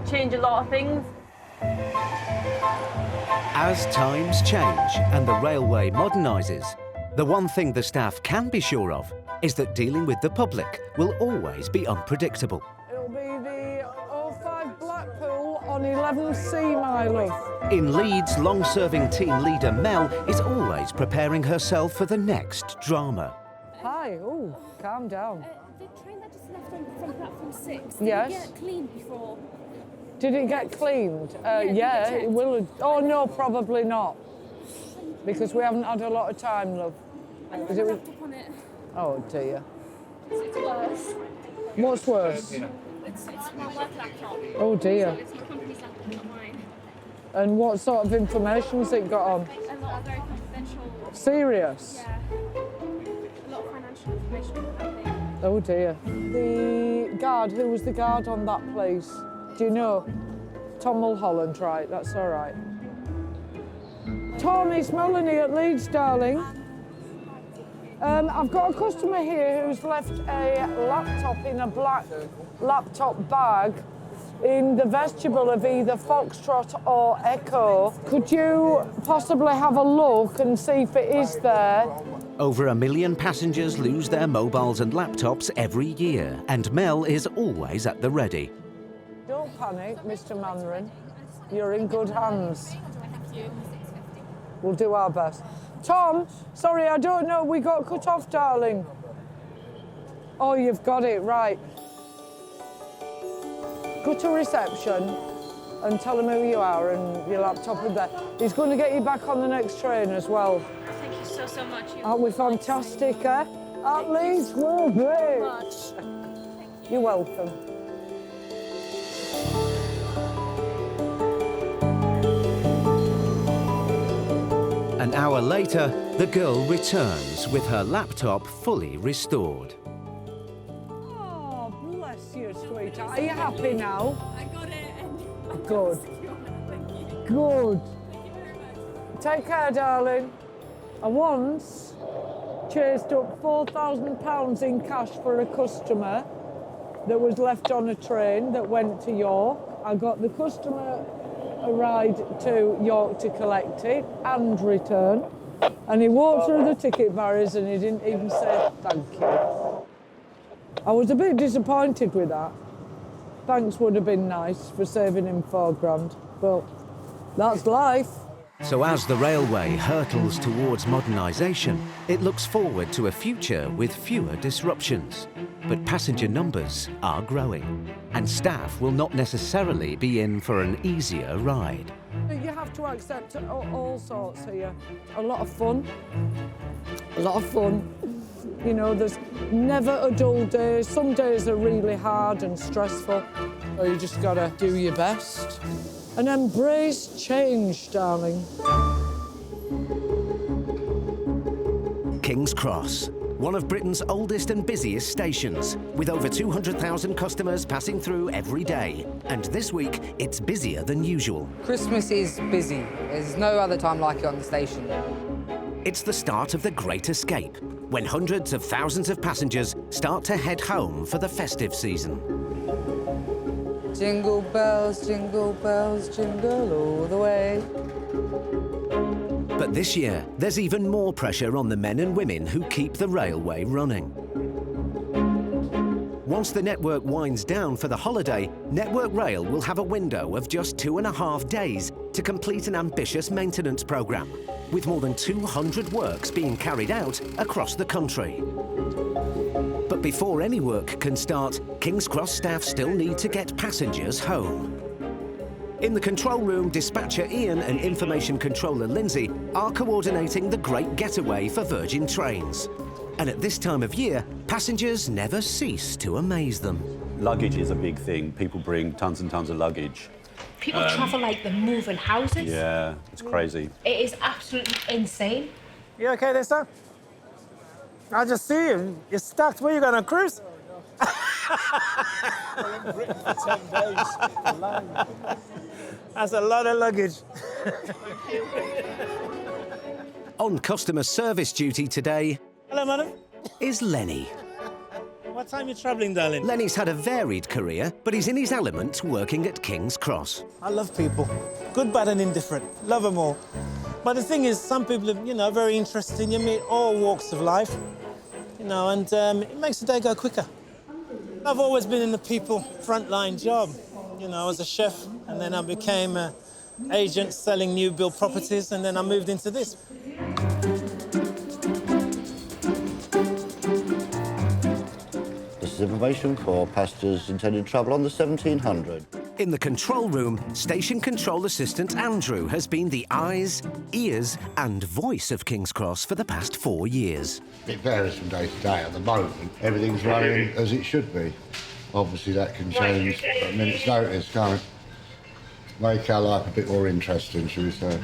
change a lot of things. As times change and the railway modernises, the one thing the staff can be sure of is that dealing with the public will always be unpredictable. It'll be the 05 Blackpool on 11C, my love. In Leeds, long-serving team leader Mel is always preparing herself for the next drama. Hi, oh, calm down. The train that just left from platform 6, did Yes. it get cleaned before? Did it get cleaned? Yeah, it will. Oh, no, probably not. Because we haven't had a lot of time, love. And there's a laptop on it. Oh, dear. It's worse. What's worse? It's my work laptop. Oh, dear. So it's my company's laptop, not mine. And what sort of information's it got on? A lot of very confidential. Serious? Yeah. A lot of financial information on the company. Oh, dear. The guard, who was the guard on that place? Do you know? Tom Mulholland, right, that's all right. Tom, it's Melanie at Leeds, darling. I've got a customer here who's left a laptop in a black laptop bag in the vestibule of either Foxtrot or Echo. Could you possibly have a look and see if it is there? Over 1 million passengers lose their mobiles and laptops every year, and Mel is always at the ready. Don't panic, Mr. Mandarin. You're in good hands. We'll do our best. Tom, sorry, I don't know. We got cut off, darling. Oh, you've got it, right. Go to reception and tell them who you are and your laptop is there. He's going to get you back on the next train as well. Thank you so much. Aren't we fantastic, eh? At least we're great. You're welcome. hour later, the girl returns with her laptop fully restored. Oh, bless you, sweetheart. Are you happy now? I got it. Good. Good. Take care, darling. I once chased up £4,000 in cash for a customer that was left on a train that went to York. I got the customer a ride to York to collect it and return. And he walked through the ticket barriers and he didn't even say thank you. I was a bit disappointed with that. Thanks would have been nice for saving him £4,000, but that's life. So as the railway hurtles towards modernisation, it looks forward to a future with fewer disruptions. But passenger numbers are growing, and staff will not necessarily be in for an easier ride. You have to accept all sorts here. A lot of fun. A lot of fun. You know, there's never a dull day. Some days are really hard and stressful. So you just gotta do your best. And embrace change, darling. King's Cross, one of Britain's oldest and busiest stations, with over 200,000 customers passing through every day. And this week, it's busier than usual. Christmas is busy. There's no other time like it on the station. It's the start of the Great Escape, when hundreds of thousands of passengers start to head home for the festive season. Jingle bells, jingle all the way. But this year, there's even more pressure on the men and women who keep the railway running. Once the network winds down for the holiday, Network Rail will have a window of just 2.5 days to complete an ambitious maintenance programme, with more than 200 works being carried out across the country. But before any work can start, King's Cross staff still need to get passengers home. In the control room, dispatcher Ian and information controller Lindsay are coordinating the Great Getaway for Virgin Trains. And at this time of year, passengers never cease to amaze them. Luggage is a big thing. People bring tons and tons of luggage. People travel like they're moving houses. Yeah, it's crazy. It is absolutely insane. You okay there, sir? I just see you. You're stuck. Where are you going on a cruise? That's a lot of luggage. On customer service duty today... Hello, madam. ...is Lenny. What time are you travelling, darling? Lenny's had a varied career, but he's in his element working at King's Cross. I love people. Good, bad and indifferent. Love them all. But the thing is, some people are, you know, very interesting. You meet all walks of life, you know, and it makes the day go quicker. I've always been in the people frontline job. You know, I was a chef, and then I became an agent selling new build properties, and then I moved into this. This is information for passengers intending to travel on the 1700. In the control room, Station Control Assistant Andrew has been the eyes, ears and voice of King's Cross for the past 4 years. It varies from day to day. At the moment, everything's running as it should be. Obviously, that can change at a minute's notice, can't it? Make our life a bit more interesting, shall we say.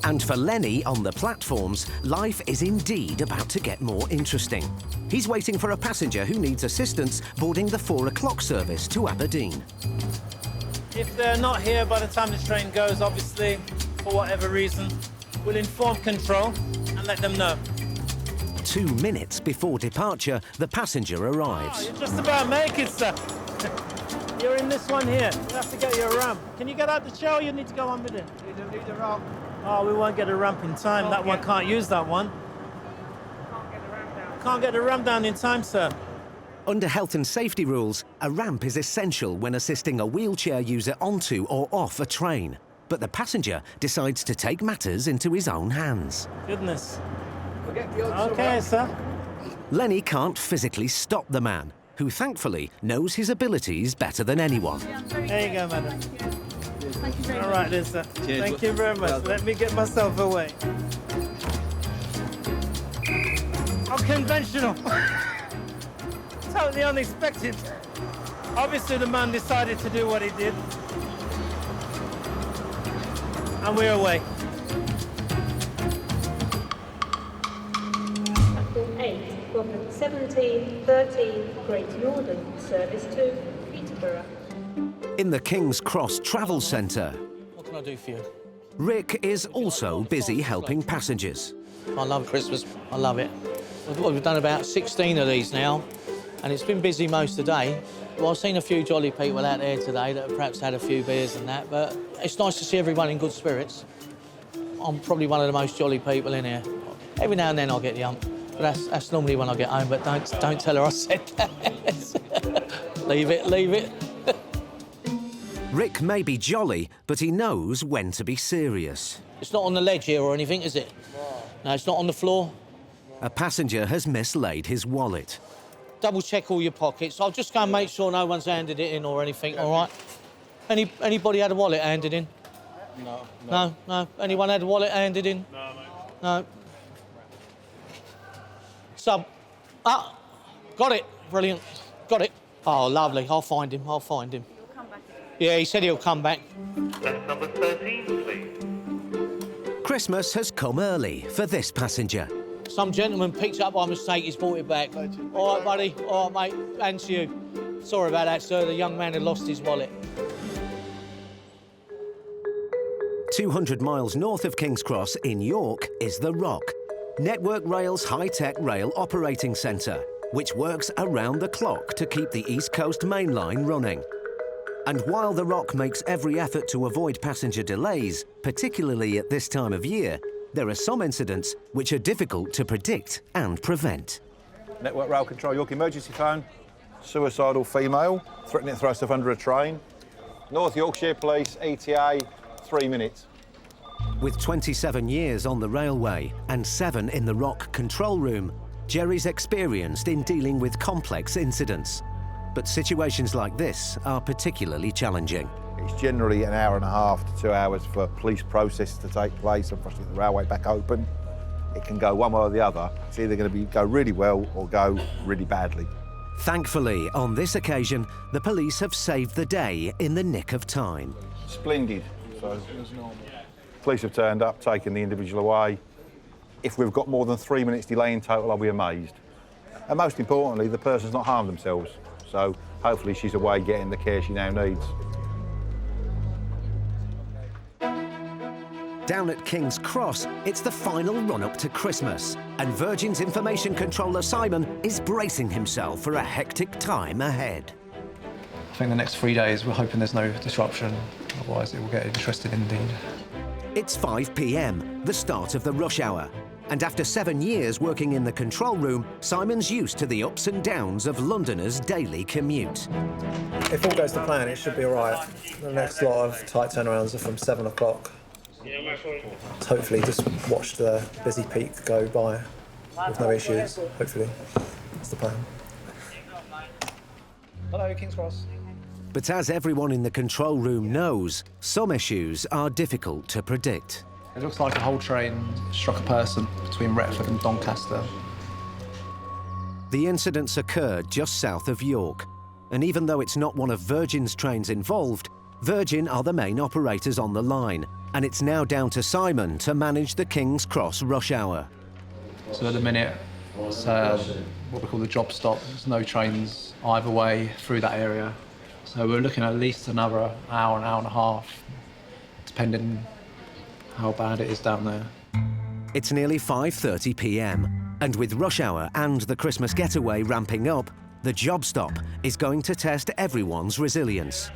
And for Lenny on the platforms, life is indeed about to get more interesting. He's waiting for a passenger who needs assistance boarding the 4 o'clock service to Aberdeen. If they're not here by the time the train goes, obviously, for whatever reason, we'll inform control and let them know. 2 minutes before departure, the passenger arrives. Oh, you're just about make it, sir. You're in this one here. We'll have to get you a ramp. Can you get out the chair or you need to go on with it? You don't need a ramp. Oh, we won't get a ramp in time. That one can't use that one. Can't get the ramp down in time, sir. Under health and safety rules, a ramp is essential when assisting a wheelchair user onto or off a train. But the passenger decides to take matters into his own hands. Goodness. Okay, sir. Lenny can't physically stop the man, who thankfully knows his abilities better than anyone. There you go, madam. Thank you very much. All right, then, sir. Cheers. Thank you very much. Let me get myself away. Unconventional. Totally unexpected. Obviously, the man decided to do what he did. And we're away. from 1713 Great Northern service to Peterborough. In the King's Cross Travel Centre, What can I do for you? Rick is also busy helping passengers. I love Christmas. I love it. We've done about 16 of these now, and it's been busy most of the day. Well, I've seen a few jolly people out there today that have perhaps had a few beers and that, but it's nice to see everyone in good spirits. I'm probably one of the most jolly people in here. Every now and then I'll get the hump, but that's normally when I get home, but don't tell her I said that. Leave it. Rick may be jolly, but he knows when to be serious. It's not on the ledge here or anything, is it? No, it's not on the floor. A passenger has mislaid his wallet. Double check all your pockets. I'll just go and make sure no one's handed it in or anything, all right? Anybody had a wallet handed in? No. Anyone had a wallet handed in? No, mate. No. Got it. Brilliant. Got it. Oh, lovely. I'll find him. He'll come back. Yeah, he said he'll come back. Number 13, please. Christmas has come early for this passenger. Some gentleman picked it up by mistake, he's brought it back. All right, buddy. All right, mate. And to you. Sorry about that, sir. The young man had lost his wallet. 200 miles north of King's Cross in York is The Rock, Network Rail's high-tech rail operating centre, which works around the clock to keep the East Coast Mainline running. And while The Rock makes every effort to avoid passenger delays, particularly at this time of year, there are some incidents which are difficult to predict and prevent. Network Rail Control, York emergency phone. Suicidal female, threatening to throw herself under a train. North Yorkshire Police, ETA, 3 minutes. With 27 years on the railway and 7 in the Rock control room, Jerry's experienced in dealing with complex incidents. But situations like this are particularly challenging. It's generally an hour and a half to 2 hours for police processes to take place and for us to get the railway back open. It can go one way or the other. It's either going to go really well or go really badly. Thankfully, on this occasion, the police have saved the day in the nick of time. Splendid. So, police have turned up, taken the individual away. If we've got more than 3 minutes delay in total, I'll be amazed. And most importantly, the person's not harmed themselves. So hopefully she's away getting the care she now needs. Down at King's Cross, it's the final run-up to Christmas, and Virgin's information controller Simon is bracing himself for a hectic time ahead. I think the next 3 days, we're hoping there's no disruption, otherwise it will get interesting indeed. It's 5 p.m, the start of the rush hour, and after 7 years working in the control room, Simon's used to the ups and downs of Londoners' daily commute. If all goes to plan, it should be all right. The next lot of tight turnarounds are from 7 o'clock. Hopefully just watch the busy peak go by with no issues, hopefully. That's the plan. Hello, King's Cross. But as everyone in the control room knows, some issues are difficult to predict. It looks like a whole train struck a person between Retford and Doncaster. The incidents occurred just south of York, and even though it's not one of Virgin's trains involved, Virgin are the main operators on the line, and it's now down to Simon to manage the King's Cross rush hour. So at the minute, it's what we call the job stop. There's no trains either way through that area. So we're looking at least another hour, an hour and a half, depending how bad it is down there. It's nearly 5:30 p.m, and with rush hour and the Christmas getaway ramping up, the job stop is going to test everyone's resilience.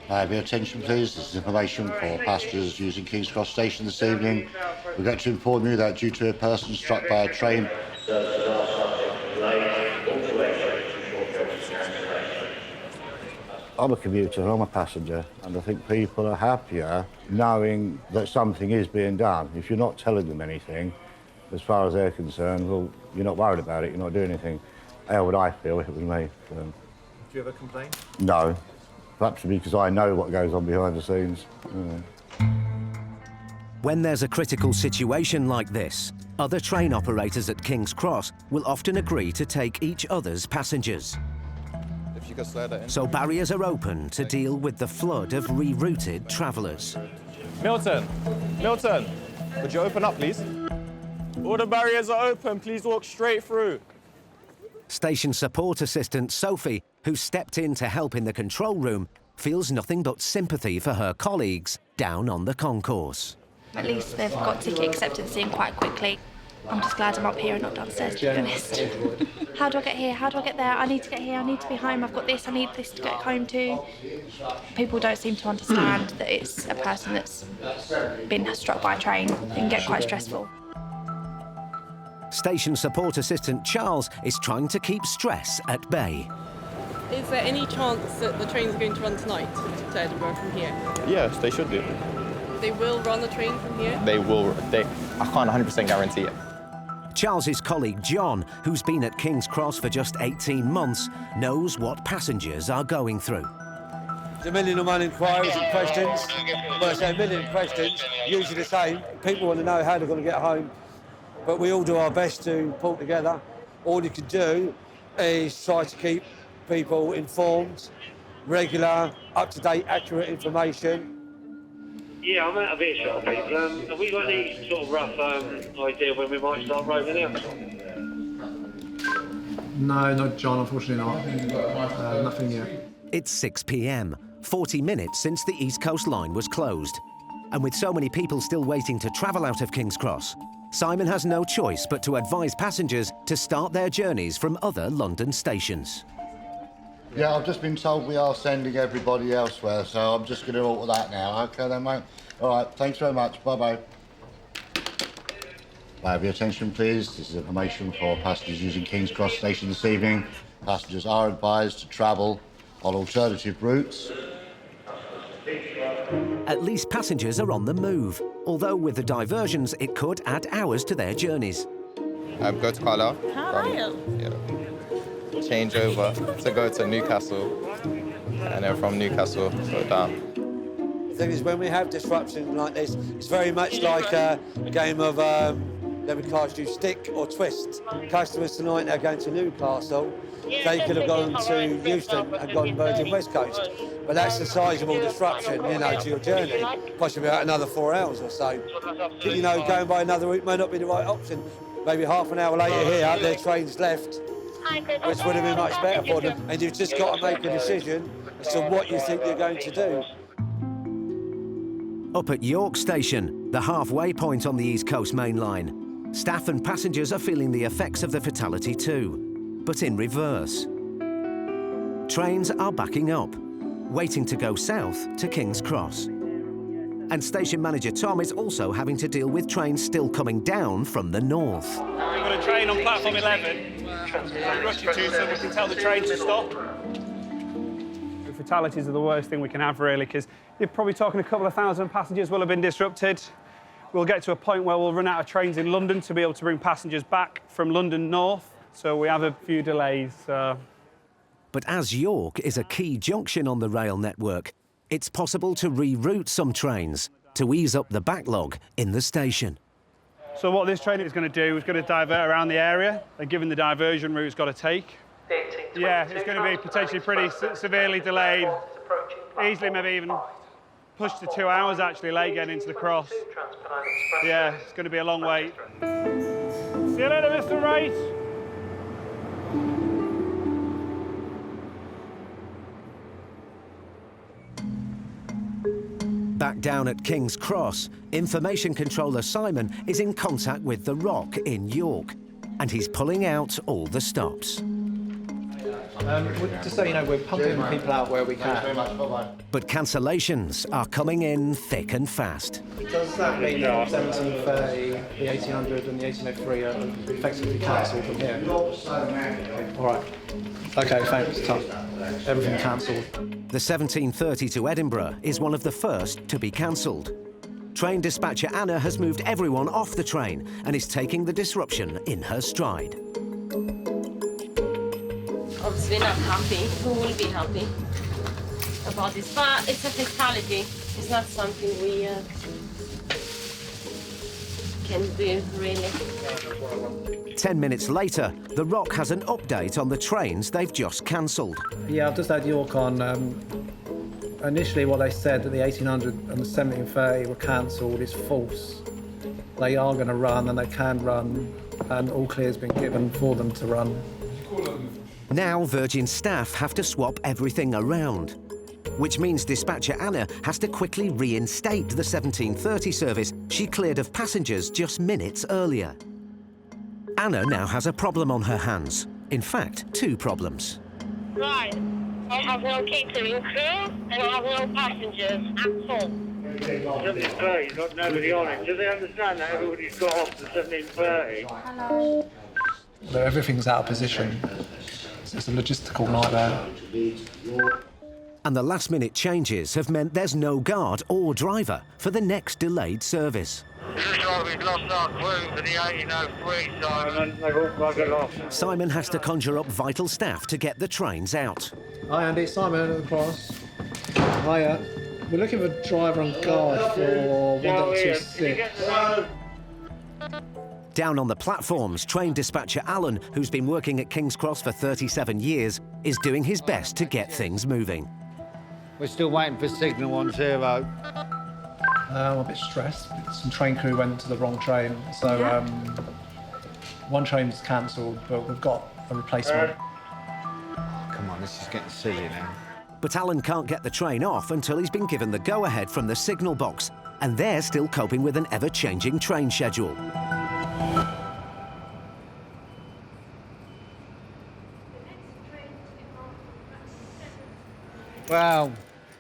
Your attention please, this is information for passengers using King's Cross Station this evening. We'd like to inform you that due to a person struck by a train, I'm a commuter and I'm a passenger, and I think people are happier knowing that something is being done. If you're not telling them anything, as far as they're concerned, well, you're not worried about it, you're not doing anything. How would I feel if it was me? So, do you ever complain? No. Perhaps because I know what goes on behind the scenes. When there's a critical situation like this, other train operators at King's Cross will often agree to take each other's passengers. If you could slow that in. So barriers are open to deal with the flood of rerouted travellers. Milton, would you open up, please? All the barriers are open, please walk straight through. Station support assistant Sophie, who stepped in to help in the control room, feels nothing but sympathy for her colleagues down on the concourse. At least they've got ticket acceptance in quite quickly. I'm just glad I'm up here and not downstairs, to be honest. How do I get here? How do I get there? I need to get here, I need to be home, I've got this, I need this to get home to. People don't seem to understand that it's a person that's been struck by a train. It can get quite stressful. Station support assistant Charles is trying to keep stress at bay. Is there any chance that the train's going to run tonight to Edinburgh from here? Yes, they should do. They will run the train from here? They will. I can't 100% guarantee it. Charles's colleague John, who's been at King's Cross for just 18 months, knows what passengers are going through. There's a million and one inquiries and questions. Well, I say a million questions, usually the same. People want to know how they're going to get home, but we all do our best to pull together. All you can do is try to keep people informed, regular, up-to-date, accurate information. Yeah, I'm out of earshot, people. Have we got any sort of rough idea when we might start rolling out? No, not John, unfortunately not. Nothing yet. It's 6 p.m, 40 minutes since the East Coast line was closed. And with so many people still waiting to travel out of King's Cross, Simon has no choice but to advise passengers to start their journeys from other London stations. Yeah, I've just been told we are sending everybody elsewhere, so I'm just going to alter that now. OK then, mate? All right, thanks very much. Bye-bye. May I have your attention, please? This is information for passengers using King's Cross Station this evening. Passengers are advised to travel on alternative routes. At least passengers are on the move, although with the diversions, it could add hours to their journeys. Go to Carlisle. How are you? Yeah. Change over to go to Newcastle, and then from Newcastle go down. The thing is, when we have disruption like this, it's very much like a game of, let me cast you stick or twist. Customers tonight are going to Newcastle. They could have gone to Euston and gone Virgin West Coast. But that's a sizable disruption, you know, to your journey. Possibly about another 4 hours or so. You know, going by another route may not be the right option. Maybe half an hour later here, their train's left, which would have been much better for them. And you've just got to make a decision as to what you think you're going to do. Up at York Station, the halfway point on the East Coast Mainline, staff and passengers are feeling the effects of the fatality too, but in reverse. Trains are backing up, waiting to go south to King's Cross. And station manager Tom is also having to deal with trains still coming down from the north. We've got a train on platform 11. We're rushing to so we can tell the train to stop. Fatalities are the worst thing we can have, really, because you're probably talking a couple of thousand passengers will have been disrupted. We'll get to a point where we'll run out of trains in London to be able to bring passengers back from London north, so we have a few delays. But as York is a key junction on the rail network, it's possible to reroute some trains to ease up the backlog in the station. So what this train is going to do is going to divert around the area, and given the diversion route it's got to take. Yeah, it's going to be potentially pretty severely delayed, easily maybe even pushed to 2 hours actually late getting into the cross. Yeah, it's going to be a long wait. See you later, Mr. Wright. Back down at King's Cross, information controller Simon is in contact with The Rock in York, and he's pulling out all the stops. Just so you know, we're pumping people out where we can. But cancellations are coming in thick and fast. Does that mean that 1730, the 1800 and the 1803 are effectively cancelled from here? Okay, all right. OK, thanks, Tom. Everything cancelled. The 1730 to Edinburgh is one of the first to be cancelled. Train dispatcher Anna has moved everyone off the train and is taking the disruption in her stride. Obviously not happy. Who will be happy about this? But it's a fatality. It's not something we can do, really. 10 minutes later, The Rock has an update on the trains they've just cancelled. Yeah, I've just had York on. Initially, what they said that the 1800 and the 1730 were cancelled is false. They are going to run and they can run, and all clear's been given for them to run. Now Virgin staff have to swap everything around, which means dispatcher Anna has to quickly reinstate the 17:30 service she cleared of passengers just minutes earlier. Anna now has a problem on her hands. In fact, two problems. Right, I have no catering crew and I have no passengers at all. 17:30, you've got nobody on it. Do they understand that everybody's got off the 17:30? Hello. But everything's out of position. It's a logistical nightmare. And the last-minute changes have meant there's no guard or driver for the next delayed service. This is why we've lost our crew for the 1803, Simon. They've all buggered off. Simon has to conjure up vital staff to get the trains out. Hi Andy, Simon across. Hiya. We're looking for driver and guard for 1.26. Down on the platforms, train dispatcher Alan, who's been working at King's Cross for 37 years, is doing his best to get things moving. We're still waiting for signal on 0. I'm a bit stressed. Some train crew went to the wrong train, so one train's cancelled, but we've got a replacement. Come on, this is getting silly now. But Alan can't get the train off until he's been given the go-ahead from the signal box, and they're still coping with an ever-changing train schedule. Well,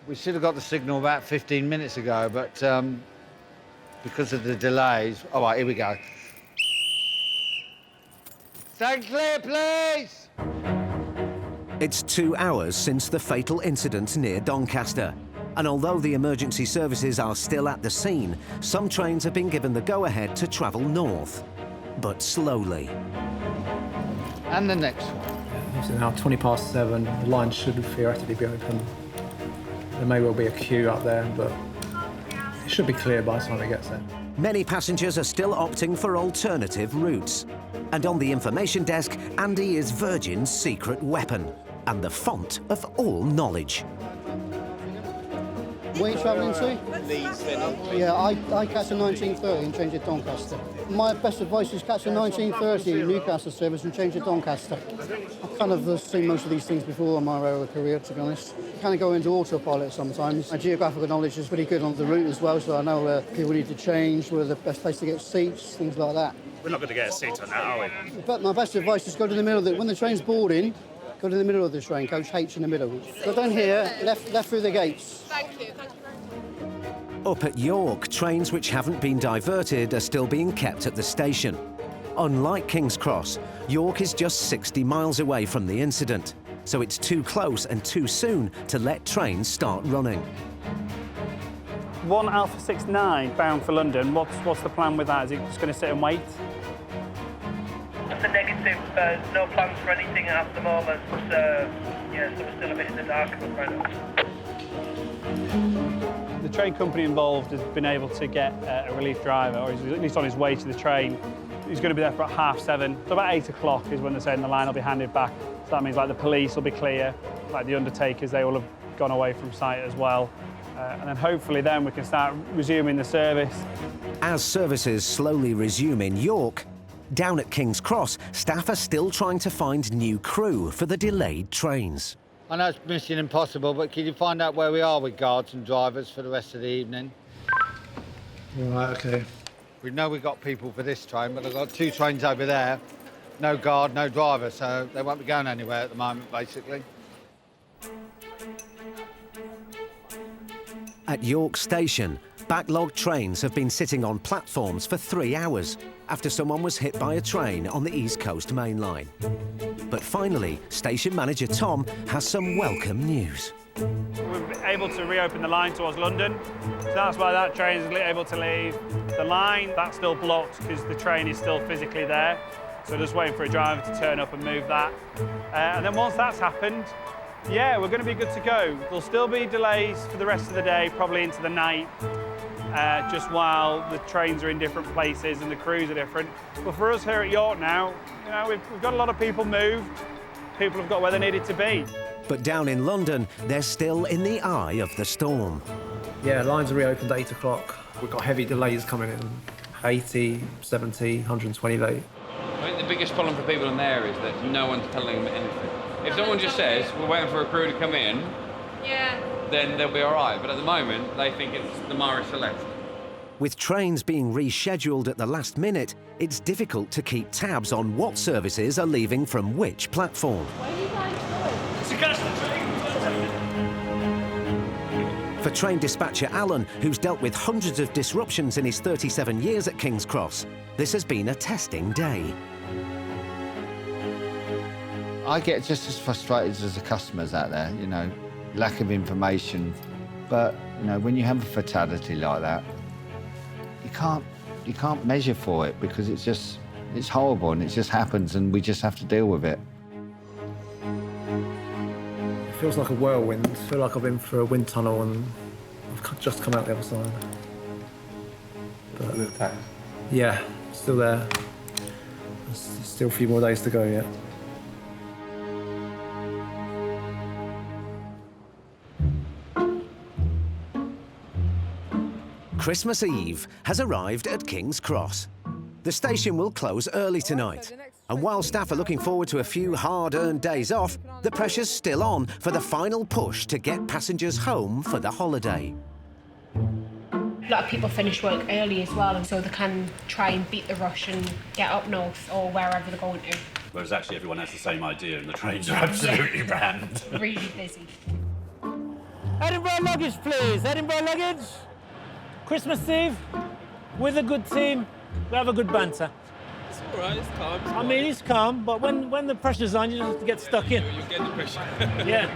we should have got the signal about 15 minutes ago, but because of the delays... All right, here we go. Stand clear, please! It's 2 hours since the fatal incident near Doncaster. And although the emergency services are still at the scene, some trains have been given the go-ahead to travel north, but slowly. And the next one. It's now 7:20. The line should theoretically be open. There may well be a queue up there, but it should be clear by the time it gets there. Many passengers are still opting for alternative routes. And on the information desk, Andy is Virgin's secret weapon and the font of all knowledge. Where are you travelling to? Leeds, yeah, I catch a 19:30 and change at Doncaster. My best advice is catch a 19:30 Newcastle service and change at Doncaster. I've kind of seen most of these things before in my railway career, to be honest. I kind of go into autopilot sometimes. My geographical knowledge is pretty good on the route as well, so I know where people need to change, where the best place to get seats, things like that. We're not going to get a seat on that, are we? But my best advice is go to the middle of the... When the train's boarding, go to the middle of the train, coach H in the middle. Go down here, left through the gates. Thank you. Up at York, trains which haven't been diverted are still being kept at the station. Unlike King's Cross, York is just 60 miles away from the incident, so it's too close and too soon to let trains start running. 1 Alpha 69 bound for London. What's the plan with that? Is it just going to sit and wait? Just a negative. No plans for anything at the moment. Yeah, so we're still a bit in the dark. The train company involved has been able to get a relief driver, or he's at least on his way to the train. He's going to be there for about 7:30. So about 8 o'clock is when they're saying the line will be handed back. So that means like the police will be clear, like the undertakers, they will have gone away from site as well. And then hopefully then we can start resuming the service. As services slowly resume in York, down at King's Cross, staff are still trying to find new crew for the delayed trains. I know it's mission impossible, but can you find out where we are with guards and drivers for the rest of the evening? Right, OK. We know we've got people for this train, but I've got 2 trains over there. No guard, no driver, so they won't be going anywhere at the moment, basically. At York Station, backlogged trains have been sitting on platforms for 3 hours after someone was hit by a train on the East Coast Mainline. But finally, station manager Tom has some welcome news. We're able to reopen the line towards London, so that's why that train is able to leave. The line, that's still blocked because the train is still physically there, so we're just waiting for a driver to turn up and move that. And then once that's happened, yeah, we're going to be good to go. There'll still be delays for the rest of the day, probably into the night, just while the trains are in different places and the crews are different. But for us here at York now, you know, we've got a lot of people moved. People have got where they needed to be. But down in London, they're still in the eye of the storm. Yeah, lines are reopened at 8 o'clock. We've got heavy delays coming in, 80, 70, 120 late. I think the biggest problem for people in there is that no one's telling them anything. If someone just says, we're waiting for a crew to come in, then they'll be all right. But at the moment, they think it's the Mara Select. With trains being rescheduled at the last minute, it's difficult to keep tabs on what services are leaving from which platform. It's a Castle train. For train dispatcher Alan, who's dealt with hundreds of disruptions in his 37 years at King's Cross, this has been a testing day. I get just as frustrated as the customers out there, you know, lack of information. But, you know, when you have a fatality like that, you can't measure for it because it's horrible and it just happens and we just have to deal with it. It feels like a whirlwind. I feel like I've been through a wind tunnel and I've just come out the other side. But, yeah, still there. There's still a few more days to go yet. Christmas Eve has arrived at King's Cross. The station will close early tonight. And while staff are looking forward to a few hard-earned days off, the pressure's still on for the final push to get passengers home for the holiday. A lot of people finish work early as well, and so they can try and beat the rush and get up north or wherever they're going to. Whereas actually everyone has the same idea and the trains are absolutely rammed. Really busy. Edinburgh luggage, please. Edinburgh luggage. Christmas Eve, with a good team, we have a good banter. It's all right, it's calm. I mean, it's calm, but when the pressure's on, you just have to get stuck in. You'll get the pressure. Yeah.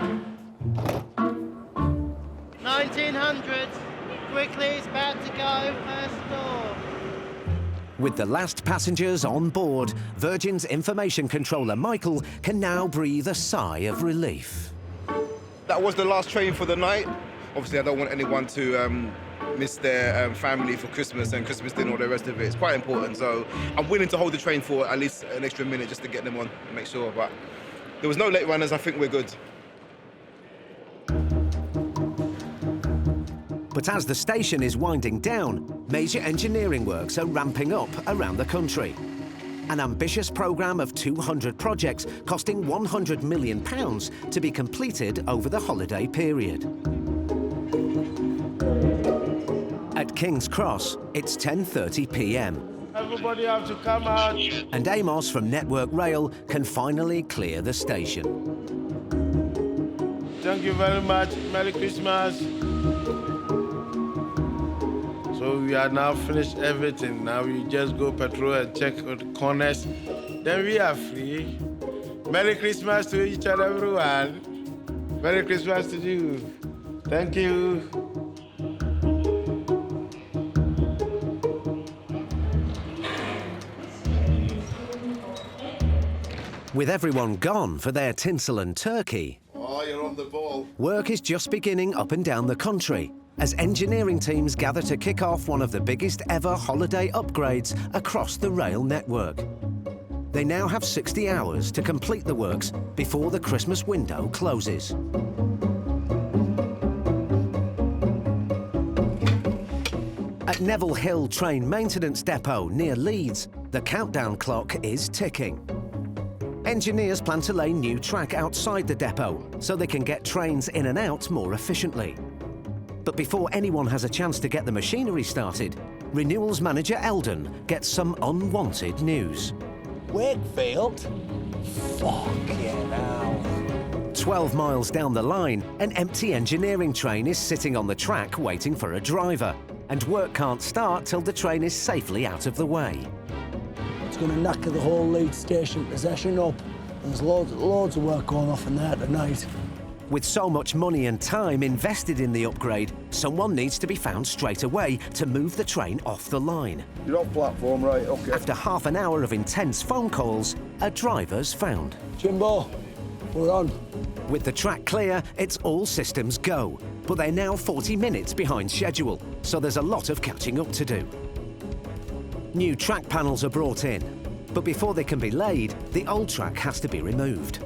1900, quickly, it's about to go, first door. With the last passengers on board, Virgin's information controller Michael can now breathe a sigh of relief. That was the last train for the night. Obviously, I don't want anyone to miss their family for Christmas and Christmas dinner or the rest of it. It's quite important, so I'm willing to hold the train for at least an extra minute just to get them on and make sure. But there was no late runners. I think we're good. But as the station is winding down, major engineering works are ramping up around the country. An ambitious programme of 200 projects costing £100 million to be completed over the holiday period. At King's Cross, it's 10:30 p.m. Everybody have to come out. And Amos from Network Rail can finally clear the station. Thank you very much. Merry Christmas. So we are now finished everything. Now we just go patrol and check all the corners. Then we are free. Merry Christmas to each and everyone. Merry Christmas to you. Thank you. With everyone gone for their tinsel and turkey, Oh, you're on the ball. work is just beginning up and down the country as engineering teams gather to kick off one of the biggest ever holiday upgrades across the rail network. They now have 60 hours to complete the works before the Christmas window closes. At Neville Hill Train Maintenance Depot near Leeds, the countdown clock is ticking. Engineers plan to lay new track outside the depot so they can get trains in and out more efficiently. But before anyone has a chance to get the machinery started, Renewals manager Eldon gets some unwanted news. Wakefield? Fuck yeah now. 12 miles down the line, an empty engineering train is sitting on the track waiting for a driver, and work can't start till the train is safely out of the way. It's going to knock the whole Leeds station possession up. There's loads of work going off in there tonight. With so much money and time invested in the upgrade, someone needs to be found straight away to move the train off the line. You're off platform, right, okay. After half an hour of intense phone calls, a driver's found. Jimbo, we're on. With the track clear, it's all systems go. But they're now 40 minutes behind schedule, so there's a lot of catching up to do. New track panels are brought in, but before they can be laid, the old track has to be removed.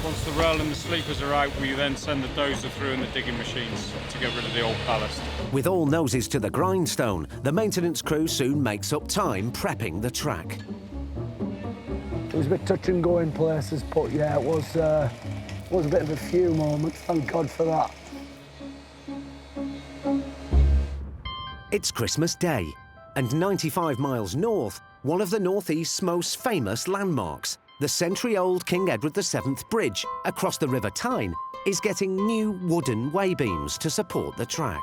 Once the rail and the sleepers are out, we then send the dozer through and the digging machines to get rid of the old ballast. With all noses to the grindstone, the maintenance crew soon makes up time prepping the track. It was a bit touch and go in places, but yeah, it was a bit of a few moments. Thank God for that. It's Christmas Day, and 95 miles north, one of the Northeast's most famous landmarks, the century-old King Edward VII Bridge across the River Tyne, is getting new wooden way-beams to support the track.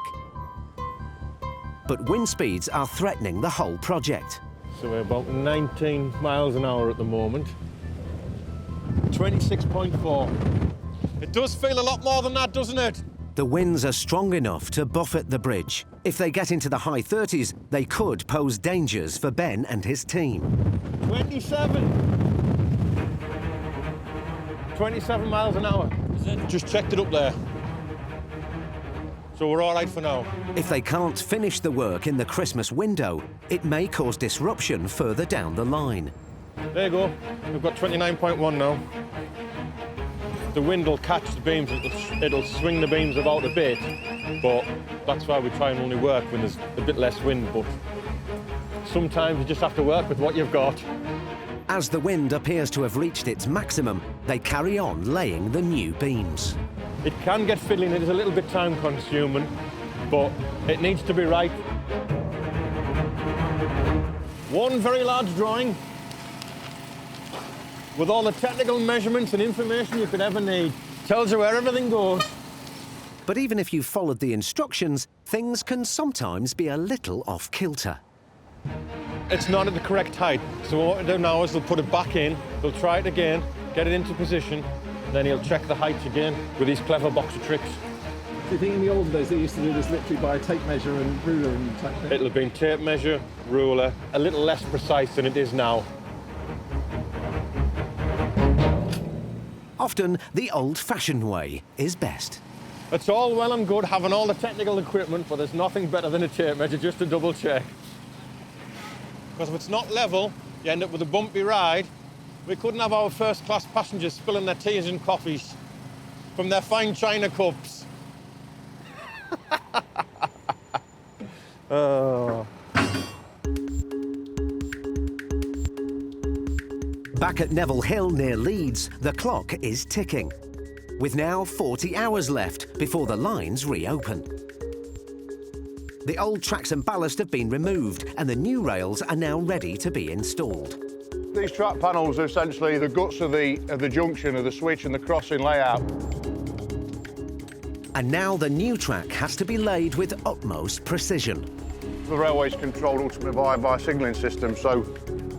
But wind speeds are threatening the whole project. So we're about 19 miles an hour at the moment. 26.4. It does feel a lot more than that, doesn't it? The winds are strong enough to buffet the bridge. If they get into the high 30s, they could pose dangers for Ben and his team. 27 miles an hour. Just checked it up there. So we're all right for now. If they can't finish the work in the Christmas window, it may cause disruption further down the line. There you go. We've got 29.1 now. The wind will catch the beams, it'll swing the beams about a bit, but that's why we try and only work when there's a bit less wind, but sometimes you just have to work with what you've got. As the wind appears to have reached its maximum, they carry on laying the new beams. It can get fiddling, it is a little bit time-consuming, but it needs to be right. One very large drawing with all the technical measurements and information you could ever need. Tells you where everything goes. But even if you followed the instructions, things can sometimes be a little off-kilter. It's not at the correct height, so what we'll do now is they'll put it back in, they'll try it again, get it into position, then he'll check the heights again with these clever box of tricks. Do you think in the olden days they used to do this literally by tape measure and ruler and type thing? It'll have been tape measure, ruler, a little less precise than it is now. Often, the old-fashioned way is best. It's all well and good having all the technical equipment, but there's nothing better than a tape measure just to double check. Because if it's not level, you end up with a bumpy ride. We couldn't have our first-class passengers spilling their teas and coffees from their fine china cups. Oh. Back at Neville Hill near Leeds, the clock is ticking, with now 40 hours left before the lines reopen. The old tracks and ballast have been removed and the new rails are now ready to be installed. These track panels are essentially the guts of the junction of the switch and the crossing layout. And now the new track has to be laid with utmost precision. The railway's controlled ultimately by a signalling system, so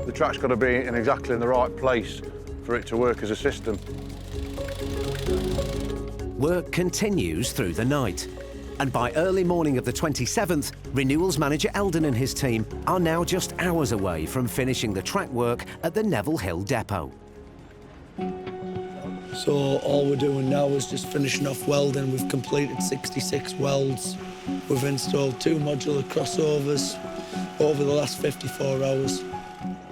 the track's got to be in exactly in the right place for it to work as a system. Work continues through the night. And by early morning of the 27th, Renewals manager Eldon and his team are now just hours away from finishing the track work at the Neville Hill depot. So all we're doing now is just finishing off welding. We've completed 66 welds. We've installed 2 modular crossovers over the last 54 hours.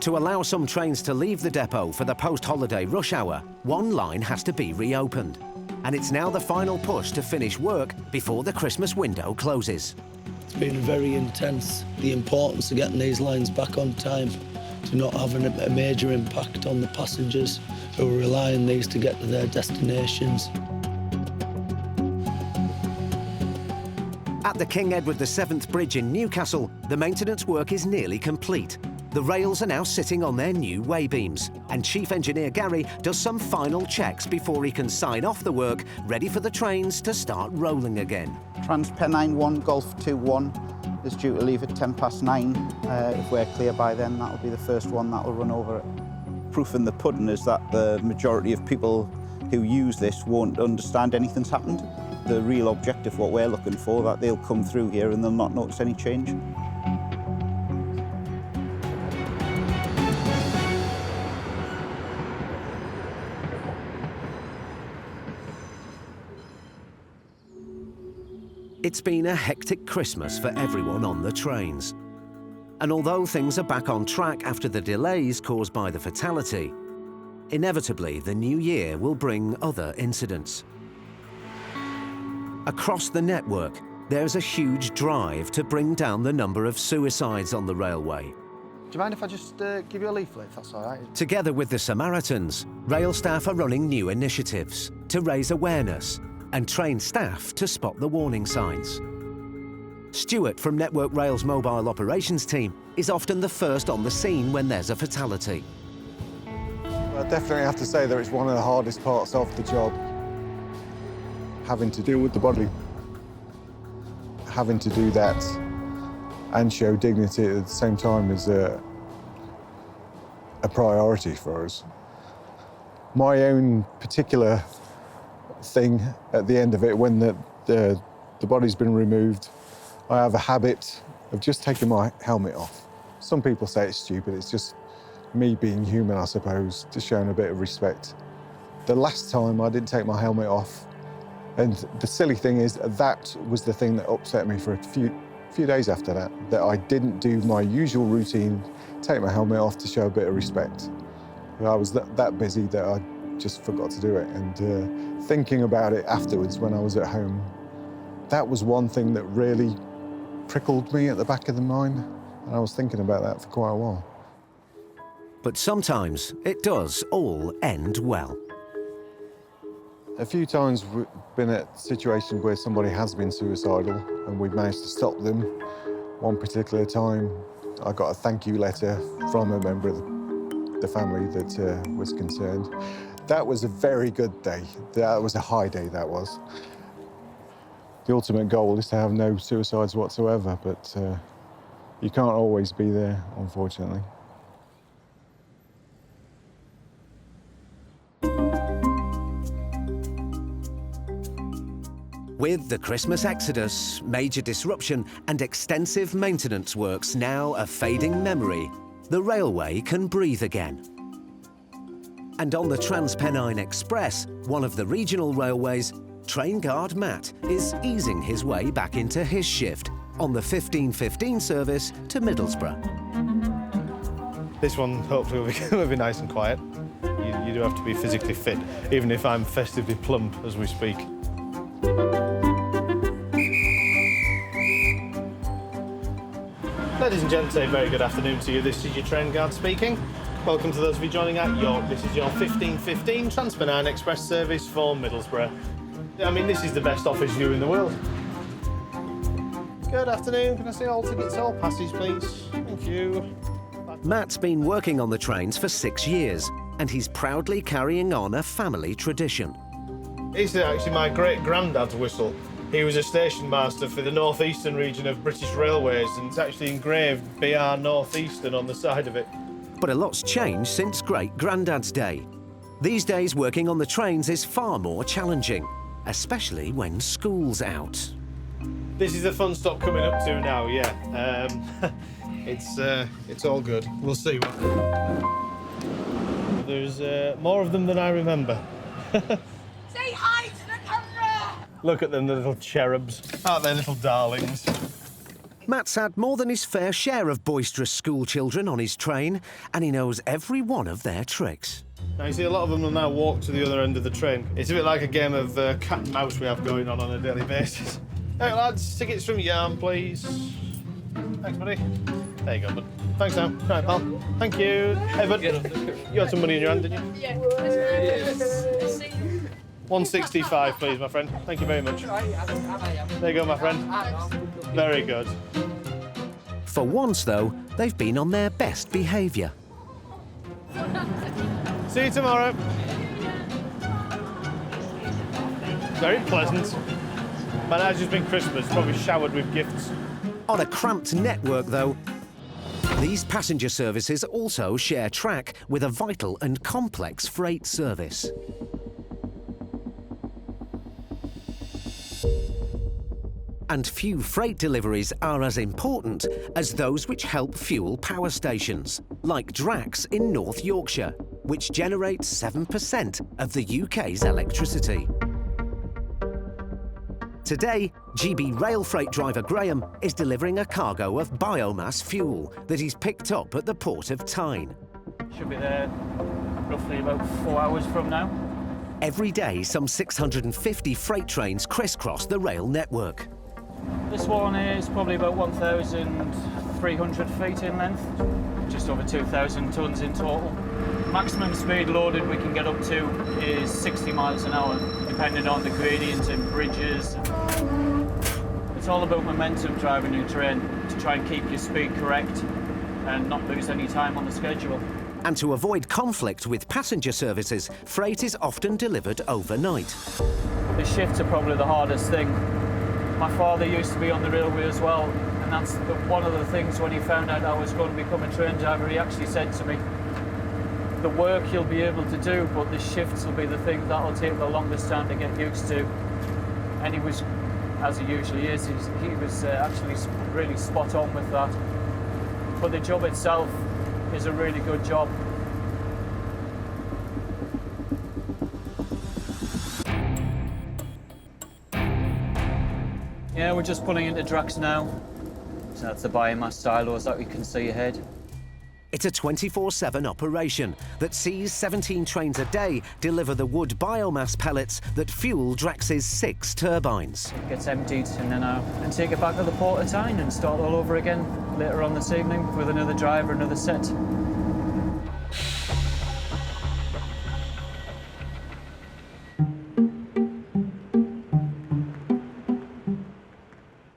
To allow some trains to leave the depot for the post-holiday rush hour, one line has to be reopened. And it's now the final push to finish work before the Christmas window closes. It's been very intense, the importance of getting these lines back on time, to not having a major impact on the passengers who rely on these to get to their destinations. At the King Edward VII Bridge in Newcastle, the maintenance work is nearly complete. The rails are now sitting on their new way beams, and Chief Engineer Gary does some final checks before he can sign off the work, ready for the trains to start rolling again. Transpennine 1, Golf 2-1 is due to leave at 9:10. If we're clear by then, that'll be the first one that'll run over it. Proof in the pudding is that the majority of people who use this won't understand anything's happened. The real objective, what we're looking for, that they'll come through here and they'll not notice any change. It's been a hectic Christmas for everyone on the trains. And although things are back on track after the delays caused by the fatality, inevitably the new year will bring other incidents. Across the network, there's a huge drive to bring down the number of suicides on the railway. you mind if I just give you a leaflet, if that's all right? Together with the Samaritans, rail staff are running new initiatives to raise awareness and train staff to spot the warning signs. Stuart from Network Rail's mobile operations team is often the first on the scene when there's a fatality. I definitely have to say that it's one of the hardest parts of the job. Having to deal with the body. Having to do that and show dignity at the same time is a priority for us. My own particular thing at the end of it, when the body's been removed, I have a habit of just taking my helmet off. Some people say it's stupid, it's just me being human, I suppose, to showing a bit of respect. The last time I didn't take my helmet off, and the silly thing is that was the thing that upset me for a few days after that I didn't do my usual routine, take my helmet off to show a bit of respect. I was that busy that I just forgot to do it, and thinking about it afterwards when I was at home, that was one thing that really prickled me at the back of the mind, and I was thinking about that for quite a while. But sometimes it does all end well. A few times we've been at situations where somebody has been suicidal and we've managed to stop them. One particular time, I got a thank you letter from a member of the family that was concerned. That was a very good day. That was a high day, that was. The ultimate goal is to have no suicides whatsoever, but you can't always be there, unfortunately. With the Christmas exodus, major disruption and extensive maintenance works now a fading memory, the railway can breathe again. And on the Transpennine Express, one of the regional railways, train guard Matt is easing his way back into his shift on the 15:15 service to Middlesbrough. This one hopefully will be nice and quiet. You do have to be physically fit, even if I'm festively plump as we speak. Ladies and gents, a very good afternoon to you. This is your train guard speaking. Welcome to those of you joining at York. This is your 15:15 Transpennine Express service for Middlesbrough. I mean, this is the best office view in the world. Good afternoon. Can I see all tickets, all passes, please? Thank you. Matt's been working on the trains for 6 years, and he's proudly carrying on a family tradition. This is actually my great-granddad's whistle. He was a station master for the northeastern region of British Railways, and it's actually engraved BR Northeastern on the side of it. But a lot's changed since great-granddad's day. These days, working on the trains is far more challenging, especially when school's out. This is the fun stop coming up to now, yeah. It's all good. We'll see. There's more of them than I remember. Say hi to the camera! Look at them, the little cherubs. Aren't they little darlings? Matt's had more than his fair share of boisterous school children on his train, and he knows every one of their tricks. Now, you see, a lot of them will now walk to the other end of the train. It's a bit like a game of cat and mouse we have going on a daily basis. Hey, lads, tickets from Yarm, please. Thanks, buddy. There you go, bud. Thanks now. Right, pal. Thank you. Hey, bud, you had some money in your hand, didn't you? Yeah. 165, please, my friend. Thank you very much. There you go, my friend. Very good. For once, though, they've been on their best behaviour. See you tomorrow. Very pleasant. Man, it's just been Christmas, probably showered with gifts. On a cramped network, though, these passenger services also share track with a vital and complex freight service. And few freight deliveries are as important as those which help fuel power stations, like Drax in North Yorkshire, which generates 7% of the UK's electricity. Today, GB rail freight driver Graham is delivering a cargo of biomass fuel that he's picked up at the port of Tyne. Should be there roughly about 4 hours from now. Every day, some 650 freight trains crisscross the rail network. This one is probably about 1,000 300 feet in length, just over 2,000 tonnes in total. Maximum speed loaded we can get up to is 60 miles an hour, depending on the gradients and bridges. It's all about momentum driving your train to try and keep your speed correct and not lose any time on the schedule. And to avoid conflict with passenger services, freight is often delivered overnight. The shifts are probably the hardest thing. My father used to be on the railway as well, and that's one of the things when he found out I was going to become a train driver, he actually said to me, the work you'll be able to do, but the shifts will be the thing that'll take the longest time to get used to. And he was, as he usually is, he was actually really spot on with that. But the job itself is a really good job. Yeah, we're just pulling into Drax now. So that's the biomass silos that we can see ahead. It's a 24/7 operation that sees 17 trains a day deliver the wood biomass pellets that fuel Drax's 6 turbines. It gets emptied and then and take it back to the Port of Tyne and start all over again later on this evening with another driver, another set.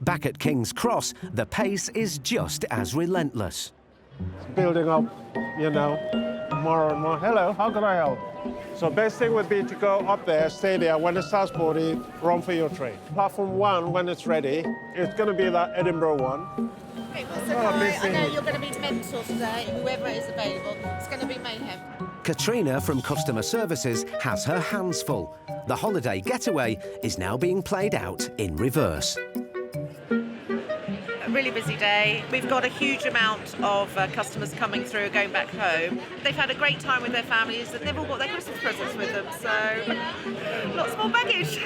Back at King's Cross, the pace is just as relentless. It's building up, you know, more and more. Hello, how can I help? So best thing would be to go up there, stay there. When it starts boarding, run for your train. Platform 1, when it's ready, it's going to be that Edinburgh one. Hey, I know you're going to be mental today, whoever is available. It's going to be mayhem. Katrina from Customer Services has her hands full. The holiday getaway is now being played out in reverse. Really busy day. We've got a huge amount of customers coming through, going back home. They've had a great time with their families. They've all got their Christmas presents with them, so lots more baggage.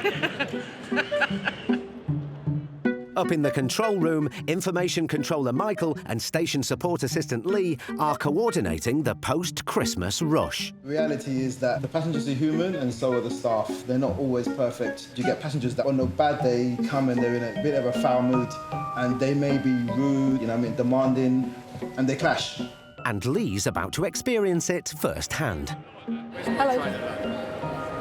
Up in the control room, Information Controller Michael and Station Support Assistant Lee are coordinating the post-Christmas rush. The reality is that the passengers are human and so are the staff. They're not always perfect. You get passengers that on a bad day come and they're in a bit of a foul mood and they may be rude, demanding, and they clash. And Lee's about to experience it firsthand. Hello.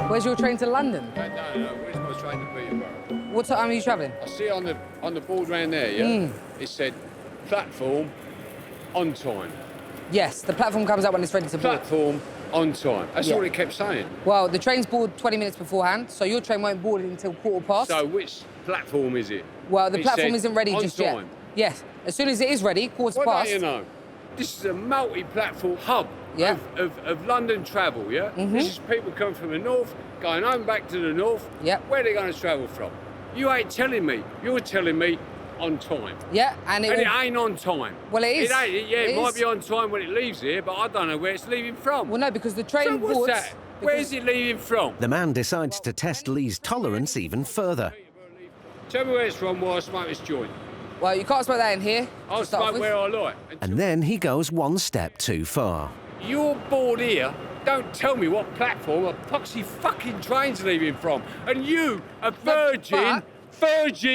Where's your train to London? No, where's my train to Peterborough? What time are you travelling? I see on the board round there, yeah? It said platform on time. Yes, the platform comes out when it's ready to board. Platform on time. That's all it kept saying. Well, the train's board 20 minutes beforehand, so your train won't board until 1:15. So which platform is it? Well, the platform isn't ready just yet. Yes, as soon as it is ready, 1:15. Well, you know, this is a multi-platform hub of London travel, yeah? This is people coming from the north, going home back to the north. Yeah. Where are they going to travel from? You ain't telling me. You're telling me on time. Yeah, and it ain't on time. Well, it is. It ain't. Yeah, it might be on time when it leaves here, but I don't know where it's leaving from. Well, no, because the train boards... So what's that? Where is it leaving from? The man decides to test Lee's tolerance even further. Tell me where it's from while I smoke this joint. Well, you can't smoke that in here. I'll smoke where I like. And then he goes one step too far. You're bored here. Don't tell me what platform a poxy fucking train's leaving from. And you, a virgin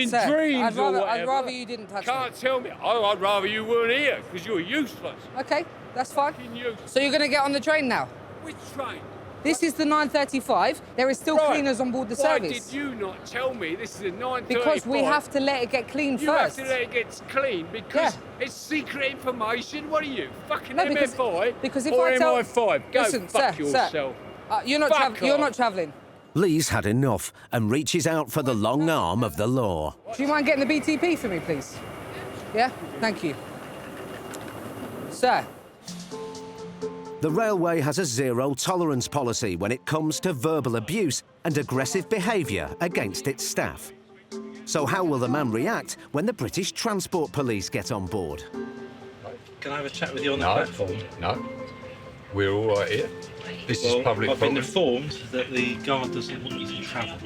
Sir, dreams or whatever. I'd rather you didn't touch Can't tell me. Oh, I'd rather you weren't here, because you're useless. OK, that's fine. So you're going to get on the train now? Which train? This is the 9:35. There is still cleaners on board the service. Why did you not tell me this is a 9:35? Because we have to let it get clean first. You have to let it get clean because it's secret information. What are you, fucking MFI because if or I tell... MI5? Go Listen, fuck sir, yourself. You're not travelling. Lee's had enough and reaches out for the long arm of the law. Do you mind getting the BTP for me, please? Yeah? Thank you. Sir. The railway has a zero-tolerance policy when it comes to verbal abuse and aggressive behaviour against its staff. So how will the man react when the British Transport Police get on board? Can I have a chat with you on the platform? No. We're all right here. This is public I've been property. informed that the guard doesn't want you to travel.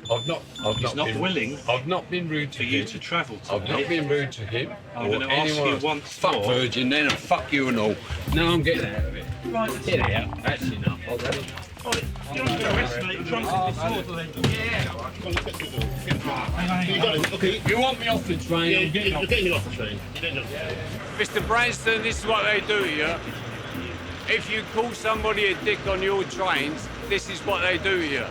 He's not willing. I've not been rude to for him. you to travel. I've not been rude to him. I'm going to ask you once fuck more. Virgin then and fuck you and all. Now I'm getting out of it. Right. Get out. That's enough. You're under arrest, mate. You're drunk and disorderly. Okay, you want me off the train? Yeah, you're getting me off the train. Mr. Branston, this is what they do here. If you call somebody a dick on your trains, this is what they do here.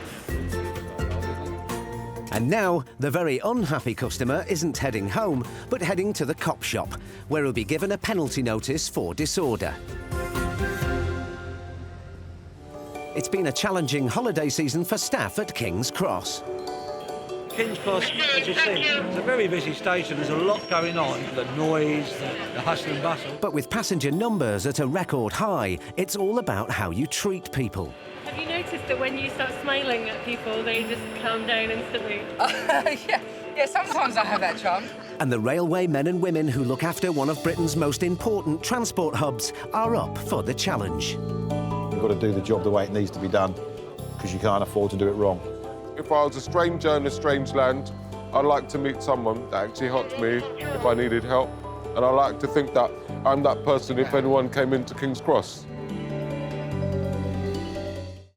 And now, the very unhappy customer isn't heading home, but heading to the cop shop, where he'll be given a penalty notice for disorder. It's been a challenging holiday season for staff at King's Cross. King's Cross, as you see, it's a very busy station. There's a lot going on. The noise, the hustle and bustle. But with passenger numbers at a record high, it's all about how you treat people. Have you noticed that when you start smiling at people, they just calm down instantly? Yeah, sometimes I have that charm. And the railway men and women who look after one of Britain's most important transport hubs are up for the challenge. You've got to do the job the way it needs to be done, because you can't afford to do it wrong. If I was a stranger in a strange land, I'd like to meet someone that actually helped me if I needed help. And I like to think that I'm that person if anyone came into King's Cross.